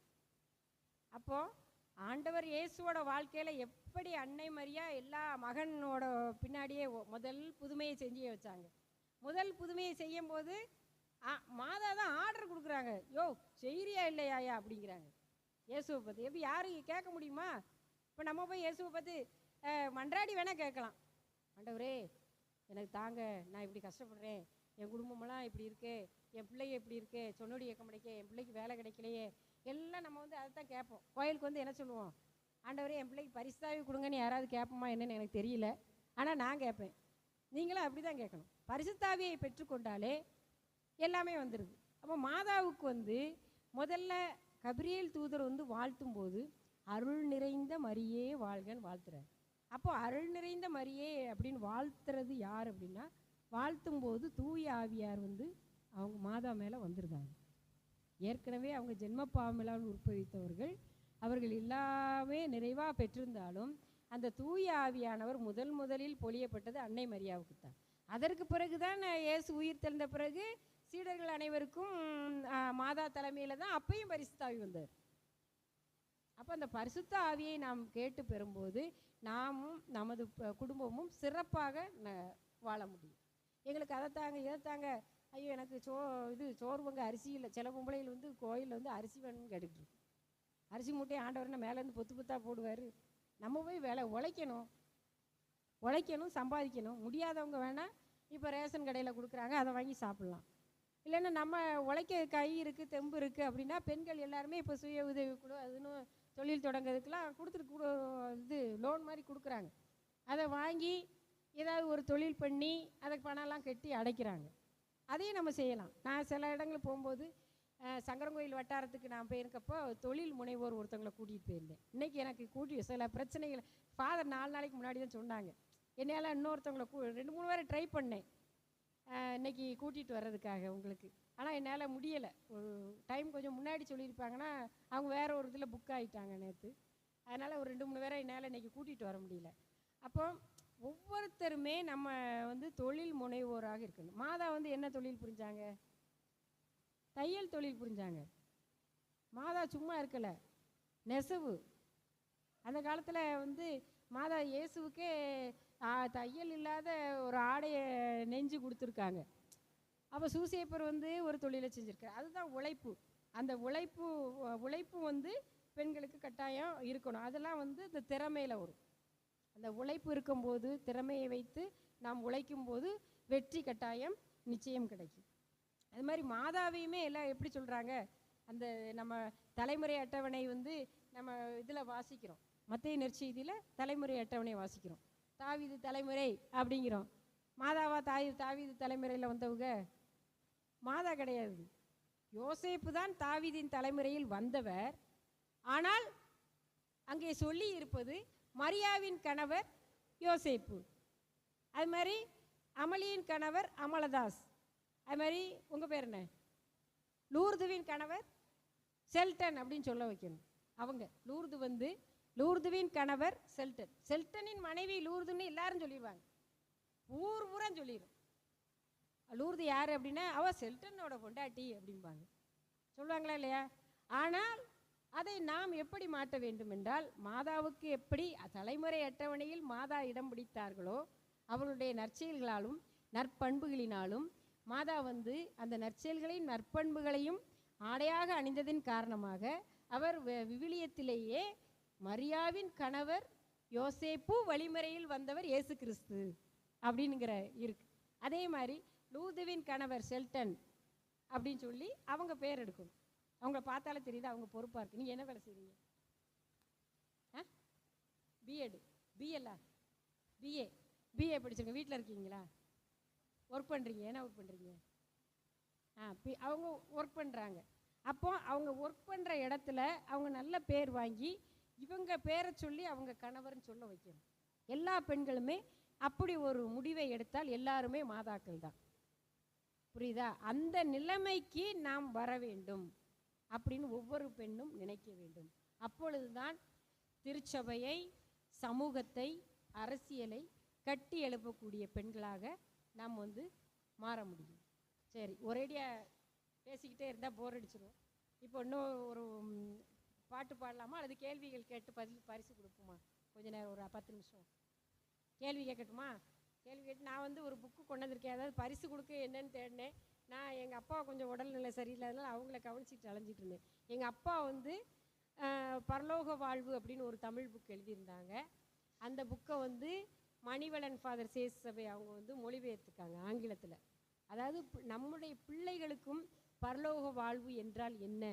அப்போது ஆண்டவர் இயேசுவோட வாழ்க்கையில் எப்படி அன்னை மரியா எல்லா மகனோட பின்னாடியே முதல் புதுமையை செஞ்சு வச்சாங்க. முதல் புதுமையை செய்யும் போது மாதா தான் ஆர்டர் கொடுக்குறாங்க, யோ செய்கிறியா இல்லையாயா அப்படிங்கிறாங்க. இயேசுவை பற்றி எப்படி யாரும் கேட்க முடியுமா? இப்போ நம்ம போய் இயேசுவை பற்றி மன்றாடி வேணால் கேட்கலாம். ஆண்டவரே எனக்கு தாங்க, நான் இப்படி கஷ்டப்படுறேன், என் குடும்பமெல்லாம் இப்படி இருக்கு, என் பிள்ளைங்க இப்படி இருக்கு, சொன்னோடி இயக்க முடிக்க, என் பிள்ளைக்கு வேலை கிடைக்கலையே, எல்லாம் நம்ம அதை தான் கேட்போம். கோயிலுக்கு என்ன சொல்லுவோம்? ஆண்டவரே என் பிள்ளைக்கு பரிசுத்தாவி கொடுங்கன்னு யாராவது கேட்போமா என்னன்னு எனக்கு தெரியல, ஆனால் நான் கேட்பேன். நீங்களும் அப்படி தான் கேட்கணும். பரிசுத்தாவியை பெற்றுக்கொண்டாலே எல்லாமே வந்துடுது. அப்போ மாதாவுக்கு முதல்ல கபிரியேல் தூதர் வாழ்த்தும் போது அருள் நிறைந்த மரியே வாழ்கன்னு வாழ்த்துறாரு. அப்போ அருள் நிறைந்த மரியே அப்படின்னு வாழ்த்துறது யார் அப்படின்னா, வாழ்த்தும் போது தூய ஆவியார் அவங்க மாதா மேலே வந்துருந்தாங்க. ஏற்கனவே அவங்க ஜென்மப்பாவமில்லாமல் உற்பவித்தவர்கள், அவர்கள் எல்லாமே நிறைவாக பெற்றிருந்தாலும் அந்த தூய ஆவியானவர் முதலில் பொழியப்பட்டது அன்னை மரியாவுக்கு தான். அதற்கு பிறகுதான் இயேசு உயிர் தெழுந்த பிறகு சீடர்கள் அனைவருக்கும் மாதா தலைமையில் தான் அப்பையும் பரிசுத்த ஆவி வந்தார். அப்போ அந்த பரிசுத்த ஆவியை நாம் கேட்டு பெறும்போது நாமும் நமது குடும்பமும் சிறப்பாக வாழ முடியும். எங்களுக்கு அதை தாங்க இதை தாங்க, ஐயோ எனக்கு சோறுவங்க அரிசி இல்லை. சில பொம்பளைகள் கோயிலில் அரிசி வேணும்னு கேட்டுக்கிட்டு அரிசி மூட்டையை ஆண்டவர்னா மேலேருந்து பொத்தாக போடுவார். நம்ம போய் உழைக்கணும், சம்பாதிக்கணும். முடியாதவங்க வேணால் இப்போ ரேஷன் கடையில் கொடுக்குறாங்க, அதை வாங்கி சாப்பிட்லாம். இல்லைன்னா நம்ம உழைக்க கை இருக்குது, தெம்பு இருக்குது அப்படின்னா பெண்கள் எல்லாருமே இப்போ சுய உதவி குழு அதுன்னு தொழில் தொடங்கிறதுக்கெலாம் கொடுத்துட்டு லோன் மாதிரி கொடுக்குறாங்க. அதை வாங்கி ஏதாவது ஒரு தொழில் பண்ணி அதுக்கு பணம்லாம் கட்டி அடைக்கிறாங்க. அதையும் நம்ம செய்யலாம். நான் சில இடங்களுக்கு போகும்போது சங்கரங்கோயில் வட்டாரத்துக்கு நான் போயிருக்கப்போ தொழில் முனைவோர் ஒருத்தவங்களை கூட்டிகிட்டு போயிருந்தேன். இன்றைக்கி எனக்கு சில பிரச்சனைகள் ஃபாதர் 4 நாளைக்கு முன்னாடி தான் சொன்னாங்க. என்னால் இன்னொருத்தவங்களை 2-3 பேரை ட்ரை பண்ணேன் இன்றைக்கி கூட்டிகிட்டு வர்றதுக்காக உங்களுக்கு. ஆனால் என்னால் முடியலை. ஒரு டைம் கொஞ்சம் முன்னாடி சொல்லியிருப்பாங்கன்னா அவங்க வேறு ஒரு இதில் புக் ஆகிட்டாங்க நேற்று. அதனால் ஒரு 2-3 பேரை என்னால் இன்றைக்கி கூட்டிகிட்டு வர முடியல. அப்போ ஒவ்வொருத்தருமே நம்ம தொழில் முனைவோராக இருக்கணும். மாதா என்ன தொழில் புரிஞ்சாங்க? தையல் தொழில் புரிஞ்சாங்க. மாதா சும்மா இருக்கலை, நெசவு. அந்த காலத்தில் மாதா இயேசுவுக்கே தையல் இல்லாத ஒரு ஆடையை நெஞ்சு கொடுத்துருக்காங்க. அப்போ சூசேப்பர் ஒரு தொழிலை செஞ்சுருக்காரு. அதுதான் உழைப்பு. அந்த உழைப்பு பெண்களுக்கு கட்டாயம் இருக்கணும். அதெல்லாம் இந்த திறமையில் வரும். அந்த உழைப்பு இருக்கும்போது, திறமையை வைத்து நாம் உழைக்கும்போது வெற்றி கட்டாயம் நிச்சயம் கிடைக்கும். அது மாதிரி மாதாவையுமே எல்லாம் எப்படி சொல்கிறாங்க, அந்த நம்ம தலைமுறை அட்டவணை நம்ம இதில் வாசிக்கிறோம். மத்தேயு நற்செய்தியில் தலைமுறை அட்டவணை வாசிக்கிறோம். தாவீது தலைமுறை அப்படிங்கிறோம். மாதாவா தாவீது தலைமுறையில் வந்தவங்க? மாதா கிடையாது, யோசேப்பு தான் தாவீதின் தலைமுறையில் வந்தவர். ஆனால் அங்கே சொல்லி இருப்பது மரியாவின் கணவர் யோசேப்பு. அது மாதிரி அமளியின் கணவர் அமலதாஸ். அது மாதிரி உங்கள் பேர் என்ன? லூர்துவின் கணவர் செல்டன் அப்படின்னு சொல்ல வைக்கணும். அவங்க லூர்துவின் கணவர் செல்டன். செல்டனின் மனைவி லூர்துன்னு எல்லாரும் சொல்லிடுவாங்க, ஊர் பூரா சொல்லிடும். லூர்து யார் அப்படின்னா அவள் செல்டனோட பொண்டாட்டி அப்படிம்பாங்க, சொல்லுவாங்களா இல்லையா? ஆனால் அதை நாம் எப்படி மாற்ற வேண்டும் என்றால், மாதாவுக்கு எப்படி தலைமுறை அட்டவணையில் மாதா இடம் பிடித்தார்களோ அவர்களுடைய நற்செயல்களாலும் நற்பண்புகளினாலும் மாதா அந்த நற்செயல்களையும் நற்பண்புகளையும் ஆடையாக அணிந்ததின் காரணமாக அவர் விவிலியத்திலேயே மரியாவின் கணவர் யோசேப்பு வழிமுறையில் வந்தவர் இயேசு கிறிஸ்து அப்படின்னுங்கிற இருக்கு. அதே மாதிரி லூர்துவின் கணவர் செல்டன் அப்படின்னு சொல்லி அவங்க பேர் எடுக்கணும். அவங்கள பார்த்தாலே தெரியுது அவங்க பொறுப்பாக இருக்கு. நீங்கள் என்ன வேலை செய்வீங்க? பிஎட் பிஎல்லா பிஏ படிச்சிருங்க. வீட்டில் இருக்கீங்களா? ஒர்க் பண்ணுறீங்க, என்ன ஒர்க் பண்ணுறீங்க? அவங்க ஒர்க் பண்ணுறாங்க. அப்போ அவங்க ஒர்க் பண்ணுற இடத்துல அவங்க நல்ல பேர் வாங்கி இவங்க பேரை சொல்லி அவங்க கணவர்னு சொல்ல வைக்கணும். எல்லா பெண்களுமே அப்படி ஒரு முடிவை எடுத்தால் எல்லாருமே மாதாக்கள் தான். புரியுதா? அந்த நிலைமைக்கு நாம் வர வேண்டும் அப்படின்னு ஒவ்வொரு பெண்ணும் நினைக்க வேண்டும். அப்பொழுதுதான் திருச்சபையை, சமூகத்தை, அரசியலை கட்டி எழுப்பக்கூடிய பெண்களாக நாம் மாற முடியும். சரி, ஒரேடியாக பேசிக்கிட்டே இருந்தால் போர் அடிச்சிடும். இப்போ இன்னும் ஒரு பாட்டு பாடலாமா அல்லது கேள்விகள் கேட்டு பரிசு கொடுப்போமா? கொஞ்ச நேரம் ஒரு 10 நிமிஷம் கேள்வி கேட்கட்டுமா? கேள்வி கேட்டு நான் ஒரு புக்கு கொண்டு வந்திருக்கேன். அதாவது பரிசு கொடுக்க என்னன்னு தேடினேன். நான் எங்கள் அப்பா கொஞ்சம் உடல்நிலை சரியில்லாதனால அவங்கள கவனிச்சிட்டு அலைஞ்சிட்டு இருந்தேன். எங்கள் அப்பா பரலோக வாழ்வு அப்படின்னு ஒரு தமிழ் புக் எழுதியிருந்தாங்க. அந்த புக்கை மணிவளன் ஃபாதர் சேஸ் சபை அவங்க மொழிபெயர்த்துக்காங்க ஆங்கிலத்தில். அதாவது நம்முடைய பிள்ளைகளுக்கும் பரலோக வாழ்வு என்றால் என்ன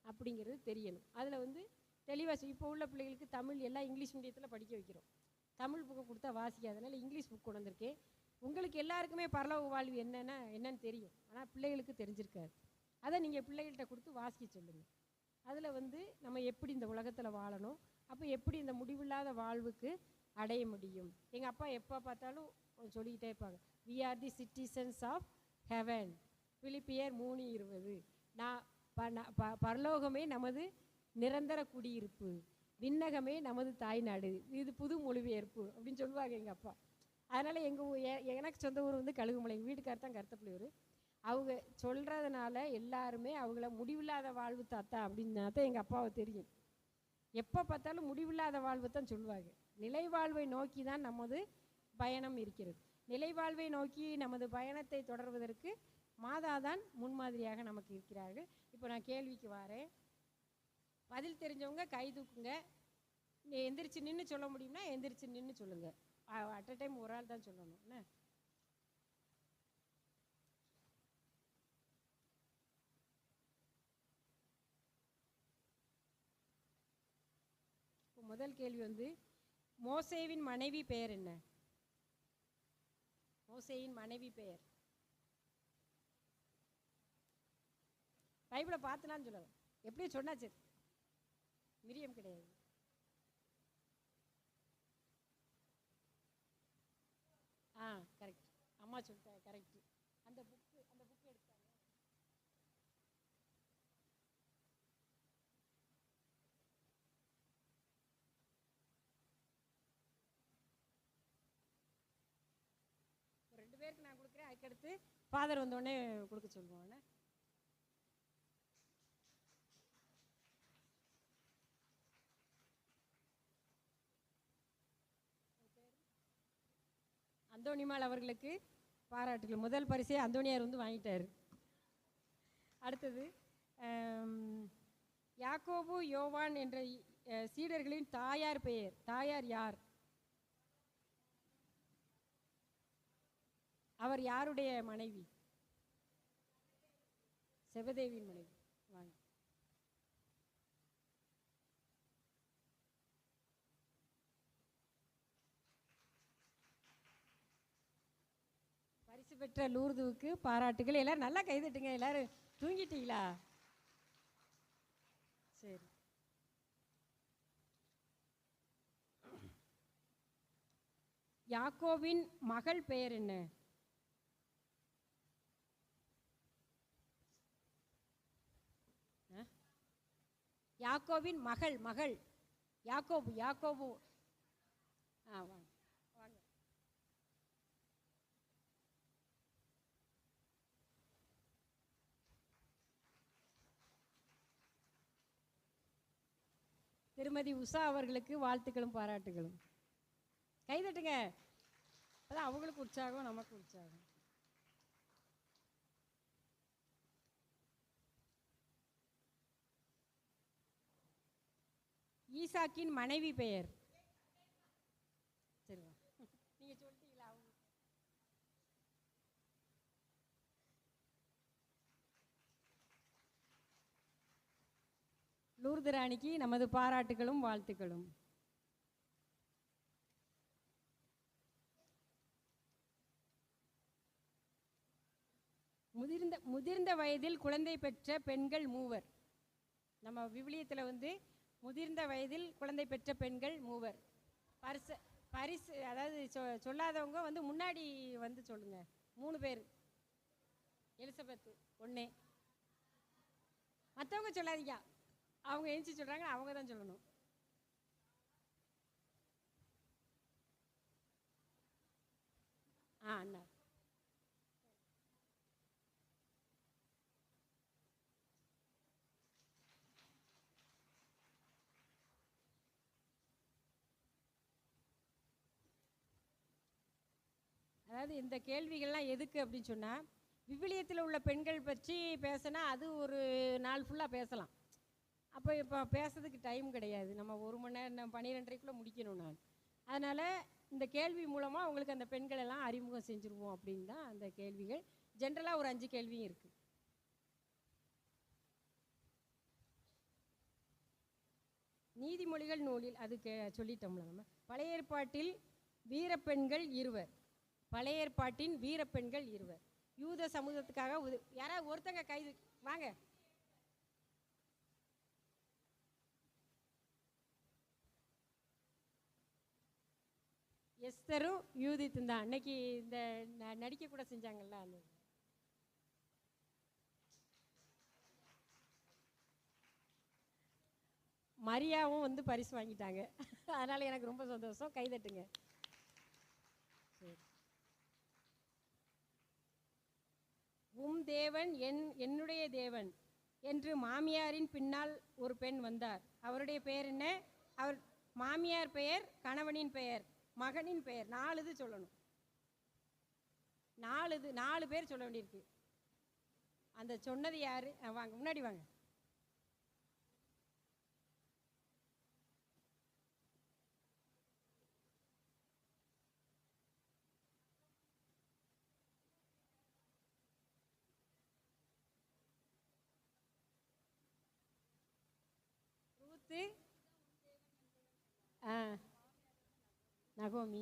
அப்படிங்கிறது தெரியணும். அதில் தெளிவாக இப்போ உள்ள பிள்ளைகளுக்கு தமிழ் எல்லாம் இங்கிலீஷ் மீடியத்தில் படிக்க வைக்கிறோம். தமிழ் புக்கை கொடுத்தா வாசிக்காதனால இங்கிலீஷ் புக் கொண்டு வந்திருக்கேன். உங்களுக்கு எல்லாருக்குமே பரலோக வாழ்வு என்னன்னு தெரியும், ஆனால் பிள்ளைகளுக்கு தெரிஞ்சிருக்காது. அதை நீங்கள் பிள்ளைகள்கிட்ட கொடுத்து வாசிக்க சொல்லுங்கள். அதில் நம்ம எப்படி இந்த உலகத்தில் வாழணும், அப்போ எப்படி இந்த முடிவில்லாத வாழ்வுக்கு அடைய முடியும். எங்கள் அப்பா எப்போ பார்த்தாலும் சொல்லிக்கிட்டே இருப்பாங்க, we are the citizens of heaven, பிலிப்பியர் 3:20. பரலோகமே நமது நிரந்தர குடியிருப்பு, விண்ணகமே நமது தாய்நாடு, இது புது மொழிபெயர்ப்பு அப்படின்னு சொல்லுவாங்க எங்கள் அப்பா. அதனால் எனக்கு சொந்த ஊர் கழுகுமலை. எங்கள் வீட்டுக்கார் தான் கருத்தப்புலியூர். அவங்க சொல்கிறதுனால எல்லாருமே அவங்கள முடிவில்லாத வாழ்வு தாத்தா அப்படின்னா தான் எங்கள் அப்பாவை தெரியும். எப்போ பார்த்தாலும் முடிவில்லாத வாழ்வு தான் சொல்லுவாங்க. நிலைவாழ்வை நோக்கி தான் நமது பயணம் இருக்கிறது. நிலைவாழ்வை நோக்கி நமது பயணத்தை தொடர்வதற்கு மாதா தான் முன்மாதிரியாக நமக்கு இருக்கிறார்கள். இப்போ நான் கேள்விக்கு வரேன். பதில் தெரிஞ்சவங்க கை தூக்குங்க. எந்திரிச்சு நின்று சொல்ல முடியும்னா எந்திரிச்சு நின்று சொல்லுங்கள். அட் அ டைம் ஒரு ஆள் தான் சொல்லணும். என்ன இப்போ முதல் கேள்வி மோசேவின் மனைவி பெயர் என்ன? மோசேயின் மனைவி பெயர் பைபிளை பார்த்துலான்னு சொல்லலாம். எப்படியும் சொன்னா சரி. மிரியம் கிடையாது. கரெக்ட். அம்மா சொல்லிட்டேன். கரெக்ட். அந்த புக்கு எடுத்தாங்க. ஒரு 2 பேருக்கு நான் கொடுக்குறேன். அதுக்கடுத்து ஃபாதர் வந்தோடனே கொடுக்க சொல்லுவாங்க. அந்தோணிமால் அவர்களுக்கு பாராட்டுகள். முதல் பரிசை அந்தோணியார் வாங்கிட்டார். அடுத்தது யாக்கோபு யோவான் என்ற சீடர்களின் தாயார் பெயர். தாயார் யார்? அவர் யாருடைய மனைவி? செபதேவியின் மனைவி. வாங்க. பரிசு பெற்ற லூர்துவுக்கு பாராட்டுகள். எல்லாரும் நல்லா கைதட்டுங்க. எல்லாரும் தூங்கிட்டீங்களா? சரி. யாக்கோவின் மகள் பெயர் என்ன? யாக்கோவின் மகள் யாக்கோபு. வாங்க வாங்க. திருமதி உஷா அவர்களுக்கு வாழ்த்துக்களும் பாராட்டுகளும். கைதட்டுங்க. அதான் அவங்களுக்கு உற்சாகம், நமக்கு உற்சாகம். ஈசாக்கின் மனைவி பெயர். சரி, நீங்க சொல்லிட்டீங்களா? லூர்து ராணிக்கு நமது பாராட்டுகளும் வாழ்த்துக்களும். முதிர்ந்த முதிர்ந்த வயதில் குழந்தை பெற்ற பெண்கள் மூவர். நம்ம விவிலியத்தில் வந்து முதிர்ந்த வயதில் குழந்தை பெற்ற பெண்கள் மூவர். பரிசு பரிசு அதாவது சொல்லாதவங்க வந்து முன்னாடி வந்து சொல்லுங்க. 3 பேர். எலிசபெத்து ஒன்று. மற்றவங்க சொல்லாதீங்க, அவங்க எழுச்சி சொல்கிறாங்க, அவங்க தான் சொல்லணும். அண்ணா அதாவது இந்த கேள்விகள்லாம் எதுக்கு அப்படின்னு சொன்னால், விவிலியத்தில் உள்ள பெண்கள் பற்றி பேசினா அது ஒரு நாள் ஃபுல்லாக பேசலாம். அப்போ இப்போ பேசுறதுக்கு டைம் கிடையாது. நம்ம 1 மணி நேரம் 12:30க்குள்ளே முடிக்கணும் நான். அதனால் இந்த கேள்வி மூலமாக உங்களுக்கு அந்த பெண்களெல்லாம் அறிமுகம் செஞ்சுருவோம் அப்படின்னு தான் அந்த கேள்விகள். ஜென்ரலாக ஒரு 5 கேள்வியும் இருக்குது. நீதிமொழிகள் நூலில் அது சொல்லிட்டோம்ல நம்ம. பழைய ஏற்பாட்டில் வீரப்பெண்கள் 2. பழைய ஏற்பாட்டின் வீரப்பெண்கள் 2. யூத சமூகத்துக்காக யாராவது ஒருத்தங்க கைது வாங்க. எஸ்தரும் யூதித்தும் தான். அன்னைக்கு இந்த நடிக்க கூட செஞ்சாங்கல்ல. அந்த மரியாவும் வந்து பரிசு வாங்கிட்டாங்க. அதனால் எனக்கு ரொம்ப சந்தோஷம். கைதட்டுங்க. சரி. தேவன் என்னுடைய தேவன் என்று மாமியாரின் பின்னால் ஒரு பெண் வந்தார். அவருடைய பெயர் என்ன? அவர் மாமியார் பெயர், கணவனின் பெயர், மகனின் பெயர். 4 இது சொல்லணும். 4 பேர் சொல்ல வேண்டியிருக்கு. அந்த சொன்னது யாரு? வாங்க முன்னாடி வாங்க. ரூத்து, நகோமி,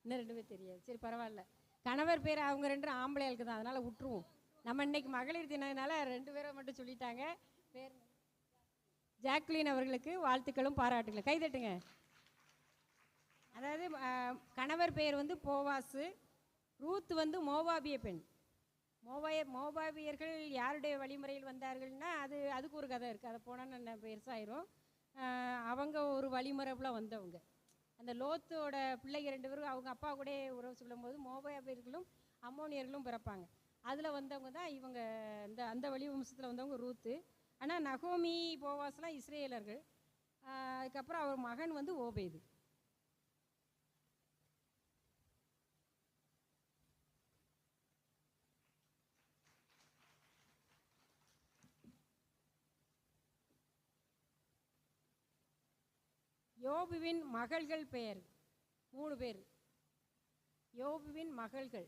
இன்னும் 2 பேர் தெரியாது. சரி பரவாயில்ல. கணவர் பேர் அவங்க 2 ஆம்பளைகளுக்கு தான், அதனால் விட்டுருவோம். நம்ம இன்னைக்கு மகளிர் தினத்தினால 2 பேரை மட்டும் சொல்லிட்டாங்க. பேர் ஜாக்லின் அவர்களுக்கு வாழ்த்துக்களும் பாராட்டுகளும். கைதட்டுங்க. அதாவது கணவர் பெயர் வந்து போவாசு. ரூத் வந்து மோவாபிய பெண். மோவாபியர்கள் யாருடைய வழிமுறையில் வந்தார்கள்னா அதுக்கு ஒரு கதை இருக்குது. அதை போனால் நான் பெருசாயிரும். அவங்க ஒரு வழிமுறையில் வந்தவங்க. அந்த லோத்தோட பிள்ளைங்க 2 பேரும் அவங்க அப்பா கூட உறவு சொல்லும்போது மோவாபியர்களும் அம்மோனியர்களும் பிறப்பாங்க. அதில் வந்தவங்க தான் இவங்க. அந்த வழி வம்சத்தில் வந்தவங்க ரூத்து. ஆனால் நகோமி, போவாஸ்லாம் இஸ்ரேலர்கள். அதுக்கப்புறம் அவர் மகன் வந்து ஓபேது. யோபுவின் மகள்கள் பெயர் 3 பேர். யோபுவின் மகள்கள்.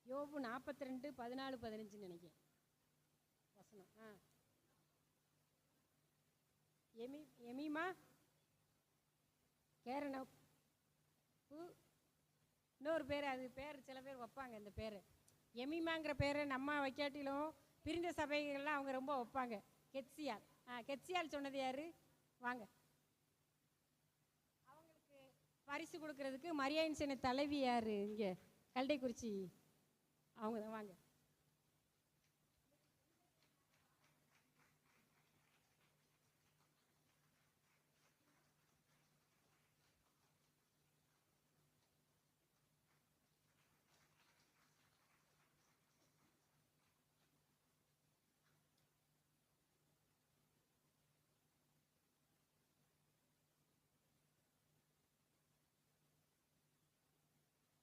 யோபு 42, 14, 15 நினைக்கிறேன் வசனம். எமிமா, கேரன, இன்னொரு பேர். அது பேர் சில பேர் வைப்பாங்க. இந்த பேர் எமிமாங்கிற பேரை நம்ம வைக்காட்டிலும் பிரிந்த சபைகள்லாம் அவங்க ரொம்ப வைப்பாங்க. கெட்சியால். கெட்சியால் சொன்னது யாரு? வாங்க. அவங்களுக்கு பரிசு கொடுக்கறதுக்கு மரியாயின் சேனை தலைவி யாரு? இங்கே கல்டைக்குறிச்சி அவங்க தான். வாங்க.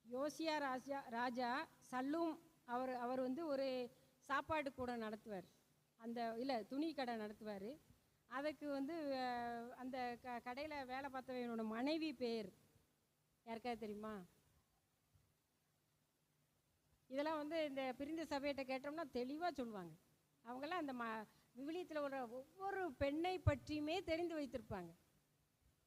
யோசியா ராஜா சல்லூம் அவர் வந்து ஒரு சாப்பாடு கூட நடத்துவார். இல்லை துணி கடை நடத்துவார். அதுக்கு வந்து அந்த கடையில் வேலை பார்த்தவனோட மனைவி பேர் யாருக்காவது தெரியுமா? இதெல்லாம் வந்து இந்த பிரிந்த சபையிட்ட கேட்டோம்னா தெளிவாக சொல்லுவாங்க. அவங்கெல்லாம் அந்த விவிலியத்தில் உள்ள ஒவ்வொரு பெண்ணை பற்றியுமே தெரிந்து வைத்திருப்பாங்க.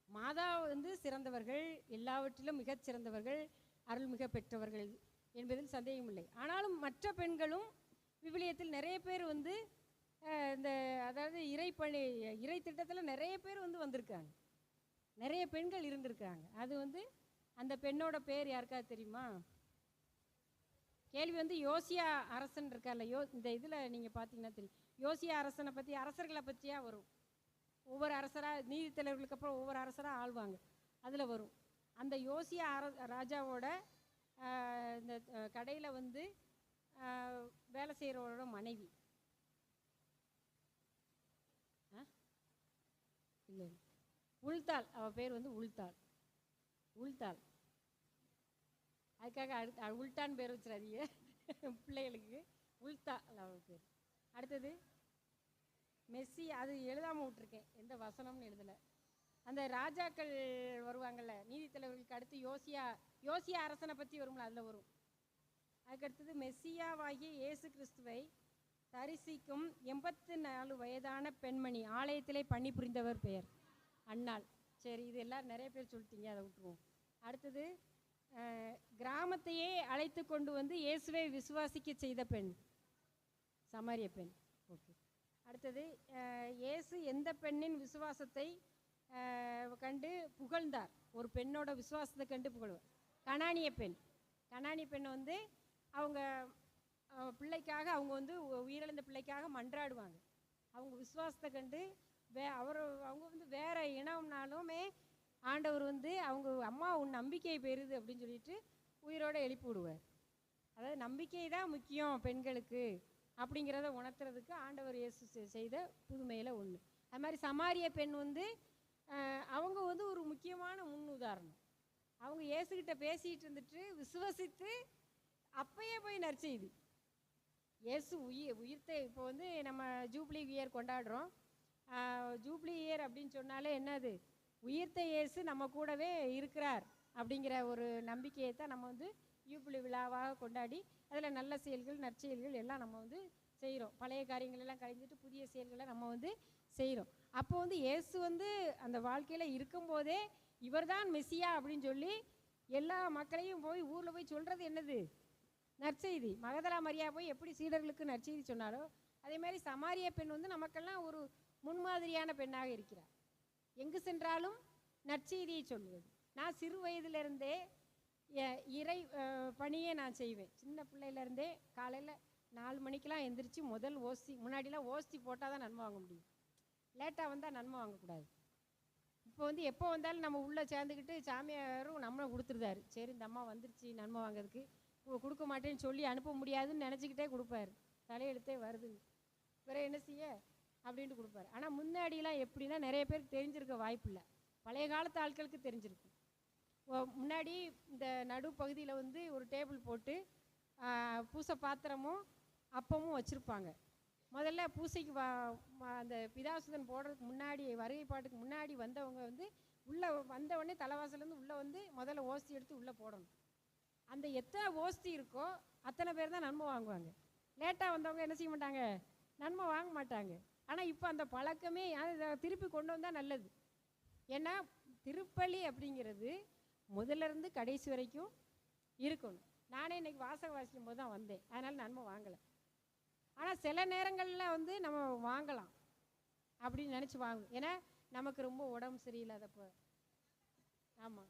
மாதா வந்து சிறந்தவர்கள், எல்லாவற்றிலும் மிகச் சிறந்தவர்கள், அருள்மிக பெற்றவர்கள் என்பதில் சந்தேகமில்லை. ஆனாலும் மற்ற பெண்களும் விவிலியத்தில் நிறைய பேர் வந்து இந்த அதாவது இறை திட்டத்தில் நிறைய பேர் வந்து வந்திருக்காங்க. நிறைய பெண்கள் இருந்திருக்காங்க. அது வந்து அந்த பெண்ணோட பேர் யாருக்காவது தெரியுமா? கேள்வி வந்து யோசியா அரசன் இருக்கார்ல, இந்த இதில் நீங்கள் பார்த்தீங்கன்னா தெரியும். யோசியா அரசனை பற்றி, அரசர்களை பற்றியாக வரும். ஒவ்வொரு அரசராக, நீதித்தலைவர்களுக்கு அப்புறம் ஒவ்வொரு அரசராக ஆள்வாங்க, அதில் வரும். அந்த யோசியா ராஜாவோட இந்த கடையில் வந்து வேலை செய்கிறவரோட மனைவி. இல்லை, உள்தாள். அவள் பேர் வந்து உள்தாள். அதுக்காக உல்டான் பேர் வச்சுறாதீங்க பிள்ளைகளுக்கு. உள்தாள் அவள் பேர். அடுத்தது மெஸ்ஸி. அது எழுதாமல் விட்டுருக்கேன், எந்த வசனம்னு எழுதலை. அந்த ராஜாக்கள் வருவாங்கள்ல, நீதித்தலைவர்களுக்கு அடுத்து யோசியா அரசனை பற்றி வரும்ல, அதில் வரும். அதுக்கடுத்தது மெஸ்ஸியாவாகிய இயேசு கிறிஸ்துவை தரிசிக்கும் 84 வயதான பெண்மணி, ஆலயத்திலே பணி புரிந்தவர் பெயர் அன்னாள். சரி, இது எல்லோரும் நிறைய பேர் சொல்லிட்டீங்க, அதை விட்டுருவோம். அடுத்தது கிராமத்தையே அழைத்து கொண்டு வந்து இயேசுவை விசுவாசிக்க செய்த பெண், சமாரிய பெண். ஓகே. அடுத்தது இயேசு எந்த பெண்ணின் விசுவாசத்தை கண்டு புகழ்ந்தார்? ஒரு பெண்ணோட விசுவாசத்தை கண்டு புகழ்வார். கனானிய பெண் வந்து அவங்க பிள்ளைக்காக, அவங்க வந்து உயிரிழந்த பிள்ளைக்காக மன்றாடுவாங்க. அவங்க விசுவாசத்தை கண்டு அவங்க வந்து வேறு இனம்னாலுமே ஆண்டவர் வந்து அவங்க அம்மா உன் நம்பிக்கை பெறுது அப்படின்னு சொல்லிட்டு உயிரோடு எழுப்பி விடுவார். அதாவது நம்பிக்கை தான் முக்கியம் பெண்களுக்கு அப்படிங்கிறத உணர்த்துறதுக்கு ஆண்டவர் இயேசு செய்த புதுமையில் ஒன்று. அது மாதிரி சமாரிய பெண் வந்து அவங்க வந்து ஒரு முக்கியமான முன் உதாரணம். அவங்க இயேசுகிட்ட பேசிகிட்டு இருந்துட்டு விசுவசித்து அப்பயே போய் நற்செய்தி. இயேசு உயிர்த்த இப்போ வந்து நம்ம ஜூப்ளி இயர் கொண்டாடுறோம். ஜூப்ளி இயர் அப்படின்னு சொன்னாலே என்னது? உயிர்த்த இயேசு நம்ம கூடவே இருக்கிறார் அப்படிங்கிற ஒரு நம்பிக்கையை தான் நம்ம வந்து ஜூப்ளி விழாவாக கொண்டாடி அதில் நல்ல செயல்கள், நற்செயல்கள் எல்லாம் நம்ம வந்து செய்கிறோம். பழைய காரியங்கள் எல்லாம் கழிஞ்சிட்டு புதிய செயல்களை நம்ம வந்து செய்கிறோம். அப்போ வந்து இயேசு வந்து அந்த வாழ்க்கையில் இருக்கும்போதே இவர் தான் மெஸ்ஸியா அப்படின்னு சொல்லி எல்லா மக்களையும் போய் ஊரில் போய் சொல்கிறது என்னது? நற்செய்தி. மகதலா மரியா போய் எப்படி சீடர்களுக்கு நற்செய்தி சொன்னாரோ அதே மாதிரி சமாரிய பெண் வந்து நமக்கெல்லாம் ஒரு முன்மாதிரியான பெண்ணாக இருக்கிறார். எங்கு சென்றாலும் நற்செய்தியை சொல்லுவது. நான் சிறு வயதிலிருந்தே இறை பணியை நான் செய்வேன். சின்ன பிள்ளையிலேருந்தே காலையில் 4 மணிக்கெலாம் எந்திரிச்சு முதல் ஓஸ்தி, முன்னாடிலாம் ஓஸ்தி போட்டால் தான் நன்மை வாங்க முடியும், லேட்டாக வந்தால் நன்மை வாங்கக்கூடாது. இப்போ வந்து எப்போ வந்தாலும் நம்ம உள்ளே சேர்ந்துக்கிட்டு சாமியாரும் நம்மளை கொடுத்துருந்தாரு. சரி, இந்த அம்மா வந்துருச்சு நன்மை வாங்கிறதுக்கு, கொடுக்க மாட்டேன்னு சொல்லி அனுப்ப முடியாதுன்னு நினச்சிக்கிட்டே கொடுப்பாரு. தலையெழுத்தே வருதுன்னு பிறகு என்ன செய்ய அப்படின்ட்டு கொடுப்பாரு. ஆனால் முன்னாடிலாம் எப்படின்னா நிறைய பேருக்கு தெரிஞ்சிருக்க வாய்ப்பு இல்லை. பழைய காலத்து ஆட்களுக்கு தெரிஞ்சிருக்கும். முன்னாடி இந்த நடுப்பகுதியில் வந்து ஒரு டேபிள் போட்டு பூசை பாத்திரமும் அப்பமும் வச்சுருப்பாங்க. முதல்ல பூசைக்கு அந்த பிதாசுதன் போடுறதுக்கு முன்னாடி, வருகை பாட்டுக்கு முன்னாடி வந்தவங்க வந்து உள்ளே வந்தவொடனே தலைவாசலேருந்து உள்ளே வந்து முதல்ல ஓஸ்தி எடுத்து உள்ளே போடணும். அந்த எத்தனை ஓஸ்தி இருக்கோ அத்தனை பேர் தான் நன்மை வாங்குவாங்க. லேட்டாக வந்தவங்க என்ன செய்ய மாட்டாங்க? நன்மை வாங்க மாட்டாங்க. ஆனால் இப்போ அந்த பழக்கமே திருப்பி கொண்டு வந்தால் நல்லது. ஏன்னா திருப்பலி அப்படிங்கிறது முதல்லேருந்து கடைசி வரைக்கும் இருக்கணும். நானே இன்றைக்கி வாசக வாசிக்கும் போது தான் வந்தேன், அதனால் நன்மை வாங்கலை. ஆனால் சில நேரங்களில் வந்து நம்ம வாங்கலாம் அப்படின்னு நினச்சி வாங்கும். ஏன்னா நமக்கு ரொம்ப உடம்பு சரியில்லாதப்போ. ஆமாம்,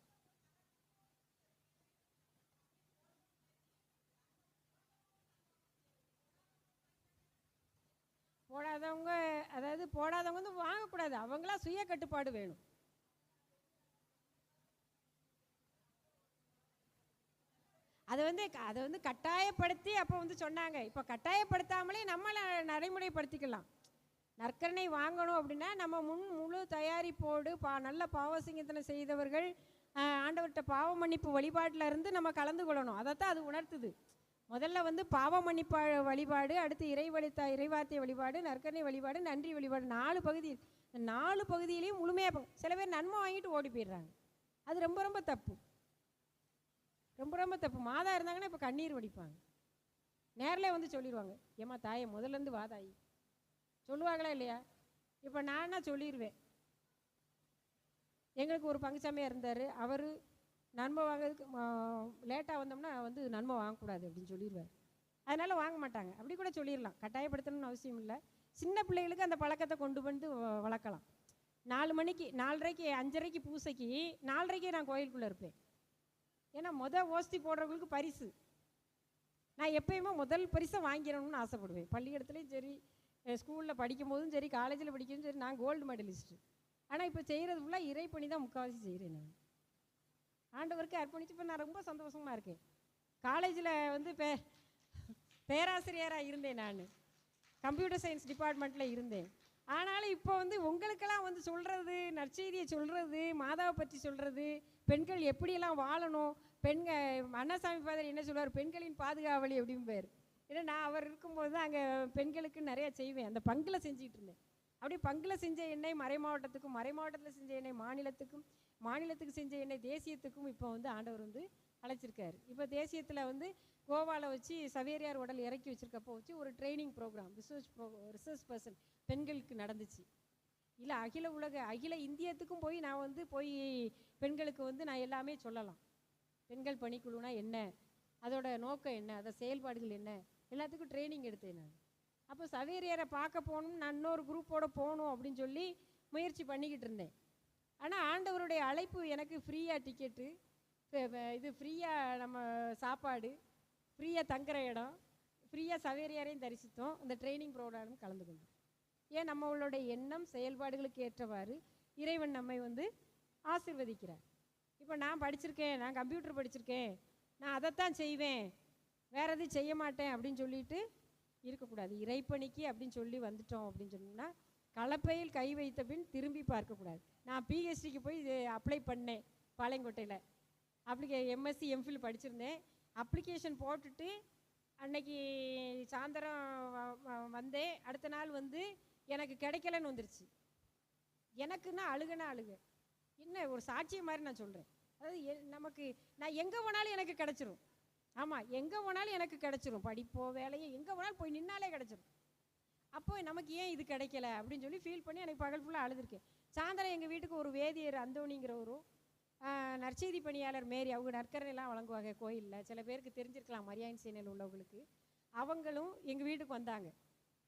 போடாதவங்க, அதாவது போடாதவங்க வந்து வாங்கக்கூடாது. அவங்களா சுய கட்டுப்பாடு வேணும். அதை வந்து கட்டாயப்படுத்தி அப்போ வந்து சொன்னாங்க. இப்போ கட்டாயப்படுத்தாமலே நம்மளை நடைமுறைப்படுத்திக்கலாம். நற்கரணை வாங்கணும் அப்படின்னா நம்ம முழு தயாரிப்போடு நல்ல பாவ சிங்கத்தனை செய்தவர்கள் ஆண்டவர்கிட்ட பாவ மன்னிப்பு வழிபாட்டில் இருந்து நம்ம கலந்து கொள்ளணும். அதைத்தான் அது உணர்த்துது. முதல்ல வந்து பாவ மன்னிப்பா வழிபாடு, அடுத்து இறைவார்த்தை வழிபாடு, நற்கரணை வழிபாடு, நன்றி வழிபாடு, 4 பகுதி. இந்த 4 பகுதியிலையும் முழுமையாக சில பேர் நன்மை வாங்கிட்டு ஓடி போயிடுறாங்க. அது ரொம்ப ரொம்ப தப்பு, ரொம்ப ரொம்ப தப்பு. மாதா இருந்தாங்கன்னா இப்போ கண்ணீர் வடிப்பாங்க. நேரில் வந்து சொல்லிடுவாங்க, ஏம்மா தாயை முதல்லேருந்து வாதாயி சொல்லுவாங்களா இல்லையா? இப்போ நானா சொல்லிடுவேன், எங்களுக்கு ஒரு பங்குச்சாமியாக இருந்தார். அவர் நன்மை வாங்கிறதுக்கு லேட்டாக வந்தோம்னா வந்து நன்மை வாங்கக்கூடாது அப்படின்னு சொல்லிடுவார். அதனால் வாங்க மாட்டாங்க. அப்படி கூட சொல்லிடலாம், கட்டாயப்படுத்தணும்னு அவசியம் இல்லை. சின்ன பிள்ளைகளுக்கு அந்த பழக்கத்தை கொண்டு வந்து வளர்க்கலாம். 4 மணிக்கு 4:30க்கு 5:30க்கு பூசைக்கு 4:30க்கே நான் கோயிலுக்குள்ளே இருப்பேன். ஏன்னா ஓஸ்தி போடுறவங்களுக்கு பரிசு. நான் எப்பயுமே முதல் பரிசை வாங்கிடணும்னு ஆசைப்படுவேன். பள்ளிக்கூடத்துலேயும் சரி, ஸ்கூலில் படிக்கும் போதும் சரி, காலேஜில் படிக்கவும் சரி, நான் கோல்டு மெடலிஸ்ட்டு. ஆனால் இப்போ செய்கிறது ஃபுல்லாக இறைப்பணி தான் முக்கால்வாசி செய்கிறேன். நான் ஆண்டவருக்கு அர்ப்பணித்து இப்போ நான் ரொம்ப சந்தோஷமாக இருக்கேன். காலேஜில் வந்து பேராசிரியராக இருந்தேன். நான் கம்ப்யூட்டர் சயின்ஸ் டிபார்ட்மெண்ட்டில் இருந்தேன். ஆனாலும் இப்போ வந்து உங்களுக்கெல்லாம் வந்து சொல்கிறது, நற்செய்தியை சொல்கிறது, மாதாவை பற்றி சொல்கிறது, பெண்கள் எப்படியெல்லாம் வாழணும், அண்ணாசாமி ஃபாதர் என்ன சொல்லுவார், பெண்களின் பாதுகாவலி அப்படிம்பார். ஏன்னா நான் அவர் இருக்கும்போது தான் அங்கே பெண்களுக்கு நிறையா செய்வேன். அந்த பங்கில் செஞ்சுக்கிட்டு இருந்தேன். அப்படியே பங்கில் செஞ்ச எண்ணெய் மறை மாவட்டத்துக்கும், மறை மாவட்டத்தில் செஞ்ச எண்ணெய் மாநிலத்துக்கும், மாநிலத்துக்கு செஞ்ச எண்ணெய் தேசியத்துக்கும் இப்போ வந்து ஆண்டவர் வந்து அழைச்சிருக்காரு. இப்போ தேசியத்தில் வந்து கோவாவில் வச்சு சவேரியார் உடல் இறக்கி வச்சுருக்கப்போ வச்சு ஒரு ட்ரைனிங் ப்ரோக்ராம் ரிசர்ச் பர்சன் பெண்களுக்கு நடந்துச்சு. இல்லை அகில இந்தியத்துக்கும் போய் நான் வந்து பெண்களுக்கு வந்து நான் எல்லாமே சொல்லலாம். பெண்கள் பணிக்குழுனா என்ன, அதோட நோக்கம் என்ன, அதோட செயல்பாடுகள் என்ன, எல்லாத்துக்கும் ட்ரைனிங் எடுத்தேன் நான். அப்போ சவேரியாரை பார்க்க போகணும், நான் இன்னொரு குரூப்போடு போகணும் அப்படின்னு சொல்லி முயற்சி பண்ணிக்கிட்டு இருந்தேன். ஆனால் ஆண்டவருடைய அழைப்பு எனக்கு ஃப்ரீயாக டிக்கெட்டு, இது ஃப்ரீயாக நம்ம சாப்பாடு, ஃப்ரீயாக தங்குற இடம், ஃப்ரீயாக சவேரியாரையும் தரிசித்தோம். அந்த ட்ரைனிங் ப்ரோக்ராமும் கலந்து கொண்டோம். ஏன் நம்மளுடைய எண்ணம் செயல்பாடுகளுக்கு ஏற்றவாறு இறைவன் நம்மை வந்து ஆசீர்வதிக்கிறார். இப்போ நான் படிச்சிருக்கேன், நான் கம்ப்யூட்டர் படிச்சிருக்கேன், நான் அதைத்தான் செய்வேன், வேறு எதுவும் செய்ய மாட்டேன் அப்படின்னு சொல்லிட்டு இருக்கக்கூடாது. இறைப்பணிக்கு அப்படின்னு சொல்லி வந்துட்டோம் அப்படின்னு சொன்னோம்னா கலப்பையில் கை வைத்த பின் திரும்பி பார்க்கக்கூடாது. நான் பிஹெச்டிக்கு போய் அப்ளை பண்ணேன் பாளையங்கோட்டையில். MSc MPhil படிச்சிருந்தேன். அப்ளிகேஷன் போட்டுட்டு அன்னைக்கு சாயந்தரம் வந்தேன். அடுத்த நாள் வந்து எனக்கு கிடைக்கலன்னு வந்துருச்சு. எனக்குன்னா அழுக என்ன ஒரு சாட்சியம் மாதிரி நான் சொல்கிறேன். அதாவது நமக்கு நான் எங்கே போனாலும் எனக்கு கிடச்சிரும். ஆமாம், எங்கே போனாலும் எனக்கு கிடச்சிரும். படிப்போ வேலையோ எங்கே போனாலும் போய் நின்னாலே கிடச்சிரும். அப்போ நமக்கு ஏன் இது கிடைக்கல அப்படின்னு சொல்லி ஃபீல் பண்ணி எனக்கு பகல் ஃபுல்லாக அழுதுருக்கேன். சாயந்தரம் எங்கள் வீட்டுக்கு ஒரு வேதியர் அந்தோணிங்கிறவரும் நற்செய்தி பணியாளர் மேரி, அவங்க நற்கரையெல்லாம் வழங்குவாங்க கோயிலில். சில பேருக்கு தெரிஞ்சிருக்கலாம் மரியாயின் சேனையில் உள்ளவங்களுக்கு. அவங்களும் எங்கள் வீட்டுக்கு வந்தாங்க.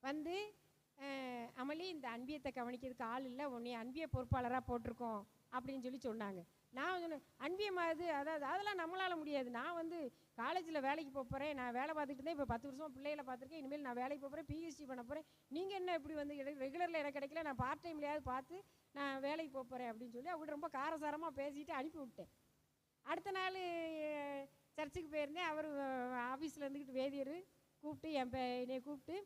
வந்து அமளி, இந்த அன்பியத்தை கவனிக்கிறதுக்கு ஆள் இல்லை, உன்னை அன்பிய பொறுப்பாளராக போட்டிருக்கோம் அப்படின்னு சொல்லி சொன்னாங்க. நான் சொன்னேன், அன்பியமாவது அதெல்லாம் நம்மளால் முடியாது. நான் வந்து காலேஜில் வேலைக்கு போகிறேன், நான் வேலை பார்த்துக்கிட்டு இருந்தேன். இப்போ 10 வருஷமாக பிள்ளைகளை பார்த்துருக்கேன். இனிமேல் நான் வேலைக்கு போகிறேன், பிஹெச்டி பண்ண போகிறேன். நீங்கள் என்ன இப்படி வந்து ரெகுலரில் எனக்கு கிடைக்கல, நான் பார்ட் டைம்லையாவது பார்த்து நான் வேலைக்கு போகிறேன் அப்படின்னு சொல்லி அவங்க ரொம்ப காரசாரமாக பேசிட்டு அனுப்பி விட்டேன். அடுத்த நாள் சர்ச்சுக்கு போயிருந்தேன். அவர் ஆஃபீஸில் இருந்துக்கிட்டு வேதியர் கூப்பிட்டு என்னை கூப்பிட்டு,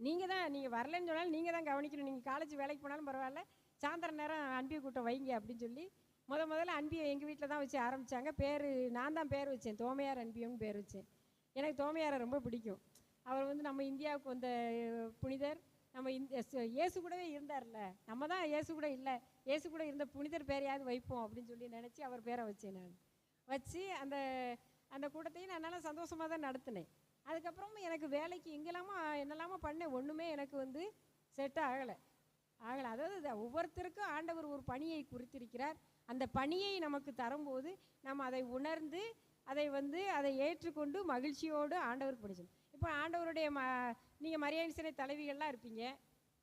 நீங்கள் வரலன்னு சொன்னாலும் நீங்கள் தான் கவனிக்கணும், நீங்கள் காலேஜ் வேலைக்கு போனாலும் பரவாயில்ல, சாயந்தரம் நேரம் அன்பிய கூட்டம் வைங்க அப்படின்னு சொல்லி முதல்ல அன்பியை எங்கள் வீட்டில் தான் வச்சு ஆரம்பித்தாங்க. நான் தான் பேர் வச்சேன், தோமையார் அன்பியம்னு பேர் வச்சேன். எனக்கு தோமையாரை ரொம்ப பிடிக்கும். அவர் வந்து நம்ம இந்தியாவுக்கு வந்த புனிதர். நம்ம இயேசு கூடவே இருந்தார்ல, நம்ம தான் இயேசு கூட இல்லை, இயேசு கூட இருந்த புனிதர் பேரையாவது வைப்போம் அப்படின்னு சொல்லி நினச்சி அவர் பேரை வச்சேன். நான் வச்சு அந்த கூட்டத்தையும் நான் நல்லா சந்தோஷமாக தான் நடத்தினேன். அதுக்கப்புறமும் எனக்கு வேலைக்கு என்னெல்லாமோ பண்ணேன், ஒன்றுமே எனக்கு வந்து செட் ஆகலை. அதாவது ஒவ்வொருத்தருக்கும் ஆண்டவர் ஒரு பணியை குறித்திருக்கிறார். அந்த பணியை நமக்கு தரும்போது நம்ம அதை உணர்ந்து அதை ஏற்றுக்கொண்டு மகிழ்ச்சியோடு ஆண்டவருக்கு படிச்சோம். இப்போ ஆண்டவருடைய நீங்கள் மரியாதை சேனை தலைவிகள்லாம் இருப்பீங்க,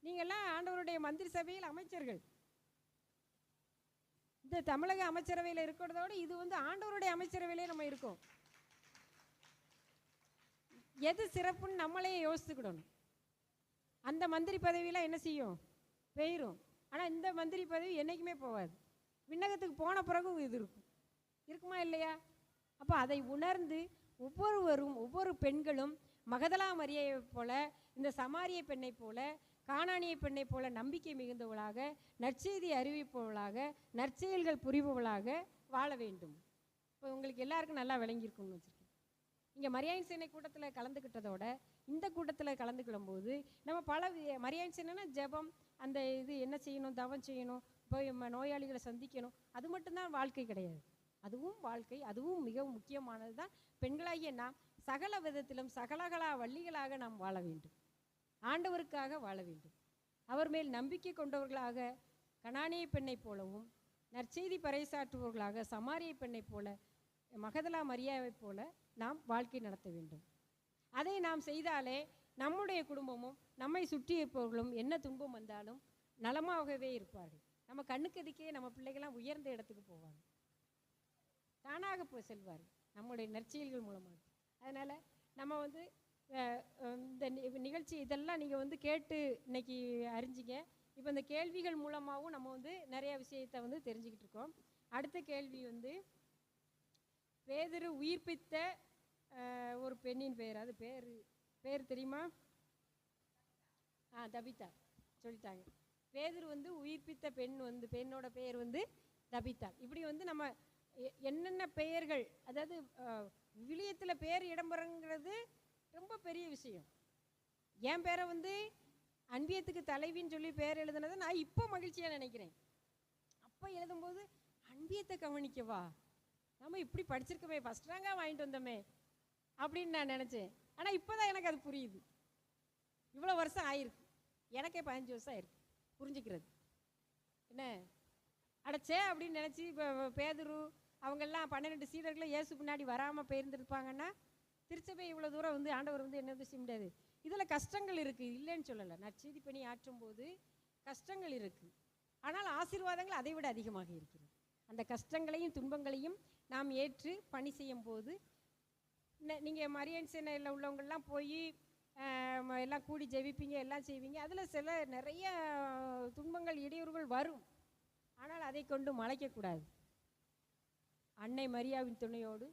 நீங்கள்லாம் ஆண்டவருடைய மந்திரி சபையில் அமைச்சர்கள். இந்த தமிழக அமைச்சரவையில் இருக்கிறதோடு இது வந்து ஆண்டவருடைய அமைச்சரவையிலே நம்ம இருக்கோம். எது சிறப்புன்னு நம்மளே யோசித்துக்கிடணும். அந்த மந்திரி பதவியெலாம் என்ன செய்யும், போயிடும். ஆனால் இந்த மந்திரி பதவி என்றைக்குமே போகாது. விண்ணகத்துக்கு போன பிறகும் இது இருக்குமா இல்லையா? அப்போ அதை உணர்ந்து ஒவ்வொரு பெண்களும் மகதலா மரியை போல, இந்த சமாரிய பெண்ணை போல, கானானிய பெண்ணை போல நம்பிக்கை மிகுந்தவளாக, நற்செய்தி அறிவிப்பவளாக, நற்செயல்கள் புரிபவளாக வாழ வேண்டும். இப்போ உங்களுக்கு எல்லாருக்கும் நல்லா விளங்கியிருக்கும்னு வச்சுருக்கேன். இங்கே மரியாயின் சேனை கூட்டத்தில் கலந்துக்கிட்டதோட இந்த கூட்டத்தில் கலந்துக்கிடும் போது நம்ம பல மரியாயின் சேனைனா ஜெபம், அந்த இது என்ன செய்யணும், தவம் செய்யணும், போய் நோயாளிகளை சந்திக்கணும், அது மட்டும்தான் வாழ்க்கை கிடையாது. அதுவும் வாழ்க்கை, அதுவும் மிகவும் முக்கியமானது தான். பெண்களாகிய நாம் சகல விதத்திலும் சகலகலா வள்ளிகளாக நாம் வாழ வேண்டும், ஆண்டவருக்காக வாழ வேண்டும். அவர் மேல் நம்பிக்கை கொண்டவர்களாக, கனானிய பெண்ணை போலவும் நற்செய்தி பறைசாற்றுபவர்களாக சமாரிய பெண்ணைப் போல, மகதலா மரியாவைப் போல நாம் வாழ்க்கை நடத்த வேண்டும். அதை நாம் செய்தாலே நம்முடைய குடும்பமும் நம்மை சுற்றி இருப்பவர்களும் என்ன துன்பம் வந்தாலும் நலமாகவே இருப்பார்கள். நம்ம கண்ணுக்கு எதுக்கே நம்ம பிள்ளைகள்லாம் உயர்ந்த இடத்துக்கு போவாங்க, தானாக போய் செல்வார்கள் நம்முடைய நற்செயல்கள் மூலமாக. அதனால் நம்ம வந்து இந்த நிகழ்ச்சி இதெல்லாம் நீங்கள் வந்து கேட்டு இன்னைக்கு அறிஞ்சிங்க. இப்போ இந்த கேள்விகள் மூலமாகவும் நம்ம வந்து நிறைய விஷயத்தை வந்து தெரிஞ்சுக்கிட்டு இருக்கோம். அடுத்த கேள்வி வந்து பேதுரு உயிர்ப்பித்த ஒரு பெண்ணின் பெயர், அது பேர் தெரியுமா? தபித்தா சொல்லிட்டாங்க. பேதுரு வந்து உயிர்ப்பித்த பெண்ணோட பெயர் வந்து தபித்தா. இப்படி வந்து நம்ம என்னென்ன பெயர்கள், அதாவது விவிலியத்தில் பேர் இடம்பெறங்கிறது ரொம்ப பெரிய விஷயம். என் பேரை வந்து அன்பியத்துக்கு தலைவின்னு சொல்லி பேர் எழுதுனதை நான் இப்போ மகிழ்ச்சியாக நினைக்கிறேன். அப்போ எழுதும்போது அன்பியத்தை கவனிக்கவா, நம்ம இப்படி படிச்சிருக்கோமே, ஃபஸ்ட் ரேங்காக வாங்கிட்டு வந்தோமே அப்படின்னு நான் நினச்சேன். ஆனால் இப்போ தான் எனக்கு அது புரியுது. இவ்வளோ வருஷம் ஆயிருக்கு, எனக்கே 15 வருஷம் ஆயிருக்கு புரிஞ்சுக்கிறது. என்ன அடைச்சே அப்படின்னு நினச்சி இப்போ பேதுரு அவங்கெல்லாம் 12 சீடர்களும் இயேசு பின்னாடி வராமல் போயிருந்துருப்பாங்கன்னா திருச்சபை இவ்வளோ தூரம் வந்து ஆண்டவர் வந்து என்ன செய்ய முடியாது. இதில் கஷ்டங்கள் இருக்குது, இல்லைன்னு சொல்லலை. நற்செய்தி பணி ஆற்றும் போது கஷ்டங்கள் இருக்குது, ஆனால் ஆசீர்வாதங்கள் அதை விட அதிகமாக இருக்கிறது. அந்த கஷ்டங்களையும் துன்பங்களையும் நாம் ஏற்று பணி செய்யும் போது, நீங்கள் மரியன் சேனையில் உள்ளவங்கள்லாம் போய் எல்லாம் கூடி ஜெபிப்பீங்க, எல்லாம் செய்வீங்க. அதில் சில நிறைய துன்பங்கள் இடையூறுகள் வரும், ஆனால் அதை கொண்டு மலைக்கக்கூடாது. அன்னை மரியாவின் துணையோடு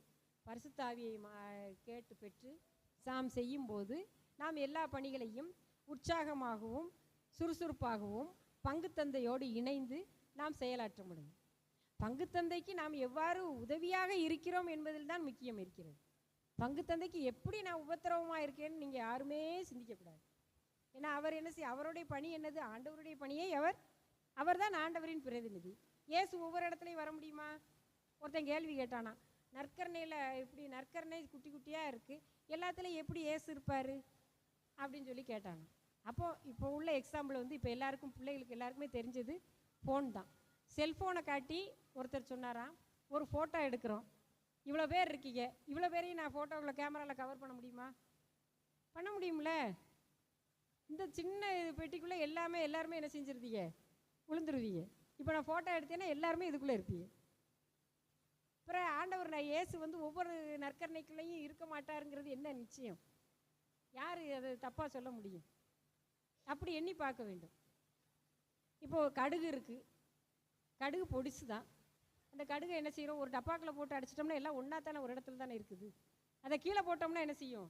பரிசுத்த ஆவியை கேட்டு பெற்று நாம் செய்யும்போது நாம் எல்லா பணிகளையும் உற்சாகமாகவும் சுறுசுறுப்பாகவும் பங்குத்தந்தையோடு இணைந்து நாம் செயலாற்ற முடியும். பங்குத்தந்தைக்கு நாம் எவ்வாறு உதவியாக இருக்கிறோம் என்பதில் தான் முக்கியம் இருக்கிறது. பங்குத்தந்தைக்கு எப்படி நான் உபத்திரவமாக இருக்கேன்னு நீங்கள் யாருமே சிந்திக்கக்கூடாது. ஏன்னா அவர் என்ன செய்ய, அவருடைய பணி என்னது? ஆண்டவருடைய பணியை அவர் தான் ஆண்டவரின் பிரதிநிதி. இயேசு ஒவ்வொரு இடத்துலையும் வர முடியுமா? ஒருத்தன் கேள்வி கேட்டானா, நற்கரணையில் இப்படி நற்கரணை குட்டி குட்டியாக இருக்குது, எல்லாத்துலேயும் எப்படி இயேசு இருப்பார் அப்படின்னு சொல்லி கேட்டானா. அப்போது இப்போ உள்ள எக்ஸாம்பிள் வந்து இப்போ எல்லாருக்கும் பிள்ளைகளுக்கு எல்லாருக்குமே தெரிஞ்சது ஃபோன் தான். செல்ஃபோனை காட்டி ஒருத்தர் சொன்னாராம், ஒரு ஃபோட்டோ எடுக்கிறோம், இவ்வளோ பேர் இருக்கீங்க, இவ்வளோ பேரையும் நான் ஃபோட்டோவில் கேமராவில் கவர் பண்ண முடியுமா? பண்ண முடியும்ல. இந்த சின்ன பெட்டிக்குள்ளே எல்லாருமே என்ன செஞ்சுருவீங்க? விழுந்துருவீங்க. இப்போ நான் ஃபோட்டோ எடுத்தேன்னா எல்லாருமே இதுக்குள்ளே இருப்பீங்க. அப்புறம் ஆண்டவர் இயேசு வந்து ஒவ்வொரு நற்கரணைக்குள்ளேயும் இருக்க மாட்டாருங்கிறது என்ன நிச்சயம்? யார் அதை தப்பாக சொல்ல முடியும்? அப்படி எண்ணி பார்க்க வேண்டும். இப்போது கடுகு இருக்குது, கடுகு பொடிசு தான். அந்த கடுகை என்ன செய்கிறோம்? ஒரு டப்பாக்கில் போட்டு அடிச்சிட்டோம்னா எல்லாம் ஒன்றா தானே ஒரு இடத்துல தானே இருக்குது. அதை கீழே போட்டோம்னா என்ன செய்யும்?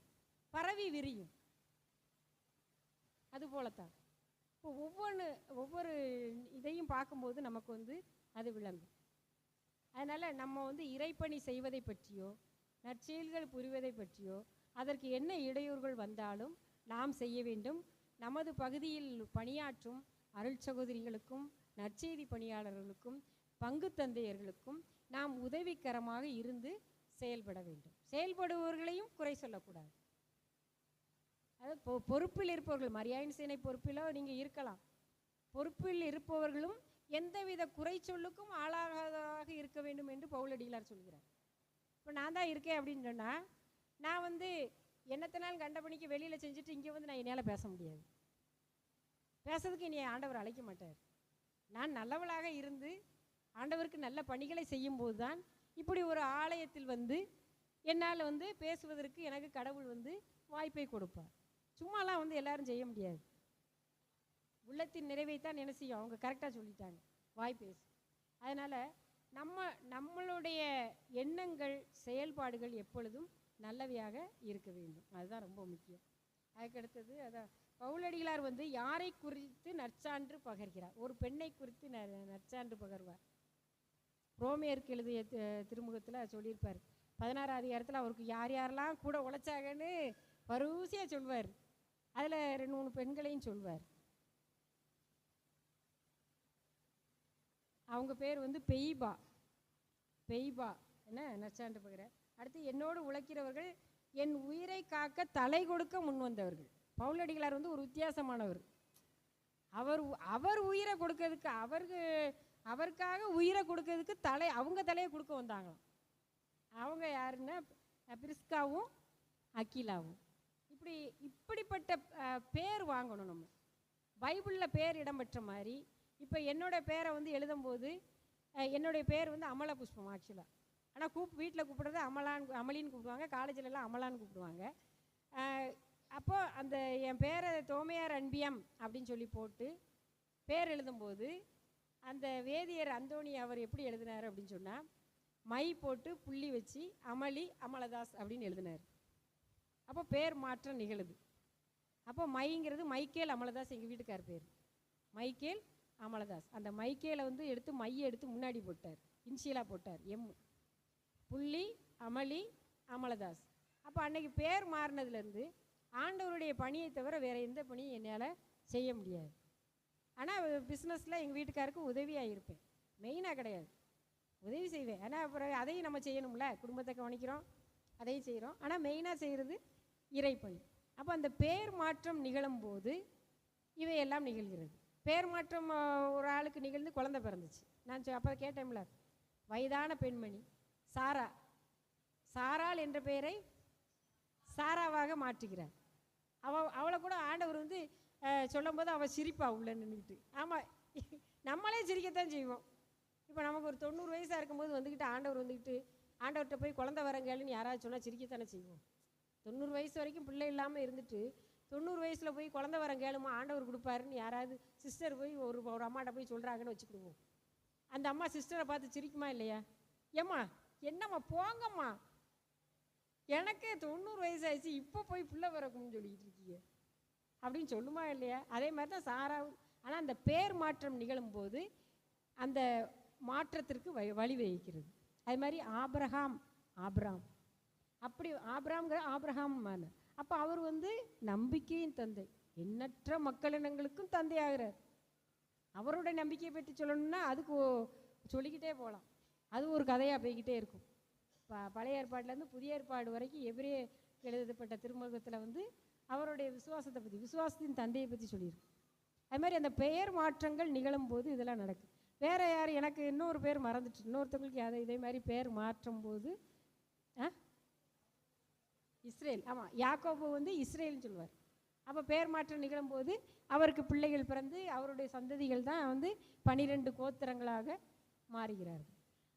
பரவி விரியும். அது போலத்தான் இப்போ ஒவ்வொரு இதையும் பார்க்கும்போது நமக்கு வந்து அது விளங்கும். அதனால் நம்ம வந்து இறைப்பணி செய்வதை பற்றியோ நற்செயல்கள் புரிவதை பற்றியோ அதற்கு என்ன இடையூறுகள் வந்தாலும் நாம் செய்ய வேண்டும். நமது பகுதியில் பணியாற்றும் அருள் சகோதரிகளுக்கும் நற்செய்தி பணியாளர்களுக்கும் பங்கு தந்தையர்களுக்கும் நாம் உதவிகரமாக இருந்து செயல்பட வேண்டும். செயல்படுபவர்களையும் குறை சொல்லக்கூடாது. அது பொறுப்பில் இருப்பவர்கள், மரியாயின் சேனை பொறுப்பிலோ நீங்கள் இருக்கலாம், பொறுப்பில் இருப்பவர்களும் எந்தவித குறை சொல்லுக்கும் ஆளாகாததாக இருக்க வேண்டும் என்று பவுலடிகளார் சொல்கிறார். இப்போ நான் தான் இருக்கேன் அப்படின்னு சொன்னால் நான் வந்து என்னத்தினாலும் கண்டபணிக்கு வெளியில் செஞ்சுட்டு இங்கே வந்து நான் என்னால் பேச முடியாது. பேசுறதுக்கு இனி ஆண்டவர் அழைக்க மாட்டார். நான் நல்லவளாக இருந்து ஆண்டவருக்கு நல்ல பணிகளை செய்யும்போது தான் இப்படி ஒரு ஆலயத்தில் வந்து என்னால் வந்து பேசுவதற்கு எனக்கு கடவுள் வந்து வாய்ப்பை கொடுப்பார். சும்மாலாம் வந்து எல்லாரும் செய்ய முடியாது. உள்ளத்தின் நிறைவைத்தான் என்ன செய்யும்? அவங்க கரெக்டாக சொல்லிட்டாங்க, வாய் பேசு. அதனால் நம்மளுடைய எண்ணங்கள் செயல்பாடுகள் எப்பொழுதும் நல்லவையாக இருக்க வேண்டும். அதுதான் ரொம்ப முக்கியம். அதுக்கடுத்தது அதான் பவுலடிகளார் வந்து யாரை குறித்து நற்சான்று பகர்கிறார்? ஒரு பெண்ணை குறித்து நற்சான்று பகர்வார். ரோமியருக்கு எழுதிய திருமுகத்தில் சொல்லியிருப்பார். 16 அதிகாரத்தில் அவருக்கு யார் யாரெல்லாம் கூட உழைச்சாங்கன்னு வரிசையாக சொல்வார். அதில் 2-3 பெண்களையும் சொல்வார். அவங்க பேர் வந்து பெய்பா என்ன நற்சான்று பகிர. அடுத்து என்னோடு உழைக்கிறவர்கள் என் உயிரை காக்க தலை கொடுக்க முன் வந்தவர்கள். பவுலடிகளார் வந்து ஒரு வித்தியாசமானவர். அவர் உயிரை கொடுக்கறதுக்கு அவருக்காக உயிரை கொடுக்கறதுக்கு அவங்க தலையை கொடுக்க வந்தாங்களாம். அவங்க யாருன்னா பிரிஸ்காவும் அகிலாவும். இப்படிப்பட்ட பேர் வாங்கணும். நம்ம பைபிளில் பேர் இடம்பெற்ற மாதிரி இப்போ என்னோட பேரை வந்து எழுதும்போது என்னுடைய பேர் வந்து அமலா புஷ்பம் ஆக்சுவலாக. ஆனால் வீட்டில் கூப்பிடுறது அமலின்னு கூப்பிடுவாங்க, காலேஜிலலாம் அமலான்னு கூப்பிடுவாங்க. அப்போது அந்த என் பேரை தோமையார் அன்பியம் அப்படின்னு சொல்லி போட்டு பேர் எழுதும்போது அந்த வேதியர் அந்தோணி அவர் எப்படி எழுதினார் அப்படின்னு சொன்னால், மை போட்டு புள்ளி வச்சு அமலதாஸ் அப்படின்னு எழுதினார். அப்போ பேர் மாற்றம் நிகழுது. அப்போ மைங்கிறது மைக்கேல் அமலதாஸ், எங்கள் வீட்டுக்கார் பேர் மைக்கேல் அமலதாஸ். அந்த மைக்கேலை வந்து மையை எடுத்து முன்னாடி போட்டார், இன்ஷியலாக போட்டார், எம் புள்ளி அமலதாஸ். அப்போ அன்னைக்கு பேர் மாறினதுலேருந்து ஆண்டவருடைய பணியை தவிர வேறு எந்த பணியும் என்னால் செய்ய முடியாது. ஆனால் பிஸ்னஸில் எங்கள் வீட்டுக்காருக்கு உதவியாக இருப்பேன், மெயினாக கிடையாது, உதவி செய்வேன். ஆனால் அப்புறம் அதையும் நம்ம செய்யணும்ல, குடும்பத்தை கவனிக்கிறோம், அதையும் செய்கிறோம். ஆனால் மெயினாக செய்கிறது இறைப்பணி. அப்போ அந்த பேர் மாற்றம் நிகழும்போது இவையெல்லாம் நிகழ்கிறது. பேர் மாற்றம் ஒரு ஆளுக்கு நிகழ்ந்து குழந்தை பிறந்துச்சு. நான் அப்போ கேட்டேன்ல, வயதான பெண்மணி சாராள் என்ற பெயரை சாராவாக மாற்றுகிறார். அவளை கூட ஆண்டவர் வந்து சொல்லும் போது அவள் சிரிப்பா உள்ள நின்றுக்கிட்டு. ஆமாம், நம்மளே சிரிக்கத்தான் செய்வோம். இப்போ நமக்கு ஒரு 90 வயசாக இருக்கும்போது வந்துக்கிட்டு ஆண்டவர்கிட்ட போய் குழந்தை வரங்கன்னு யாராவது சொன்னால் சிரிக்கத்தானே செய்வோம். 90 வயசு வரைக்கும் பிள்ளை இல்லாமல் இருந்துட்டு 90 வயசில் போய் குழந்தை வரங்கேளுமா ஆண்டவர் கொடுப்பாருன்னு யாராவது சிஸ்டர் போய் ஒரு அம்மாட்ட போய் சொல்கிறாங்கன்னு வச்சுக்கிடுவோம். அந்த அம்மா சிஸ்டரை பார்த்து சிரிக்குமா இல்லையா? ஏம்மா என்னம்மா போங்கம்மா, எனக்கே 90 வயசு ஆயிடுச்சு, இப்போ போய் பிள்ளை வரக்கும்னு சொல்லிக்கிட்டு இருக்கீங்க அப்படின்னு சொல்லுமா இல்லையா? அதே மாதிரி தான் சாராவும். ஆனால் அந்த பேர் மாற்றம் நிகழும்போது அந்த மாற்றத்திற்கு வழி வகிக்கிறது. அது மாதிரி ஆபிரகாம் அப்படி ஆபிரகாம். அப்போ அவர் வந்து நம்பிக்கையின் தந்தை, எண்ணற்ற மக்களினங்களுக்கும் தந்தை ஆகிறார். அவருடைய நம்பிக்கையை பற்றி சொல்லணும்னா அதுக்கு சொல்லிக்கிட்டே போகலாம், அது ஒரு கதையாக போய்கிட்டே இருக்கும். பழைய ஏற்பாட்டிலேருந்து புதிய ஏற்பாடு வரைக்கும் எபிரேய எழுதப்பட்ட திருமுகத்தில் வந்து அவருடைய விசுவாசத்தை பற்றி, விசுவாசத்தின் தந்தையை பற்றி சொல்லியிருக்கு. அது மாதிரி அந்த பெயர் மாற்றங்கள் நிகழும் போது இதெல்லாம் நடக்குது. வேறு யார், எனக்கு இன்னொரு பேர் மறந்துட்டு, இன்னொருத்தவங்களுக்கு இதே மாதிரி பேர் மாற்றும் போது இஸ்ரேல். ஆமாம், யாக்கோபு வந்து இஸ்ரேல்னு சொல்லுவார். அப்போ பேர் மாற்றம் நிகழும்போது அவருக்கு பிள்ளைகள் பிறந்து அவருடைய சந்ததிகள் தான் வந்து 12 கோத்திரங்களாக மாறுகிறார்கள்.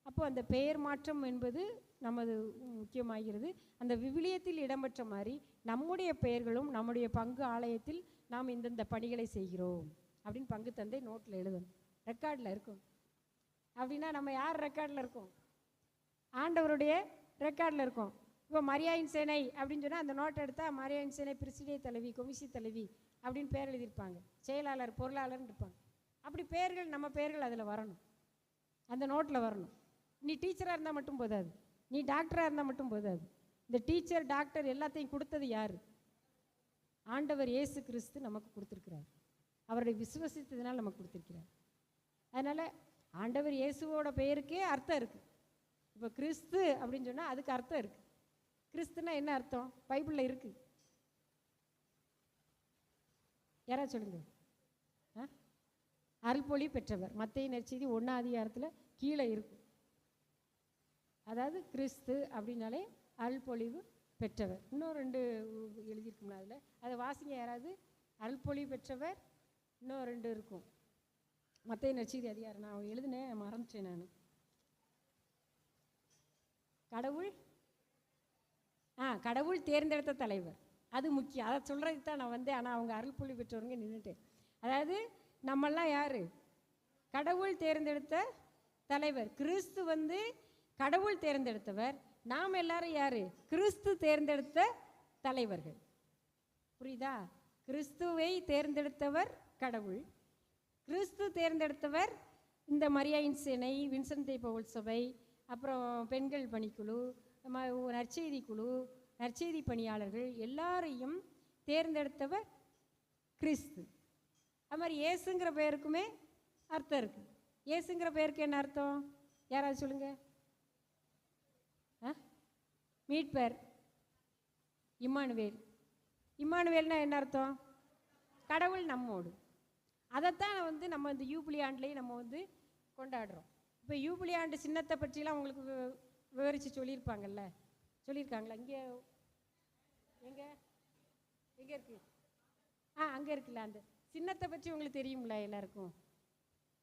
அப்போ அந்த பெயர் மாற்றம் என்பது நமது முக்கியமாகிறது. அந்த விவிலியத்தில் இடம்பெற்ற மாதிரி நம்முடைய பெயர்களும் நம்முடைய பங்கு ஆலயத்தில் நாம் இந்தந்த பணிகளை செய்கிறோம் அப்படின்னு பங்கு தந்தை நோட்டில் எழுதணும், ரெக்கார்டில் இருக்கும். அப்படின்னா நம்ம யார் ரெக்கார்டில் இருக்கோம்? ஆண்டவருடைய ரெக்கார்டில் இருக்கோம். இப்போ மரியாயின் சேனை அப்படின்னு சொன்னால் அந்த நோட்டை எடுத்தால் மரியாயின் சேனை பிரசிடே தலைவி, கொமிசி தலைவி அப்படின்னு பேர் எழுதியிருப்பாங்க, செயலாளர், பொருளாளர்னு இருப்பாங்க. அப்படி பேர்கள், நம்ம பேர்கள் அதில் வரணும், அந்த நோட்டில் வரணும். நீ டீச்சராக இருந்தால் மட்டும் போதாது, நீ டாக்டராக இருந்தால் மட்டும் போதாது. இந்த டீச்சர் டாக்டர் எல்லாத்தையும் கொடுத்தது யார்? ஆண்டவர் இயேசு கிறிஸ்து நமக்கு கொடுத்துருக்கிறார். அவருடைய விசுவசித்ததுனால் நமக்கு கொடுத்துருக்கிறார். அதனால் ஆண்டவர் இயேசுவோட பெயருக்கே அர்த்தம் இருக்குது. இப்போ கிறிஸ்து அப்படின்னு சொன்னால் அதுக்கு அர்த்தம் இருக்குது. கிறிஸ்துனா என்ன அர்த்தம்? பைபிளில் இருக்குது, யாராவது சொல்லுங்க. அருள்பொழி பெற்றவர், மத்தேயு நற்செய்தி 1ஆம் அதிகாரத்தில் கீழே இருக்கும். அதாவது கிறிஸ்து அப்படின்னாலே அருள்பொழிவு பெற்றவர். இன்னும் 2 எழுதியிருக்கும்ல, அதில் அதை வாசிங்க யாராவது. அருள்பொழிவு பெற்றவர், இன்னும் 2 இருக்கும். மத்தேயு நற்செய்தி அதிகாரம் நான் எழுதினேன், மறந்துட்டேன் நான். கடவுள் தேர்ந்தெடுத்த தலைவர், அது முக்கியம். அதை சொல்கிறதுக்கு தான் நான் வந்தேன். ஆனால் அவங்க அருள்பொழிவு பெற்றவங்க நின்றுட்டேன். அதாவது நம்மெல்லாம் யார்? கடவுள் தேர்ந்தெடுத்த தலைவர். கிறிஸ்து வந்து கடவுள் தேர்ந்தெடுத்தவர். நாம் எல்லாரும் யார்? கிறிஸ்து தேர்ந்தெடுத்த தலைவர்கள். புரியுதா? கிறிஸ்துவை தேர்ந்தெடுத்தவர் கடவுள், கிறிஸ்து தேர்ந்தெடுத்தவர் இந்த மரியாயின் சேனை, வின்சென்ட் பவுல் சபை, அப்புறம் பெண்கள் பணிக்குழு, நற்செய்தி குழு, நற்செய்தி பணியாளர்கள் எல்லாரையும் தேர்ந்தெடுத்தவர் கிறிஸ்து. அது மாதிரி இயேசுங்கிற பெயருக்குமே அர்த்தம் இருக்குது. இயேசுங்கிற பெயருக்கு என்ன அர்த்தம்? யாராவது சொல்லுங்க. மீட்பர், இம்மானுவேல். இம்மானுவேல்னா என்ன அர்த்தம்? கடவுள் நம்மோடு. அதைத்தான் வந்து நம்ம இந்த யூபிலி ஆண்டுலேயே நம்ம வந்து கொண்டாடுறோம். இப்போ யூபிலி ஆண்டு சின்னத்தை பற்றிலாம் உங்களுக்கு விவரித்து சொல்லியிருப்பாங்கல்ல, சொல்லியிருக்காங்களா? இங்கே எங்கே எங்கே இருக்குது? அங்கே இருக்குல்ல. அந்த சின்னத்தை பற்றி உங்களுக்கு தெரியுங்களா? எல்லாருக்கும்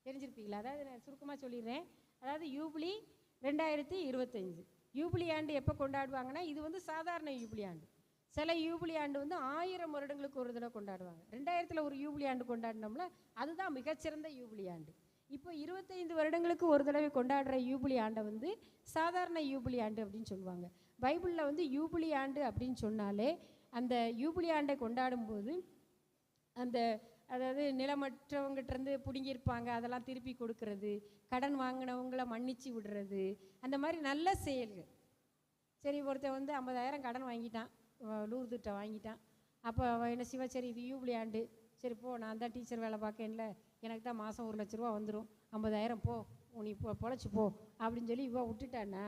தெரிஞ்சிருப்பீங்களா? அதாவது நான் சுருக்கமாக சொல்லிடுறேன். அதாவது யூபிலி 2025 யூபிலி ஆண்டு எப்போ கொண்டாடுவாங்கன்னா, இது வந்து சாதாரண யூபிலி ஆண்டு. சில யூபிலி ஆண்டு வந்து 1000 வருடங்களுக்கு ஒரு தடவை கொண்டாடுவாங்க. 2000 ஒரு யூபிலி ஆண்டு கொண்டாடினோம்ல, அதுதான் மிகச்சிறந்த யூபிலி ஆண்டு. இப்போ 25 வருடங்களுக்கு ஒரு தடவை கொண்டாடுற யூபிலி ஆண்டை வந்து சாதாரண யூபிலி ஆண்டு அப்படின்னு சொல்லுவாங்க. பைபிளில் வந்து யூபிலி ஆண்டு அப்படின்னு சொன்னாலே அந்த யூபிலி ஆண்டை கொண்டாடும்போது அந்த அதாவது நிலமற்றவங்கிட்டேருந்து பிடுங்கியிருப்பாங்க, அதெல்லாம் திருப்பி கொடுக்கறது, கடன் வாங்கினவங்கள மன்னிச்சு விடுறது, அந்த மாதிரி நல்ல செயல்கள். சரி, ஒருத்தன் வந்து 50,000 கடன் வாங்கிட்டான், லூர்துட்ட வாங்கிட்டான். அப்போ அவன் என்ன செய்வா, சரி இது யூபிலி ஆண்டு, சரி போ, நான் தான் டீச்சர் வேலை பார்க்கேன்ல, எனக்கு தான் மாதம் 1,00,000 ரூபா வந்துடும், 50,000 போ, நீ பொழைச்சி போ அப்படின்னு சொல்லி இவன் விட்டுட்டான்னா,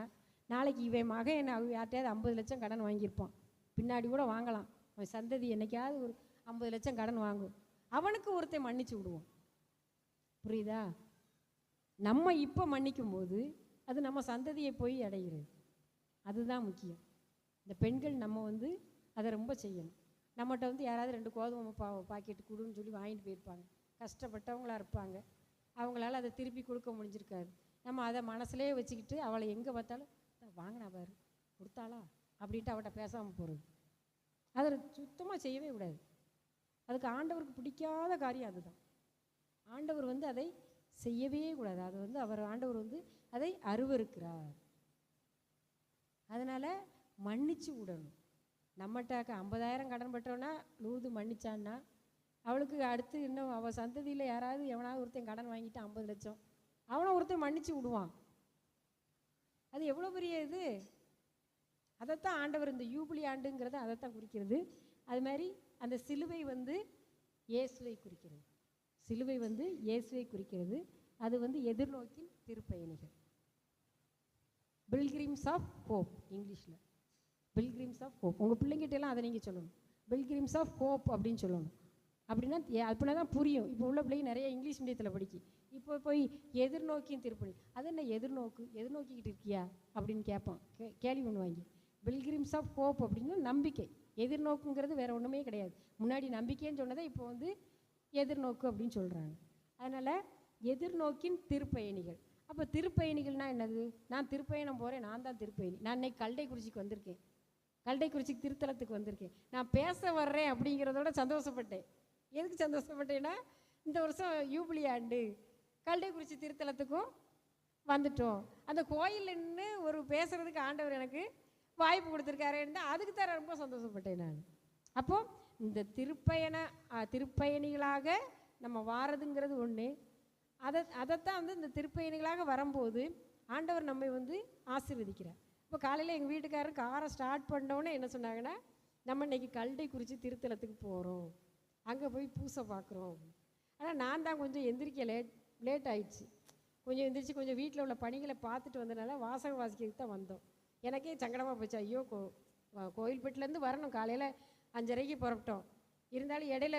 நாளைக்கு இவன் மகன் யார்ட்டையாவது 50 லட்சம் கடன் வாங்கியிருப்பான், பின்னாடி கூட வாங்கலாம், அவன் சந்ததி என்னைக்காவது ஒரு 50 லட்சம் கடன் வாங்கும், அவனுக்கு ஒருத்தன் மன்னிச்சு விடுவோம். புரியுதா? நம்ம இப்போ மன்னிக்கும் போது அது நம்ம சந்ததியை போய் அடைகிறது. அதுதான் முக்கியம். இந்த பெண்கள் நம்ம வந்து அதை ரொம்ப செய்யணும். நம்மகிட்ட வந்து யாராவது 2 கோதுமை பாக்கெட்டு கொடுன்னு சொல்லி வாங்கிட்டு போயிருப்பாங்க, கஷ்டப்பட்டவங்களாக இருப்பாங்க, அவங்களால அதை திருப்பி கொடுக்க முடிஞ்சிருக்காது. நம்ம அதை மனசுலேயே வச்சுக்கிட்டு அவளை எங்கே பார்த்தாலும் வாங்கினா பாரு கொடுத்தாளா அப்படின்ட்டு அவட்ட பேசாமல் போகிறது, அதை சுத்தமாக செய்யவே விடாது. அதுக்கு ஆண்டவருக்கு பிடிக்காத காரியம் அதுதான். ஆண்டவர் வந்து அதை செய்யவே கூடாது. அது வந்து ஆண்டவர் வந்து அதை அருவருக்கிறார். அதனால் மன்னிச்சு விடணும். நம்மகிட்ட 50,000 கடன் பட்டோன்னா லூது மன்னிச்சான்னா, அவளுக்கு அடுத்து இன்னும் அவள் சந்ததியில் யாராவது எவனாவது ஒருத்தன் கடன் வாங்கிட்டு 50 லட்சம் அவனை ஒருத்தன் மன்னிச்சு விடுவான். அது எவ்வளோ பெரிய இது! அதைத்தான் ஆண்டவர் இந்த யூபிலி ஆண்டுங்கிறத அதைத்தான் குறிக்கிறது. அது மாதிரி அந்த சிலுவை வந்து இயேசுவை குறிக்கிறது. சிலுவை வந்து இயேசுவை குறிக்கிறது. அது வந்து எதிர்நோக்கின் திருப்பயணிகள், பில்கிரிம்ஸ் ஆஃப் ஹோப் இங்கிலீஷில், பில்கிரிம்ஸ் ஆஃப் ஹோப். உங்கள் பிள்ளைங்கிட்டெல்லாம் அதை நீங்கள் சொல்லணும், பில்கிரிம்ஸ் ஆஃப் ஹோப் அப்படின்னு சொல்லணும். அப்படின்னா தான் புரியும். இப்போ உள்ள பிள்ளைங்க நிறைய இங்கிலீஷ் மீடியத்தில் படிக்கி, இப்போ போய் எதிர்நோக்கின் திருப்பணி, அது என்ன எதிர்நோக்கிக்கிட்டு இருக்கியா அப்படின்னு கேட்பான், கேள்வி பண்ணுவாங்க. பில்கிரிம்ஸ் ஆஃப் ஹோப் அப்படின்னா நம்பிக்கை. எதிர்நோக்குங்கிறது வேறு ஒன்றுமே கிடையாது. முன்னாடி நம்பிக்கைன்னு சொன்னதை இப்போ வந்து எதிர்நோக்கு அப்படின்னு சொல்கிறாங்க. அதனால் எதிர்நோக்கின் திருப்பயணிகள். அப்போ திருப்பயணிகள்னால் என்னது? நான் திருப்பயணம் போகிறேன், நான் தான் திருப்பயணி. நான் இன்னைக்கு கல்டைக்குறிச்சிக்கு வந்திருக்கேன், கல்டைக்குறிச்சிக்கு திருத்தலத்துக்கு வந்திருக்கேன். நான் பேச வர்றேன் அப்படிங்கிறதோட சந்தோஷப்பட்டேன். எதுக்கு சந்தோஷப்பட்டேன்னா, இந்த வருஷம் யூபிலி ஆண்டு, கல்டைக்குறிச்சி திருத்தலத்துக்கும் வந்துட்டோம், அந்த கோயில்னு ஒரு பேசுகிறதுக்கு ஆண்டவர் எனக்கு வாய்ப்பு கொடுத்துருக்காருன்னு அதுக்கு தான் ரொம்ப சந்தோஷப்பட்டேன் நான். அப்போது இந்த திருப்பயணிகளாக நம்ம வாரதுங்கிறது ஒன்று. அதைத்தான் வந்து இந்த திருப்பயணிகளாக வரும்போது ஆண்டவர் நம்மை வந்து ஆசீர்வதிக்கிறார். இப்போ காலையில் எங்கள் வீட்டுக்காரர் காரை ஸ்டார்ட் பண்ணோன்னே என்ன சொன்னாங்கன்னா, நம்ம இன்றைக்கி கல்டைக்குறிச்சி திருத்தலத்துக்கு போகிறோம், அங்கே போய் பூசை பார்க்குறோம். ஆனால் நான் தான் கொஞ்சம் எந்திரிக்க லேட் ஆயிடுச்சு. கொஞ்சம் எந்திரிச்சு கொஞ்சம் வீட்டில் உள்ள பணிகளை பார்த்துட்டு வந்ததுனால வாசகம் வாசிக்கிறதுக்கு தான் வந்தோம். எனக்கே சங்கடமாக போச்சு. ஐயோ, கோயில்பட்டிலேருந்து வரணும், காலையில் 5:30க்கு புறப்பட்டோம். இருந்தாலும் இடையில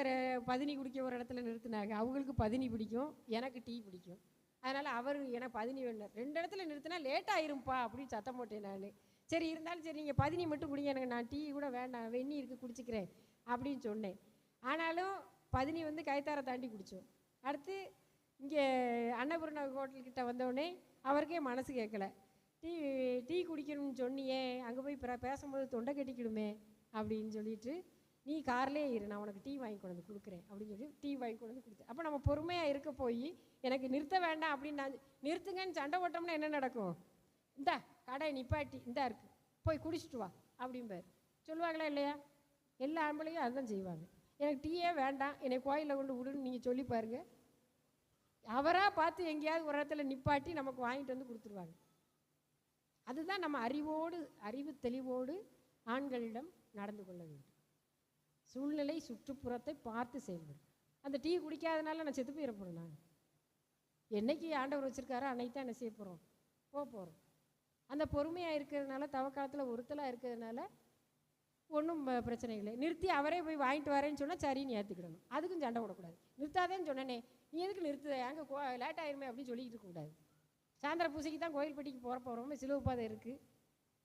பதினி குடிக்க ஒரு இடத்துல நிறுத்தினாங்க. அவங்களுக்கு பதினி பிடிக்கும், எனக்கு டீ பிடிக்கும். அதனால் அவர் எனக்கு பதினி வேணும், 2 இடத்துல நிறுத்தினா லேட் ஆயிரும்ப்பா அப்படின்னு சத்தம் போட்டேன் நான். சரி இருந்தாலும் சரி நீங்கள் பதினி மட்டும் குடிங்க, எனக்கு நான் டீ கூட வேண்டாம், வெந்நீர் இருக்குது குடிச்சிக்கிறேன் அப்படின்னு சொன்னேன். ஆனாலும் பதினி வந்து கைத்தாரை தாண்டி குடித்தோம். அடுத்து இங்கே அன்னபூர்ணா ஹோட்டல்கிட்ட வந்தோடனே அவருக்கே மனசு கேட்கல, டீ குடிக்கணும்னு சொன்னியே, அங்கே போய் பேசும்போது தொண்டை கட்டிக்கிடுமே அப்படின்னு சொல்லிட்டு, நீ கார்லேயே இரு, நான் உனக்கு டீ வாங்கி கொண்டு வந்து கொடுக்குறேன் அப்படின்னு சொல்லி டீ வாங்கி கொண்டு வந்து கொடுத்தேன். அப்போ நம்ம பொறுமையாக இருக்க போய் எனக்கு நிறுத்த வேண்டாம் அப்படின்னு நான் நிறுத்துங்கன்னு சண்டை போட்டோம்னா என்ன நடக்கும்? இந்தா கடை நிப்பாட்டி இந்தா இருக்குது, போய் குடிச்சிட்டு வா அப்படிம்பார். சொல்லுவாங்களா இல்லையா? எல்லா ஆம்பளையும் அதுதான் செய்வாங்க. எனக்கு டீயே வேண்டாம், என்னை கோயிலில் கொண்டு விடுன்னு நீங்கள் சொல்லி பாருங்கள், அவராக பார்த்து எங்கேயாவது ஒரு இடத்துல நிப்பாட்டி நமக்கு வாங்கிட்டு வந்து கொடுத்துருவாங்க. அதுதான் நம்ம அறிவு தெளிவோடு ஆண்களிடம் நடந்து கொள்ள வேண்டும். சூழ்நிலை சுற்றுப்புறத்தை பார்த்து செயல்படும். அந்த டீ குடிக்காதனால நான் செத்து போயிட போகிறேன். நான் என்னைக்கு ஆண்டவர் வச்சுருக்காரோ அன்னைக்கு தான் என்ன செய்ய போகிறோம், போகிறோம். அந்த பொறுமையாக இருக்கிறதுனால, தவக்காலத்தில் ஒருத்தலாக இருக்கிறதுனால ஒன்றும் பிரச்சனை இல்லை. நிறுத்தி அவரே போய் வாங்கிட்டு வரேன்னு சொன்னால் சரின்னு ஏற்றுக்கிடணும். அதுக்கும் சண்டை விடக்கூடாது. நிறுத்தாதேன்னு சொன்னேனே, நீ எதுக்கு நிறுத்துத, அங்கே லேட் ஆயிருமே அப்படின்னு சொல்லிக்கிட்டு இருக்கக்கூடாது. சாயந்தர பூசைக்கு தான் கோயில்பட்டிக்கு போகிறோம், சிலுவை பாதை இருக்குது,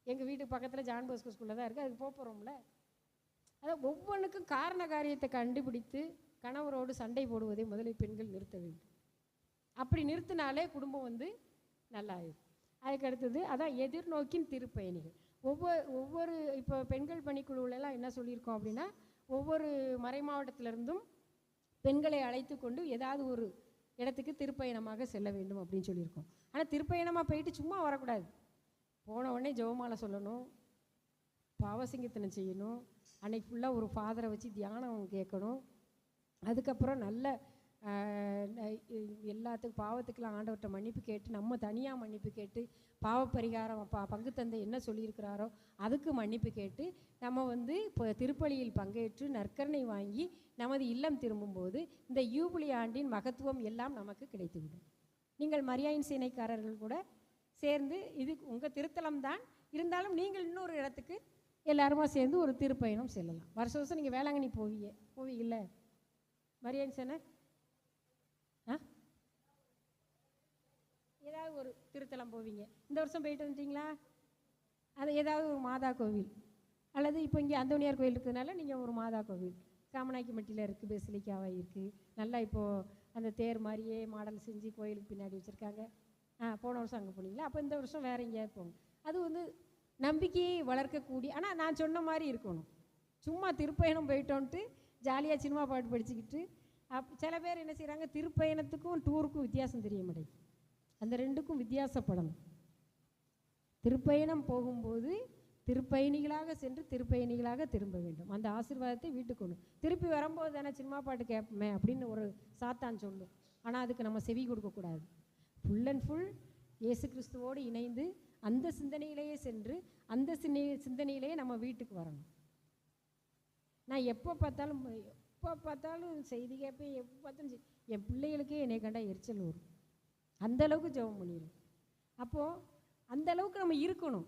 எங்கள் வீட்டுக்கு பக்கத்தில் ஜான் போஸ்கோ ஸ்கூலில் தான் இருக்குது, அதுக்கு போகிறோம்ல. அதான் ஒவ்வொன்றுக்கும் காரண காரியத்தை கண்டுபிடித்து கணவரோடு சண்டை போடுவதை முதலில் பெண்கள் நிறுத்த வேண்டும். அப்படி நிறுத்தினாலே குடும்பம் வந்து நல்லாயிடும். அதுக்கு அடுத்தது அதான் எதிர்நோக்கின் திருப்பயணிகள். ஒவ்வொரு இப்போ பெண்கள் பணிக்குழுவிலலாம் என்ன சொல்லியிருக்கோம் அப்படின்னா, ஒவ்வொரு மறை மாவட்டத்திலிருந்தும் பெண்களை அழைத்து கொண்டு ஏதாவது ஒரு இடத்துக்கு திருப்பயணமாக செல்ல வேண்டும் அப்படின்னு சொல்லியிருக்கோம். ஆனால் திருப்பயணமாக போயிட்டு சும்மா வரக்கூடாது. போன உடனே ஜெபமாலை சொல்லணும், பாவசிங்கத்தனம் செய்யணும், அன்னைக்கு ஃபுல்லாக ஒரு ஃபாதரை வச்சு தியானம் கேட்கணும். அதுக்கப்புறம் நல்ல எல்லாத்துக்கும் பாவத்துக்கெல்லாம் ஆண்டவர்கிட்ட மன்னிப்பு கேட்டு, நம்ம தனியாக மன்னிப்பு கேட்டு, பாவப்பரிகாரம் பங்கு தந்தை என்ன சொல்லியிருக்கிறாரோ அதுக்கு மன்னிப்பு கேட்டு, நம்ம வந்து இப்போ திருப்பலியில் பங்கேற்று நற்கரணை வாங்கி நமது இல்லம் திரும்பும்போது இந்த யூபிலி ஆண்டின் மகத்துவம் எல்லாம் நமக்கு கிடைத்துவிடும். நீங்கள் மரியாயின் சேனைக்காரர்கள் கூட சேர்ந்து, இது உங்கள் திருத்தலம் தான் இருந்தாலும் நீங்கள் இன்னொரு இடத்துக்கு எல்லாருமா சேர்ந்து ஒரு திருப்பயணம் செல்லலாம். வருஷம் வருஷம் நீங்கள் வேளாங்கண்ணி போவீங்கல்ல மரியாயின் சேனை, ஏதாவது ஒரு திருத்தலம் போவீங்க. இந்த வருஷம் போயிட்டு வந்துட்டீங்களா? அது ஏதாவது ஒரு மாதா கோவில், அல்லது இப்போ இங்கே அந்தோனியார் கோவில் இருக்கிறதுனால நீங்கள் ஒரு மாதா கோவில், காமநாயக்கம்பட்டியில் இருக்குது, பெசிலிக்காவாக இருக்குது, நல்லா இப்போது அந்த தேர் மாதிரியே மாடல் செஞ்சு கோயிலுக்கு பின்னாடி வச்சுருக்காங்க. போன வருஷம் அங்கே போனீங்களா? அப்போ இந்த வருஷம் வேறு எங்கேயாவது போங்க. அது வந்து நம்பிக்கையை வளர்க்கக்கூடிய, ஆனால் நான் சொன்ன மாதிரி இருக்கணும். சும்மா திருப்பயணம் போயிட்டோன்ட்டு ஜாலியாக சினிமா பாட்டு படிச்சுக்கிட்டு சில பேர் என்ன செய்கிறாங்க, திருப்பயணத்துக்கும் டூருக்கும் வித்தியாசம் தெரிய மாட்டேங்குது. அந்த ரெண்டுக்கும் வித்தியாசப்படணும். திருப்பயணம் போகும்போது திருப்பயணிகளாக சென்று திருப்பயணிகளாக திரும்ப வேண்டும். அந்த ஆசீர்வாதத்தை வீட்டுக்கு கொண்டு திருப்பி வரும்போது தானே சினிமா பாட்டு கேட்போமே அப்படின்னு ஒரு சாத்தான் சொல்லும். ஆனால் அதுக்கு நம்ம செவி கொடுக்கக்கூடாது. ஃபுல் அண்ட் ஃபுல் இயேசு கிறிஸ்துவோடு இணைந்து அந்த சிந்தனையிலேயே சென்று அந்த சிந்தனையிலேயே நம்ம வீட்டுக்கு வரணும். நான் எப்போ பார்த்தாலும் செய்தி கேட்பேன், எப்போ பார்த்தாலும் என் பிள்ளைகளுக்கே என்னை கண்டா எரிச்சல் வரும். அந்தளவுக்கு ஜெபம் பண்ணிடும். அப்போது அந்தளவுக்கு நம்ம இருக்கணும்.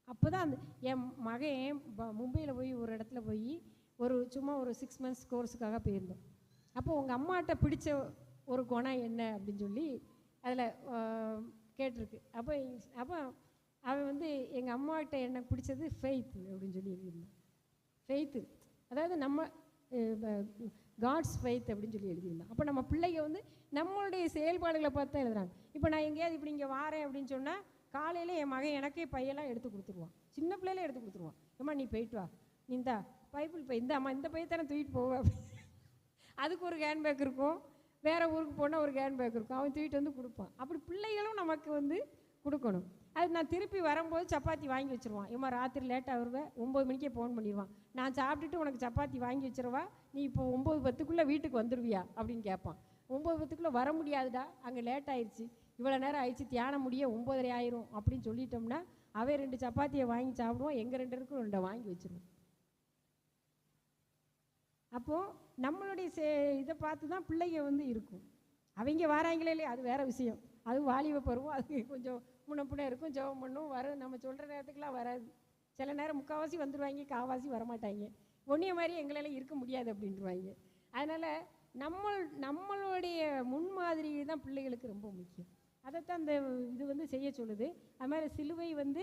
அப்போ தான் அந்த என் மகன் மும்பையில் போய் ஒரு இடத்துல போய் சும்மா ஒரு 6 months கோர்ஸுக்காக போயிருந்தோம். அப்போது உங்கள் அம்மாட்ட பிடிச்ச ஒரு குணம் என்ன அப்படின்னு சொல்லி அதில் கேட்டிருக்கு. அப்போ அவன் வந்து எங்கள் அம்மாகிட்ட எனக்கு பிடிச்சது ஃபெய்த் அப்படின்னு சொல்லி எழுதியிருந்தான். ஃபெய்த்து அதாவது நம்ம காட்ஸ் ஃபெய்த் அப்படின்னு சொல்லி எழுதியிருந்தான். அப்போ நம்ம பிள்ளைங்க வந்து நம்மளுடைய செயல்பாடுகளை பார்த்து தான் எழுதுறாங்க. இப்போ நான் எங்கேயாவது இப்படி இங்கே வாரேன் அப்படின்னு சொன்னால் காலையில் என் மகன் எனக்கே பையெல்லாம் எடுத்து கொடுத்துருவான். சின்ன பிள்ளையில எடுத்து கொடுத்துருவான். ஏம்மா நீ போயிட்டு வா, நீ இந்தா பைபிள் பை, இந்த அம்மா இந்த பையத்தானே தூக்கிட்டு போவேன். அதுக்கு ஒரு ஹேண்ட்பேக் இருக்கும், வேறு ஊருக்கு போனால் ஒரு ஹேண்ட்பேக் இருக்கும், அவன் தூக்கிட்டு வந்து கொடுப்பான். அப்படி பிள்ளைகளும் நமக்கு வந்து கொடுக்கணும். அது நான் திருப்பி வரும்போது சப்பாத்தி வாங்கி வச்சுருவான். ஏம்மா ராத்திரி லேட்டாக வருவேன், 9 மணிக்கே ஃபோன் பண்ணிடுவான், நான் சாப்பிட்டுட்டு உனக்கு சப்பாத்தி வாங்கி வச்சுருவா, நீ இப்போ 9:10 வீட்டுக்கு வந்துடுவியா அப்படின்னு கேட்பான். 9:10 வர முடியாதுடா, அங்கே லேட் ஆயிடுச்சு, இவ்வளோ நேரம் ஆயிடுச்சு, தியானம் முடிய 9:30 ஆயிரும் அப்படின்னு சொல்லிட்டோம்னா அவன் 2 சப்பாத்தியை வாங்கி சாப்பிடுவோம், எங்கள் 2 பேருக்கும் 2 வாங்கி வச்சுருவோம். அப்போது நம்மளுடைய இதை பார்த்து தான் பிள்ளைங்க வந்து இருக்கும். அவங்க வராங்களே இல்லையா, அது வேறு விஷயம், அது வாலிப பருவம், அது கொஞ்சம் முன்னப்புண்ணே இருக்கும், ஜெபம் பண்ணும், நம்ம சொல்கிற நேரத்துக்குலாம் வராது. சில நேரம் முக்கால்வாசி வந்துடுவாங்க, கால்வாசி வரமாட்டாங்க. ஒன்றிய மாதிரி எங்களால் இருக்க முடியாது அப்படின்ட்டுருவாங்க. அதனால் நம்மளுடைய முன்மாதிரி தான் பிள்ளைகளுக்கு ரொம்ப முக்கியம். அதைத்தான் இந்த இது வந்து செய்ய சொல்லுது. அது மாதிரி சிலுவை வந்து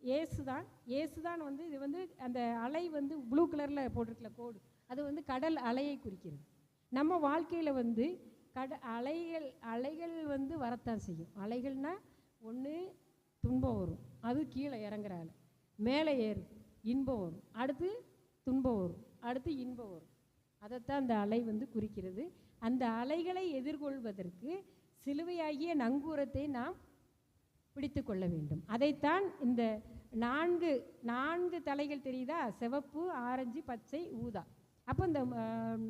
இயேசு தான் வந்து இது வந்து அந்த அலை வந்து ப்ளூ கலரில் போட்டிருக்கல கோடு, அது வந்து கடல் அலையை குறிக்கிறது. நம்ம வாழ்க்கையில் வந்து அலைகள் வந்து வரத்தான் செய்யும். அலைகள்னால் ஒன்று துன்பம் வரும், அது கீழே இறங்குற அலை, மேலே ஏறும் இன்பம் வரும், அடுத்து துன்பம் வரும், அடுத்து இன்பம் வரும். அதைத்தான் அந்த அலை வந்து குறிக்கிறது. அந்த அலைகளை எதிர்கொள்வதற்கு சிலுவையாகிய நங்கூரத்தை நாம் பிடித்து கொள்ள வேண்டும். அதைத்தான் இந்த 4 தலைகள் தெரியுதா, சிவப்பு, ஆரஞ்சு, பச்சை, ஊதா. அப்போ இந்த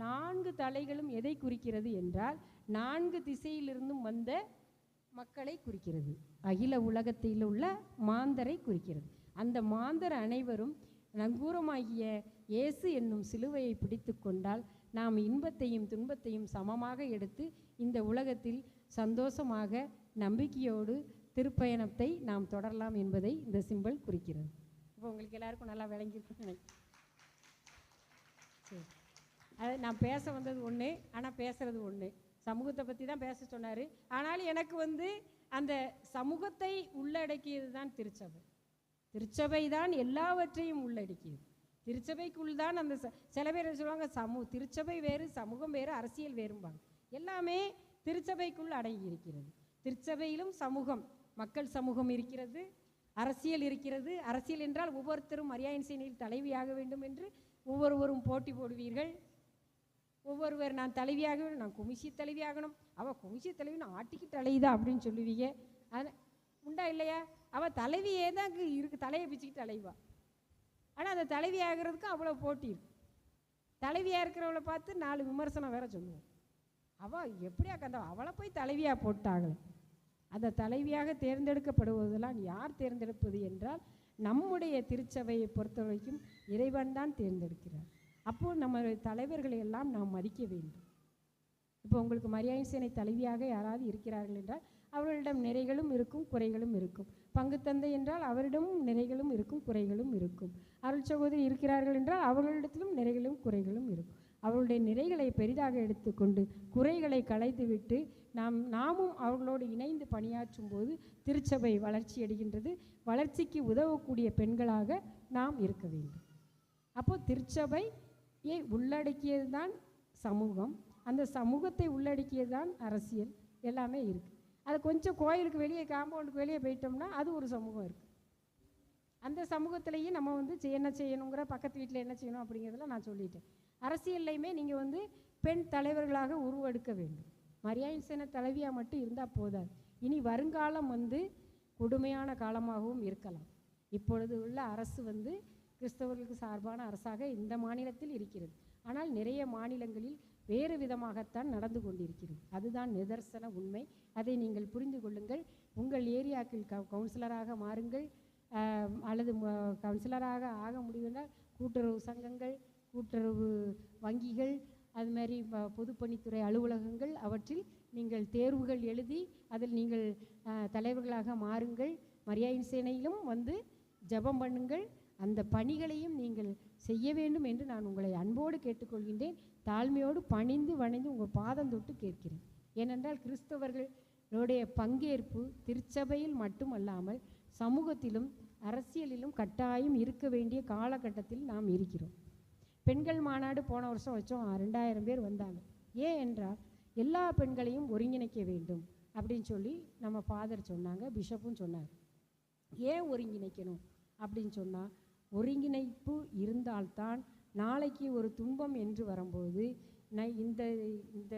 4 தலைகளும் எதை குறிக்கிறது என்றால் 4 திசையிலிருந்தும் வந்த மக்களை குறிக்கிறது. அகில உலகத்தில் உள்ள மாந்தரை குறிக்கிறது. அந்த மாந்தர் அனைவரும் நங்கூரமாகிய இயேசு என்னும் சிலுவையை பிடித்து கொண்டால் நாம் இன்பத்தையும் துன்பத்தையும் சமமாக எடுத்து இந்த உலகத்தில் சந்தோஷமாக நம்பிக்கையோடு திருப்பயணத்தை நாம் தொடரலாம் என்பதை இந்த சிம்பல் குறிக்கிறது. இப்போ உங்களுக்கு எல்லாருக்கும் நல்லா விளங்கியிருக்குன்னு நினைக்கிறேன். சரி, அது நான் பேச வந்தது ஒன்று, ஆனால் பேசுகிறது ஒன்று. சமூகத்தை பற்றி தான் பேச சொன்னார். ஆனாலும் எனக்கு வந்து அந்த சமூகத்தை உள்ளடக்கியது தான் திருச்சபை. திருச்சபை தான் எல்லாவற்றையும் உள்ளடக்கியது. திருச்சபைக்குள் தான் அந்த சில பேர் சொல்லுவாங்க திருச்சபை வேறு, சமூகம் வேறு, அரசியல் வேறும்பாங்க. எல்லாமே திருச்சபைக்குள் அடங்கி இருக்கிறது. திருச்சபையிலும் சமூகம், மக்கள் சமூகம் இருக்கிறது, அரசியல் இருக்கிறது. அரசியல் என்றால் ஒவ்வொருத்தரும் மரியாயின் சேனையில் தலைவியாக வேண்டும் என்று ஒவ்வொருவரும் போட்டி போடுவீர்கள். ஒவ்வொருவர் நான் தலைவியாக, நான் குமிசி தலைவியாகணும், அவள் குமிசி தலைவி நான் ஆட்டிக்கிட்டு அலையுதா அப்படின்னு சொல்லுவீங்க. அது உண்டா இல்லையா? அவள் தலைவியே தான் இருக்கு, தலையை பிச்சுக்கிட்டு அலைவா. ஆனால் அந்த தலைவி ஆகிறதுக்கு அவ்வளோ போட்டி இருக்கு. தலைவியாக இருக்கிறவளை பார்த்து 4 விமர்சனம் வேற சொல்லுவோம். அவள் எப்படியா கந்த அவளை போய் தலைவியாக போட்டாங்களே. அந்த தலைவியாக தேர்ந்தெடுக்கப்படுவதெல்லாம் யார் தேர்ந்தெடுப்பது என்றால் நம்முடைய திருச்சபையை பொறுத்த வரைக்கும் இறைவன் தான் தேர்ந்தெடுக்கிறார். அப்போது நம்ம தலைவர்களை எல்லாம் நாம் மதிக்க வேண்டும். இப்போ உங்களுக்கு மரியாயின் சேனை தலைவியாக யாராவது இருக்கிறார்கள் என்றால் அவர்களிடம் நிறைகளும் இருக்கும், குறைகளும் இருக்கும். பங்கு தந்தை என்றால் அவரிடமும் நிறைகளும் இருக்கும், குறைகளும் இருக்கும். அருள் சகோதரி இருக்கிறார்கள் என்றால் அவர்களிடத்திலும் நிறைகளும் குறைகளும் இருக்கும். அவர்களுடைய நிறைகளை பெரிதாக எடுத்துக்கொண்டு குறைகளை களைத்துவிட்டு நாமும் அவர்களோடு இணைந்து பணியாற்றும் போது திருச்சபை வளர்ச்சி அடைகின்றது. வளர்ச்சிக்கு உதவக்கூடிய பெண்களாக நாம் இருக்க வேண்டும். அப்போது திருச்சபையை உள்ளடக்கியது தான் சமூகம், அந்த சமூகத்தை உள்ளடக்கியது தான் அரசியல், எல்லாமே இருக்குது. அது கொஞ்சம் கோயிலுக்கு வெளியே, காம்பவுண்டுக்கு வெளியே போயிட்டோம்னா அது ஒரு சமூகம் இருக்குது. அந்த சமூகத்திலேயே நம்ம வந்து என்ன செய்யணுங்கிற, பக்கத்து வீட்டில் என்ன செய்யணும் அப்படிங்கிறதெல்லாம் நான் சொல்லிட்டேன். அரசியல்லையுமே நீங்கள் வந்து பெண் தலைவர்களாக உருவெடுக்க வேண்டும். மரியாயின் சேனை தலைவியாக மட்டும் இருந்தால் போதாது. இனி வருங்காலம் வந்து கொடுமையான காலமாகவும் இருக்கலாம். இப்பொழுது உள்ள அரசு வந்து கிறிஸ்தவர்களுக்கு சார்பான அரசாக இந்த மாநிலத்தில் இருக்கிறது. ஆனால் நிறைய மாநிலங்களில் வேறு விதமாகத்தான் நடந்து கொண்டிருக்கிறது. அதுதான் நிதர்சன உண்மை. அதை நீங்கள் புரிந்து கொள்ளுங்கள். உங்கள் ஏரியாக்கள் கவுன்சிலராக மாறுங்கள், அல்லது கவுன்சிலராக ஆக முடிவென்றால் கூட்டுறவு சங்கங்கள், கூட்டுறவு வங்கிகள், அதுமாதிரி பொதுப்பணித்துறை அலுவலகங்கள், அவற்றில் நீங்கள் தேர்வுகள் எழுதி அதில் நீங்கள் தலைவர்களாக மாறுங்கள். மரியாயின் சேனையிலும் வந்து ஜெபம் பண்ணுங்கள். அந்த பணிகளையும் நீங்கள் செய்ய வேண்டும் என்று நான் உங்களை அன்போடு கேட்டுக்கொள்கின்றேன். தாழ்மையோடு பணிந்து வணைந்து உங்கள் பாதம் தொட்டு கேட்கிறேன். ஏனென்றால் கிறிஸ்தவர்களுடைய பங்கேற்பு திருச்சபையில் மட்டுமல்லாமல் சமூகத்திலும் அரசியலிலும் கட்டாயம் இருக்க வேண்டிய காலகட்டத்தில் நாம் இருக்கிறோம். பெண்கள் மாநாடு போன வருஷம் வச்சோம், 2000 பேர் வந்தாங்க. ஏன் என்றால் எல்லா பெண்களையும் ஒருங்கிணைக்க வேண்டும் அப்படின்னு சொல்லி நம்ம ஃபாதர் சொன்னாங்க, பிஷப்பும் சொன்னார். ஏன் ஒருங்கிணைக்கணும் அப்படின்னு சொன்னால், ஒருங்கிணைப்பு இருந்தால்தான் நாளைக்கு ஒரு துன்பம் என்று வரும்போது இந்த இந்த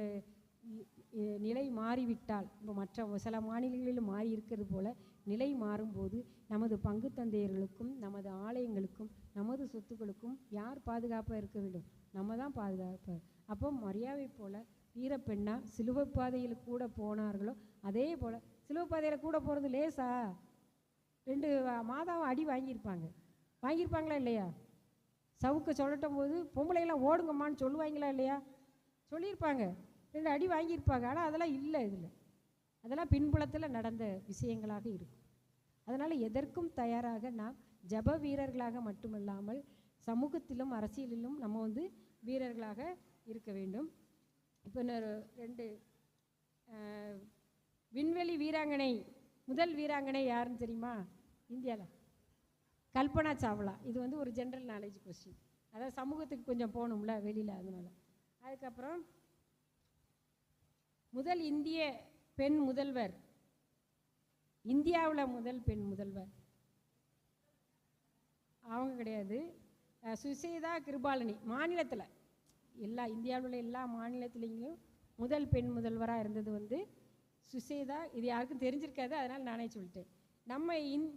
நிலை மாறிவிட்டால், இப்போ மற்ற சில மாநிலங்களில் மாறி இருக்கிறது போல நிலை மாறும்போது நமது பங்கு தந்தையர்களுக்கும் நமது ஆலயங்களுக்கும் நமது சொத்துக்களுக்கும் யார் பாதுகாப்பாக இருக்க வேண்டும்? நம்ம தான் பாதுகாப்பாக. அப்போ மரியாதை போல் வீரப்பெண்ணா சிலுவை பாதையில் கூட போனார்களோ அதே போல், சிலுவை பாதையில் கூட போகிறது லேசா? 2 மாதம் அடி வாங்கியிருப்பாங்களா இல்லையா? சவுக்க சொல்லட்டும் போது பொம்பளைகளாம் ஓடுங்கம்மான்னு சொல்லுவாங்களா இல்லையா? சொல்லியிருப்பாங்க, 2 அடி வாங்கியிருப்பாங்க. ஆனால் அதெல்லாம் இல்லை, இதில் அதெல்லாம் பின்புலத்தில் நடந்த விஷயங்களாக இருக்கும். அதனால் எதற்கும் தயாராக நாம் ஜப வீரர்களாக மட்டுமல்லாமல் சமூகத்திலும் அரசியலிலும் நம்ம வந்து வீரர்களாக இருக்க வேண்டும். இப்போ 2 விண்வெளி வீராங்கனை, முதல் வீராங்கனை யாருன்னு தெரியுமா? இந்தியாவில் கல்பனா சாவ்லா. இது வந்து ஒரு ஜென்ரல் நாலேஜ் கொஸ்டின், அதாவது சமூகத்துக்கு கொஞ்சம் போகணும்ல வெளியில், அதனால். அதுக்கப்புறம் முதல் இந்திய பெண் முதல்வர், இந்தியாவில் முதல் பெண் முதல்வர் அவங்க கிடையாது, சுசேதா கிருபாலினி. மாநிலத்தில் இந்தியாவில் உள்ள எல்லா மாநிலத்திலையும் முதல் பெண் முதல்வராக இருந்தது வந்து சுசேதா. இது யாருக்கும் தெரிஞ்சிருக்காது, அதனால் நானே சொல்லிட்டேன். நம்ம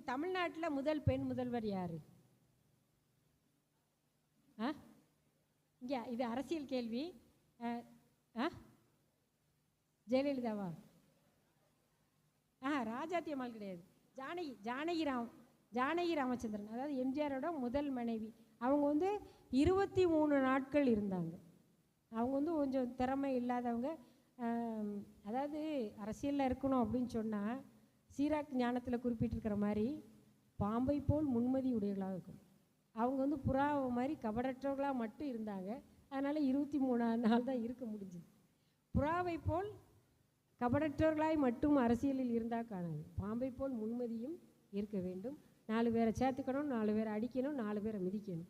தமிழ்நாட்டில் முதல் பெண் முதல்வர் யார்? இங்கே இது அரசியல் கேள்வி. ஜெயலலிதாவா? ராஜாத்தி அம்மாள் கிடையாது, ஜானகி ராமச்சந்திரன், அதாவது எம்ஜிஆரோட முதல் மனைவி. அவங்க வந்து 23 நாட்கள் இருந்தாங்க. அவங்க வந்து கொஞ்சம் திறமை இல்லாதவங்க. அதாவது அரசியலில் இருக்கணும் அப்படின்னு சொன்னால் சீராக் ஞானத்தில் குறிப்பிட்டிருக்கிற மாதிரி பாம்பை போல் முன்மதி உடையவர்களாக இருக்கும். அவங்க வந்து புறாவை மாதிரி கபடற்றவர்களாக மட்டும் இருந்தாங்க. அதனால் 23 நாள் தான் இருக்க முடிஞ்சுது. புறாவை போல் கபடற்றவர்களாய் மட்டும் அரசியலில் இருந்தால் காணாது. பாம்பை போல் முன்மதியும் இருக்க வேண்டும். 4 பேரை சேர்த்துக்கணும், 4 பேரை அடிக்கணும், 4 பேரை மிதிக்கணும்.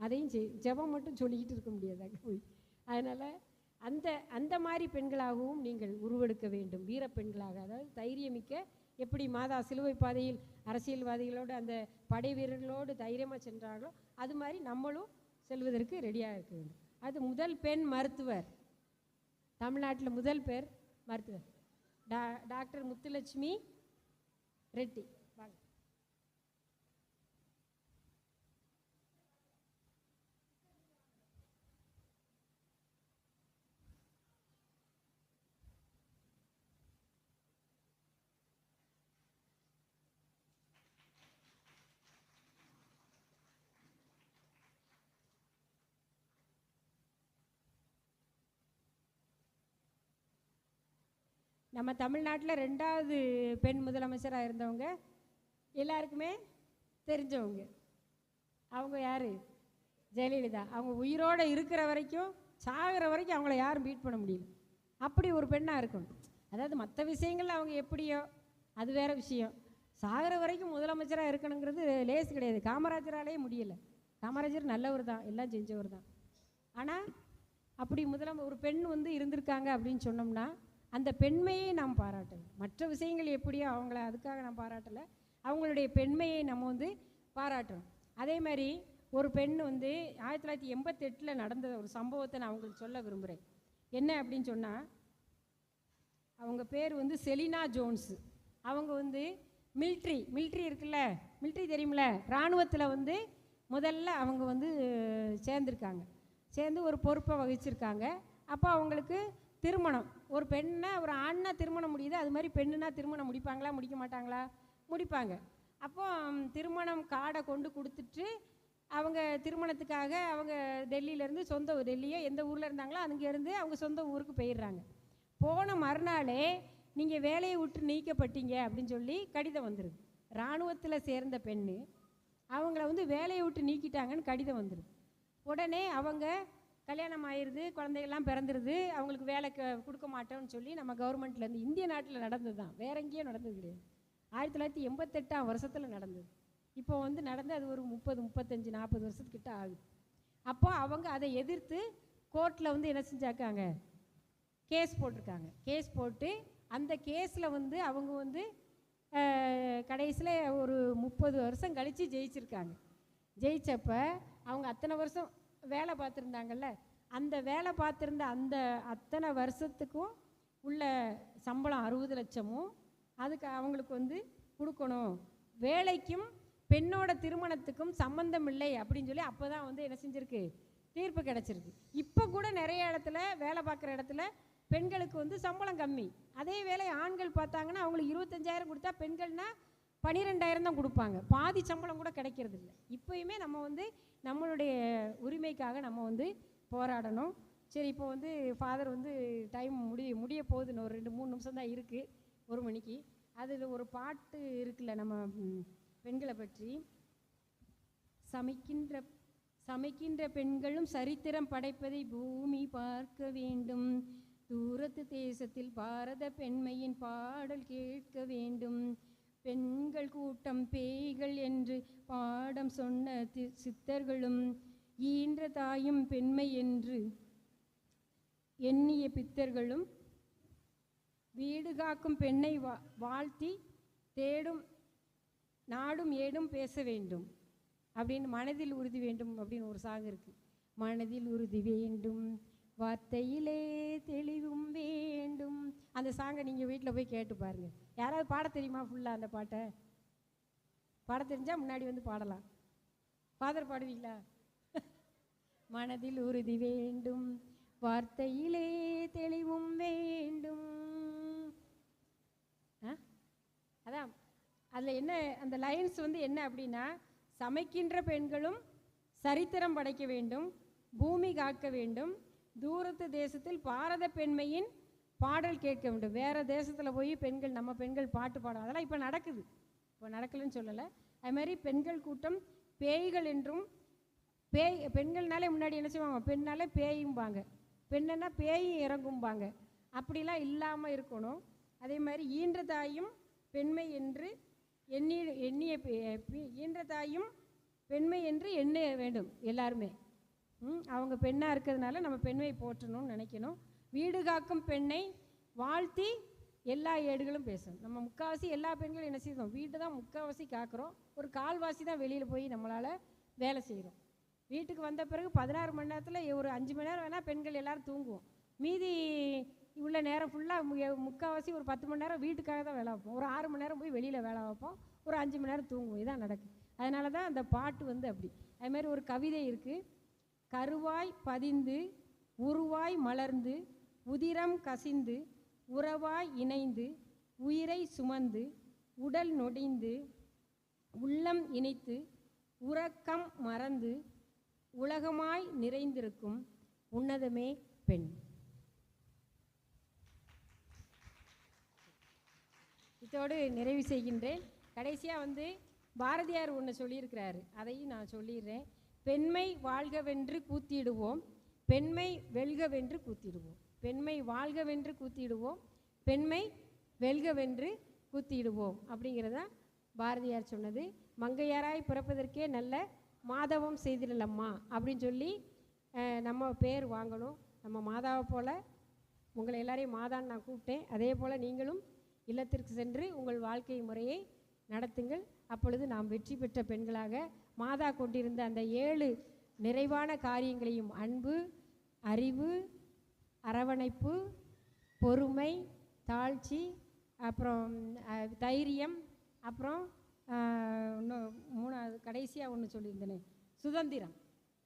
அதையும் ஜெபம் மட்டும் சொல்லிக்கிட்டு இருக்க முடியாதாங்க போய். அதனால் அந்த மாதிரி பெண்களாகவும் நீங்கள் உருவெடுக்க வேண்டும். வீர பெண்களாக, அதாவது தைரியமிக்க, எப்படி மாதா சிலுவை பாதையில் அரசியல்வாதிகளோடு அந்த படை வீரர்களோடு தைரியமாக சென்றார்களோ அது மாதிரி நம்மளும் செல்வதற்கு ரெடியாக இருக்க வேண்டும். அது முதல் பெண் மருத்துவர், தமிழ்நாட்டில் முதல் பேர் மருத்துவர் டாக்டர் முத்துலட்சுமி ரெட்டி. வாங்க. நம்ம தமிழ்நாட்டில் 2வது பெண் முதலமைச்சராக இருந்தவங்க எல்லாருக்குமே தெரிஞ்சவங்க. அவங்க யார்? ஜெயலலிதா. அவங்க உயிரோடு இருக்கிற வரைக்கும், சாகிற வரைக்கும் அவங்கள யாரும் பீட் பண்ண முடியல. அப்படி ஒரு பெண்ணாக இருக்கணும். அதாவது மற்ற விஷயங்கள் அவங்க எப்படியோ அது வேறு விஷயம். சாகிற வரைக்கும் முதலமைச்சராக இருக்கணுங்கிறது லேஸ் கிடையாது. காமராஜராலேயே முடியலை. காமராஜர் நல்லவர் தான், எல்லாம் செஞ்சவர் தான். ஆனால் அப்படி ஒரு பெண் இருந்திருக்காங்க அப்படின்னு சொன்னோம்னா அந்த பெண்மையை நாம் பாராட்டணும். மற்ற விஷயங்கள் எப்படியோ அவங்கள அதுக்காக நான் பாராட்டலை, அவங்களுடைய பெண்மையை நம்ம பாராட்டணும். அதே மாதிரி ஒரு பெண் 1988 நடந்த ஒரு சம்பவத்தை நான் அவங்களுக்கு சொல்ல விரும்புகிறேன். என்ன அப்படின்னு சொன்னால், அவங்க பேர் செலினா ஜோன்ஸு. அவங்க மிலிட்ரி இருக்குல்ல, மிலிட்ரி தெரியுமில்ல, இராணுவத்தில் முதல்ல அவங்க சேர்ந்துருக்காங்க. சேர்ந்து ஒரு பொறுப்பை வகிச்சிருக்காங்க. அப்போ அவங்களுக்கு திருமணம், ஒரு பெண்ணை ஒரு ஆண்ணா திருமணம் முடியுது, அது மாதிரி பெண்ணுனா திருமணம் முடிப்பாங்களா முடிக்க மாட்டாங்களா? முடிப்பாங்க. அப்போ திருமணம் கார்டை கொண்டு கொடுத்துட்டு அவங்க திருமணத்துக்காக அவங்க டெல்லியிலேருந்து டெல்லியோ எந்த ஊரில் இருந்தாங்களோ அங்கேருந்து அவங்க சொந்த ஊருக்கு போயிடுறாங்க. போன மறுநாளே நீங்கள் வேலையை விட்டு நீக்கப்பட்டீங்க அப்படின்னு சொல்லி கடிதம் வந்துடுது. இராணுவத்தில் சேர்ந்த பெண்ணு அவங்கள வேலையை விட்டு நீக்கிட்டாங்கன்னு கடிதம் வந்துடுது. உடனே அவங்க கல்யாணம் ஆயிடுது, குழந்தைகள்லாம் பிறந்துருது, அவங்களுக்கு வேலை கொடுக்க மாட்டோம்னு சொல்லி நம்ம கவர்மெண்ட்லேருந்து, இந்திய நாட்டில் நடந்தது தான், வேற எங்கேயும் நடந்தது கிடையாது. 1988ஆம் வருஷத்தில் நடந்தது. இப்போ நடந்து அது ஒரு 30, 35, 40 வருஷத்துக்கிட்ட ஆகுது. அப்போ அவங்க அதை எதிர்த்து கோர்ட்டில் என்ன செஞ்சாக்காங்க, கேஸ் போட்டிருக்காங்க. கேஸ் போட்டு அந்த கேஸில் அவங்க கடைசியில் ஒரு 30 வருஷம் கழித்து ஜெயிச்சிருக்காங்க. ஜெயிச்சப்ப அவங்க அத்தனை வருஷம் வேலை பார்த்துருந்தாங்கல்ல, அந்த வேலை பார்த்துருந்த அந்த அத்தனை வருஷத்துக்கும் உள்ள சம்பளம் 60 லட்சமும் அதுக்கு அவங்களுக்கு கொடுக்கணும். வேலைக்கும் பெண்ணோட திருமணத்துக்கும் சம்பந்தம் இல்லை அப்படின்னு சொல்லி அப்போ தான் என்ன செஞ்சுருக்கு, தீர்ப்பு கிடச்சிருக்கு. இப்போ கூட நிறைய இடத்துல வேலை பார்க்குற இடத்துல பெண்களுக்கு சம்பளம் கம்மி. அதே வேலை ஆண்கள் பார்த்தாங்கன்னா அவங்களுக்கு 25,000 கொடுத்தா பெண்கள்னால் 12,000 தான் கொடுப்பாங்க. பாதி சம்பளம் கூட கிடைக்கிறது இல்லை. இப்போயுமே நம்ம நம்மளுடைய உரிமைக்காக நம்ம போராடணும். சரி, இப்போ ஃபாதர் டைம் முடிய போகுதுன்னு ஒரு 2-3 நிமிஷம் தான் இருக்குது, 1 மணிக்கு. அதில் ஒரு பாட்டு இருக்குல்ல நம்ம பெண்களை பற்றி, சமைக்கின்ற பெண்களும் சரித்திரம் படைப்பதை பூமி பார்க்க வேண்டும், தூரத்து தேசத்தில் பாரத பெண்மையின் பாடல் கேட்க வேண்டும், பெண்கள் கூட்டம் பேய்கள் என்று பாடம் சொன்ன சித்தர்களும் ஈன்ற தாயும் பெண்மை என்று எண்ணிய பித்தர்களும் வீடு காக்கும் பெண்ணை வாழ்த்தி தேடும் நாடும் ஏடும் பேச வேண்டும் அப்படின்னு, மனதில் உறுதி வேண்டும் அப்படின்னு ஒரு சாங் இருக்குது. மனதில் உறுதி வேண்டும், வார்த்தையிலே தெளிவும் வேண்டும். அந்த சாங்கை நீங்கள் வீட்டில் போய் கேட்டு பாருங்கள். யாராவது பாட தெரியுமா ஃபுல்லாக அந்த பாட்டை? பாட தெரிஞ்சால் முன்னாடி பாடலாம். ஃபாதர் பாடுவீங்களா? மனதில் உறுதி வேண்டும், வார்த்தையிலே தெளிவும் வேண்டும். அதான் அதில் என்ன அந்த லைன்ஸ் என்ன அப்படின்னா, சமைக்கின்ற பெண்களும் சரித்திரம் படைக்க வேண்டும், பூமி காக்க வேண்டும், தூரத்து தேசத்தில் பாரத பெண்மையின் பாடல் கேட்க வேண்டும். வேறு தேசத்தில் போய் பெண்கள் நம்ம பெண்கள் பாட்டு பாடும், அதெல்லாம் இப்போ நடக்குது, இப்போ நடக்கலைன்னு சொல்லலை. அது மாதிரி பெண்கள் கூட்டம் பேய்கள் என்றும், பெண்கள்னாலே முன்னாடி என்ன செய்வாங்க, பெண்ணாலே பேயும்பாங்க. பெண்ணுன்னா பேயும் இறங்கும்பாங்க, அப்படிலாம் இல்லாமல் இருக்கணும். அதே மாதிரி ஈன்ற தாயும் பெண்மை என்று ஈன்ற தாயும் பெண்மை என்று எண்ண வேண்டும் எல்லாருமே. அவங்க பெண்ணாக இருக்கிறதுனால நம்ம பெண்மை போற்றணும்னு நினைக்கணும். வீடு காக்கும் பெண்ணை வாழ்த்தி எல்லா ஏடுகளும் பேசணும். நம்ம முக்கால்வாசி எல்லா பெண்களும் என்ன செய்யணும், வீட்டை தான் முக்கால்வாசி காக்கிறோம், ஒரு கால்வாசி தான் வெளியில் போய் நம்மளால் வேலை செய்கிறோம். வீட்டுக்கு வந்த பிறகு 16 மணி நேரத்தில் ஒரு 5 மணி நேரம் வேணால் பெண்கள் எல்லோரும் தூங்குவோம். மீதி உள்ள நேரம் ஃபுல்லாக முக்கால்வாசி ஒரு 10 மணி நேரம் வீட்டுக்காக தான் வேலை வைப்போம். ஒரு 6 மணி நேரம் போய் வெளியில் வேலை வைப்போம், ஒரு 5 மணி நேரம் தூங்குவோம். இதான் நடக்குது. அதனால தான் அந்த பாட்டு அப்படி. அதுமாதிரி ஒரு கவிதை இருக்குது. கருவாய் பதிந்து உருவாய் மலர்ந்து உதிரம் கசிந்து உறவாய் இணைந்து உயிரை சுமந்து உடல் நொடிந்து உள்ளம் இணைத்து உறக்கம் மறந்து உலகமாய் நிறைந்திருக்கும் உன்னதமே பெண். இதோடு நிறைவு செய்கின்றேன். கடைசியாக பாரதியார் ஒன்று சொல்லியிருக்கிறாரு, அதையும் நான் சொல்லிடுறேன். பெண்மை வாழ்கவென்று கூத்திடுவோம், பெண்மை வெல்கவென்று கூத்திடுவோம். பெண்மை வாழ்கவென்று கூத்திடுவோம், பெண்மை வெல்கவென்று கூத்திடுவோம் அப்படிங்கிறதா பாரதியார் சொன்னது. மங்கையாராய் பிறப்பதற்கே நல்ல மாதவம் செய்திடலம்மா அப்படின்னு சொல்லி நம்ம பேர் வாங்கணும். நம்ம மாதாவை போல் உங்களை எல்லாரையும் மாதான்னு நான் கூப்பிட்டேன். அதே போல் நீங்களும் இல்லத்திற்கு சென்று உங்கள் வாழ்க்கை முறையை நடத்துங்கள். அப்பொழுது நாம் வெற்றி பெற்ற பெண்களாக மாதா கொண்டிருந்த அந்த 7 நிறைவான காரியங்களையும், அன்பு, அறிவு, அரவணைப்பு, பொறுமை, தாழ்ச்சி, அப்புறம் தைரியம், அப்புறம் இன்னும் 3வது கடைசியாக ஒன்று சொல்லியிருந்தேனே, சுதந்திரம்.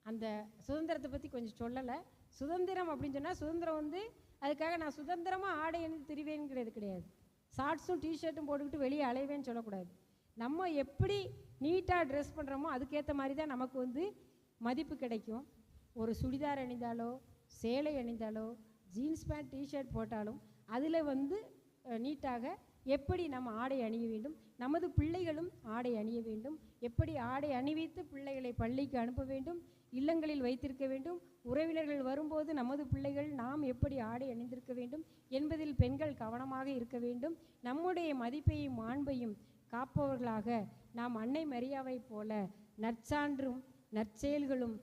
அந்த சுதந்திரத்தை பற்றி கொஞ்சம் சொல்லலை. சுதந்திரம் அப்படின்னு சொன்னால் சுதந்திரம் அதுக்காக நான் சுதந்திரமாக ஆடை அணிந்து திரிவேங்கிறது கிடையாது. ஷார்ட்ஸும் டிஷர்ட்டும் போட்டுக்கிட்டு வெளியே அலைவேன்னு சொல்லக்கூடாது. நம்ம எப்படி நீட்டாக ட்ரெஸ் பண்ணுறோமோ அதுக்கேற்ற மாதிரி தான் நமக்கு மதிப்பு கிடைக்கும். ஒரு சுடிதார் அணிந்தாலோ சேலை அணிந்தாலோ ஜீன்ஸ் பேண்ட் டிஷர்ட் போட்டாலும் அதில் நீட்டாக எப்படி நம்ம ஆடை அணிய வேண்டும், நமது பிள்ளைகளும் ஆடை அணிய வேண்டும். எப்படி ஆடை அணிவித்து பிள்ளைகளை பள்ளிக்கு அனுப்ப வேண்டும், இல்லங்களில் வைத்திருக்க வேண்டும், உறவினர்கள் வரும்போது நமது பிள்ளைகள் நாம் எப்படி ஆடை அணிந்திருக்க வேண்டும் என்பதில் பெண்கள் கவனமாக இருக்க வேண்டும். நம்முடைய மதிப்பையும் மாண்பையும் காப்பவர்களாக நாம் அன்னை மரியாவை போல நற்சான்றும் நற்செயல்களும்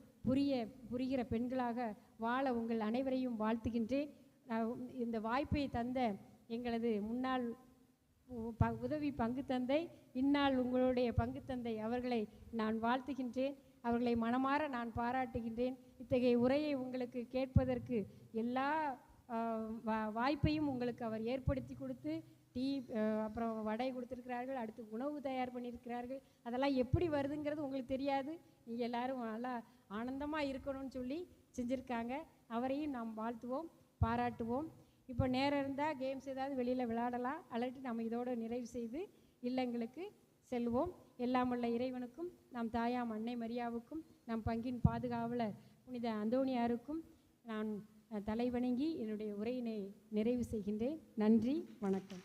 புரிகிற பெண்களாக வாழ உங்கள் அனைவரையும் வாழ்த்துகின்றேன். இந்த வாய்ப்பை தந்த எங்களது முன்னாள் உதவி பங்கு தந்தை, இந்நாள் உங்களுடைய பங்கு தந்தை அவர்களை நான் வாழ்த்துகின்றேன். அவர்களை மனமாற நான் பாராட்டுகின்றேன். இத்தகைய உரையை உங்களுக்கு கேட்பதற்கு எல்லா வாய்ப்பையும் உங்களுக்கு அவர் ஏற்படுத்தி கொடுத்து டீ அப்புறம் வடை கொடுத்துருக்கிறார்கள், அடுத்து உணவு தயார் பண்ணியிருக்கிறார்கள். அதெல்லாம் எப்படி வருதுங்கிறது உங்களுக்கு தெரியாது. நீங்கள் எல்லோரும் நல்லா ஆனந்தமாக இருக்கணும்னு சொல்லி செஞ்சுருக்காங்க. அவரையும் நாம் வாழ்த்துவோம், பாராட்டுவோம். இப்போ நேரம் இருந்தால் கேம்ஸ் ஏதாவது வெளியில் விளையாடலாம், அல்லாட்டி நம்ம இதோடு நிறைவு செய்து இல்லங்களுக்கு செல்வோம். எல்லாம் உள்ள இறைவனுக்கும் நம் தாயாம் அன்னை மரியாவுக்கும் நம் பங்கின் பாதுகாவலர் புனித அந்தோணியாருக்கும் நான் தலைவணங்கி என்னுடைய உரையினை நிறைவு செய்கின்றேன். நன்றி, வணக்கம்.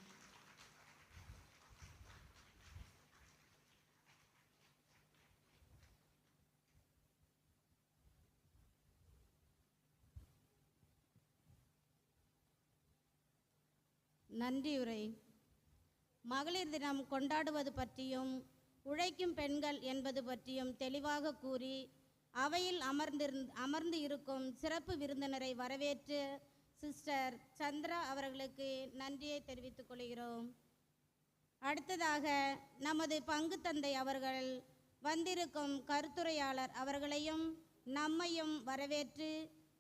நன்றி உரை. மகளிர் தினம் கொண்டாடுவது பற்றியும் உழைக்கும் பெண்கள் என்பது பற்றியும் தெளிவாக கூறி அவையில் அமர்ந்து இருக்கும் சிறப்பு விருந்தினரை வரவேற்று சிஸ்டர் சந்திரா அவர்களுக்கு நன்றியை தெரிவித்துக் கொள்கிறோம். அடுத்ததாக நமது பங்கு தந்தை அவர்கள் வந்திருக்கும் கருத்துரையாளர் அவர்களையும் நம்மையும் வரவேற்று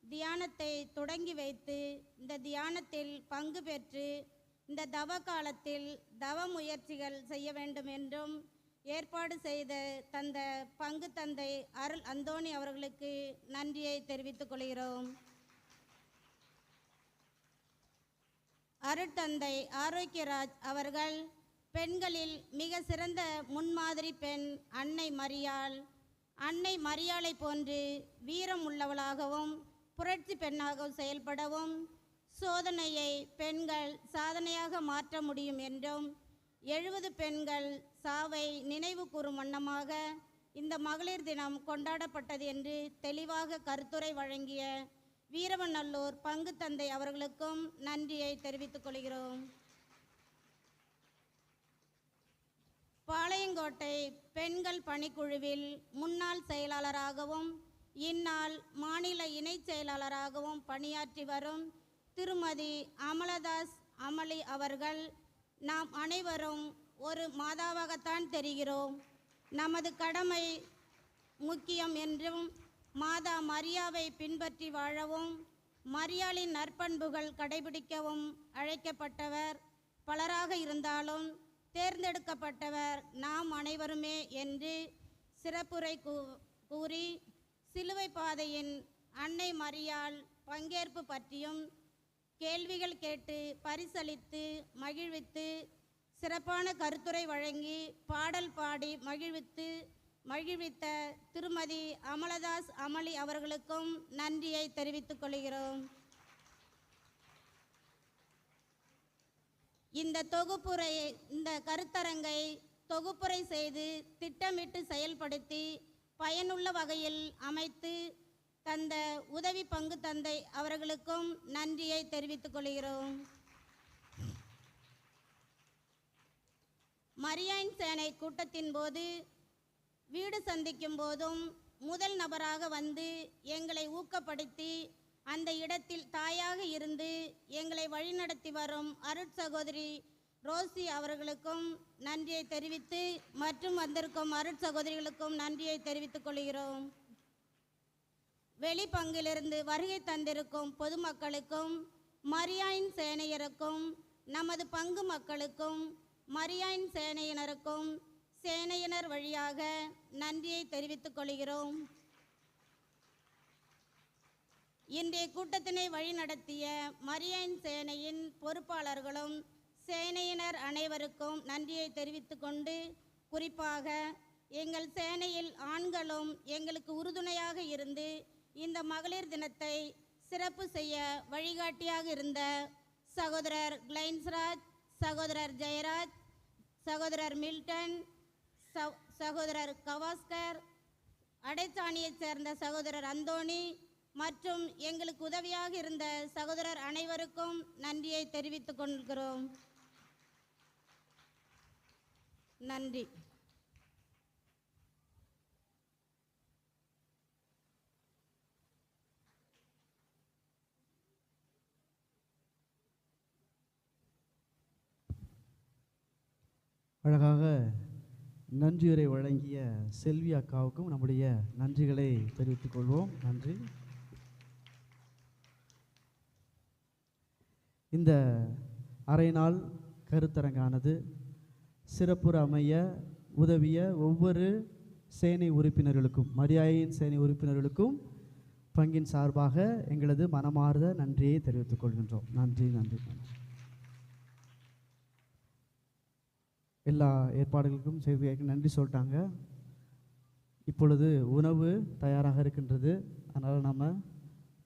தியானத்தை தொடங்கி வைத்து இந்த தியானத்தில் பங்கு பெற்று இந்த தவ காலத்தில் தவ முயற்சிகள் செய்ய வேண்டும் என்றும் ஏற்பாடு செய்த தந்த பங்கு தந்தை அருள் அந்தோணி அவர்களுக்கு நன்றியை தெரிவித்துக் கொள்கிறோம். அருட்தந்தை ஆரோக்கியராஜ் அவர்கள் பெண்களில் மிக சிறந்த முன்மாதிரி பெண் அன்னை மரியாள். அன்னை மரியாளை போன்று வீரம் உள்ளவளாகவும் புரட்சி பெண்ணாகவும் செயல்படவும் சோதனையை பெண்கள் சாதனையாக மாற்ற முடியும் என்றும் 70 பெண்கள் சாவை நினைவு கூறும் வண்ணமாக இந்த மகளிர் தினம் கொண்டாடப்பட்டது என்று தெளிவாக கருத்துரை வழங்கிய வீரவநல்லூர் பங்கு தந்தை அவர்களுக்கும் நன்றியை தெரிவித்துக் கொள்கிறோம். பாளையங்கோட்டை பெண்கள் பணிக்குழுவில் முன்னாள் செயலாளராகவும் இந்நாள் மாநில இணைச் செயலாளராகவும் பணியாற்றி வரும் திருமதி அமலதாஸ் அமளி அவர்கள், நாம் அனைவரும் ஒரு மாதாவாகத்தான் தெரிகிறோம். நமது கடமை முக்கியம் என்றும் மாதா மரியாவை பின்பற்றி வாழவும் மரியாளின் நற்பண்புகள் கடைபிடிக்கவும் அழைக்கப்பட்டவர் பலராக இருந்தாலும் தேர்ந்தெடுக்கப்பட்டவர் நாம் அனைவருமே என்று சிறப்புரை கூறி சிலுவை பாதையின் அன்னை மரியாள் பங்கேற்பு பற்றியும் கேள்விகள் கேட்டு பரிசளித்து மகிழ்வித்து சிறப்பான கருத்துரை வழங்கி பாடல் பாடி மகிழ்வித்த திருமதி அமலதாஸ் அமளி அவர்களுக்கும் நன்றியை தெரிவித்துக் கொள்கிறோம். இந்த கருத்தரங்கை தொகுப்புரை செய்து திட்டமிட்டு செயல்படுத்தி பயனுள்ள வகையில் அமைத்து தந்த உதவி பங்கு தந்தை அவர்களுக்கும் நன்றியை தெரிவித்துக் கொள்கிறோம். மரியாயின் சேனை கூட்டத்தின் போது வீடு சந்திக்கும் போதும் முதல் நபராக வந்து எங்களை ஊக்கப்படுத்தி அந்த இடத்தில் தாயாக இருந்து எங்களை வழிநடத்தி வரும் அருட்சகோதரி ரோசி அவர்களுக்கும் நன்றியை தெரிவித்து மற்றும் வந்திருக்கும் அருட்சகோதரிகளுக்கும் நன்றியை தெரிவித்துக் கொள்கிறோம். வெளிப்பங்கிலிருந்து வருகை தந்திருக்கும் பொதுமக்களுக்கும் மரியாயின் சேனையருக்கும் நமது பங்கு மக்களுக்கும் மரியாயின் சேனையினருக்கும் சேனையினர் வழியாக நன்றியை தெரிவித்துக் கொள்கிறோம். இன்றைய கூட்டத்தினை வழிநடத்திய மரியாயின் சேனையின் பொறுப்பாளர்களும் சேனையினர் அனைவருக்கும் நன்றியை தெரிவித்து கொண்டு, குறிப்பாக எங்கள் சேனையில் ஆண்களும் எங்களுக்கு உறுதுணையாக இருந்து இந்த மகளிர் தினத்தை சிறப்பு செய்ய வழிகாட்டியாக இருந்த சகோதரர் கிளைன்ஸ்ராஜ், சகோதரர் ஜெயராஜ், சகோதரர் மில்டன், சகோதரர் கவாஸ்கர், அடைச்சாணியைச் சேர்ந்த சகோதரர் அந்தோணி மற்றும் எங்களுக்கு உதவியாக இருந்த சகோதரர் அனைவருக்கும் நன்றியை தெரிவித்துக் கொள்கிறோம். நன்றி. அழகாக நன்றியுரை வழங்கிய செல்வி அக்காவுக்கும் நம்முடைய நன்றிகளை தெரிவித்துக் கொள்வோம். நன்றி. இந்த அரை நாள் கருத்தரங்கானது சிறப்புற அமைய உதவிய ஒவ்வொரு சேனை உறுப்பினர்களுக்கும், மரியாயின் சேனை உறுப்பினர்களுக்கும் பங்கின் சார்பாக எங்களது மனமார்ந்த நன்றியை தெரிவித்துக் கொள்கின்றோம். நன்றி நன்றி. எல்லா ஏற்பாடுகளுக்கும் செய்தியாக நன்றி சொல்லிட்டாங்க. இப்பொழுது உணவு தயாராக இருக்கின்றது. அதனால் நம்ம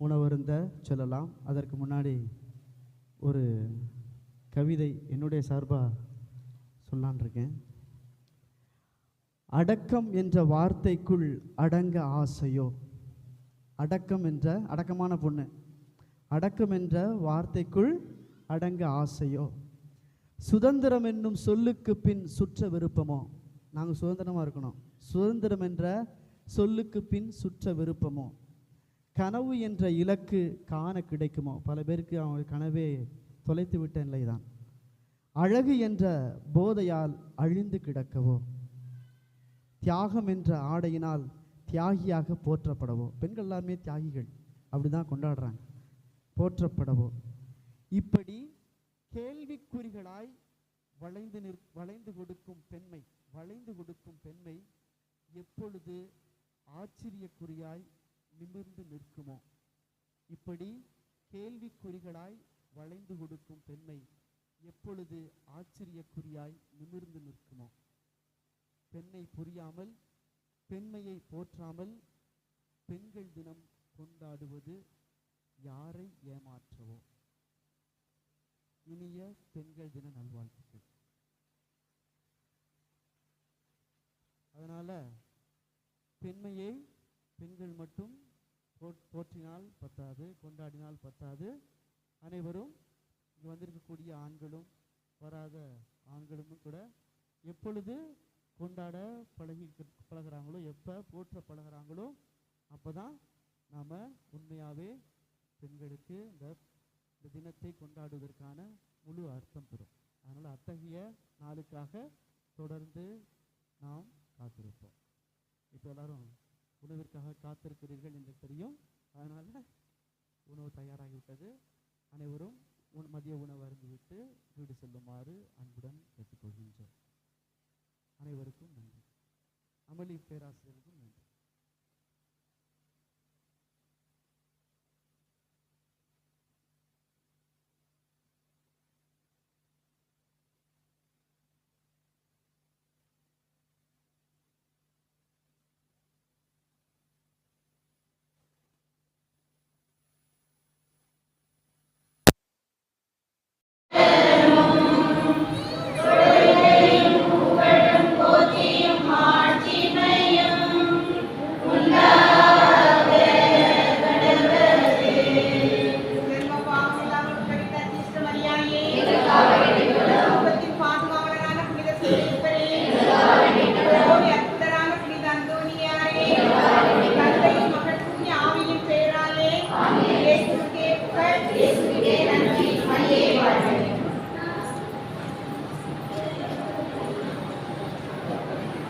உணவருந்த சொல்லலாம். அதற்கு முன்னாடி ஒரு கவிதை என்னுடைய சார்பாக சொல்லான் இருக்கேன். அடக்கம் என்ற வார்த்தைக்குள் அடங்க ஆசையோ, அடக்கம் என்ற அடக்கமான பொண்ணு, அடக்கம் என்ற வார்த்தைக்குள் அடங்க ஆசையோ, சுதந்திரம் என்னும் சொல்லுக்கு பின் சுற்ற விருப்பமோ. நாங்கள் சுதந்திரமாக இருக்கணும். சுதந்திரம் என்ற சொல்லுக்கு பின் சுற்ற விருப்பமோ, கனவு என்ற இலக்கு காண கிடைக்குமோ. பல பேருக்கு அவங்க கனவே தொலைத்து விட்ட நிலைதான். அழகு என்ற போதையால் அழிந்து கிடக்கவோ, தியாகம் என்ற ஆடையினால் தியாகியாக போற்றப்படவோ. பெண்கள் எல்லாருமே தியாகிகள், அப்படிதான் கொண்டாடுறாங்க. போற்றப்படவோ, இப்படி கேள்விக்குறிகளாய் வளைந்து கொடுக்கும் பெண்மை எப்பொழுது ஆச்சரியக்குறியாய் நிமிர்ந்து நிற்குமோ. இப்படி கேள்விக்குறிகளாய் வளைந்து கொடுக்கும் பெண்மை எப்பொழுது ஆச்சரியக்குறியாய் நிமிர்ந்து நிற்குமோ. பெண்ணை புரியாமல், பெண்மையை போற்றாமல் பெண்கள் தினம் கொண்டாடுவது யாரை ஏமாற்றவோ. இனிய பெண்கள் தின நல்வாழ்த்துக்கள். அதனால பெண்மையை பெண்கள் மட்டும் போற்றினால் பத்தாது, கொண்டாடினால் பத்தாது. அனைவரும் இங்கே வந்திருக்கக்கூடிய ஆண்களும் வராத ஆண்களும் கூட எப்பொழுது கொண்டாட பழகிறாங்களோ, எப்போ போற்ற பழகிறாங்களோ, அப்போ தான் நாம் உண்மையாகவே பெண்களுக்கு இந்த தினத்தை கொண்டாடுவதற்கான முழு அர்த்தம் பெறும். அதனால் அத்தகைய நாளுக்காக தொடர்ந்து நாம் காத்திருப்போம். இப்போ எல்லாரும் உணவிற்காக காத்திருக்கிறீர்கள் என்று தெரியும். அதனால் உணவு தயாராகிவிட்டது. அனைவரும் மதிய உணவு அருந்திவிட்டு வீடு செல்லுமாறு அன்புடன் கேட்டுக்கொள்கின்றோம். அனைவருக்கும் நன்றி. அமளி பேராசிரியருக்கும் நன்றி.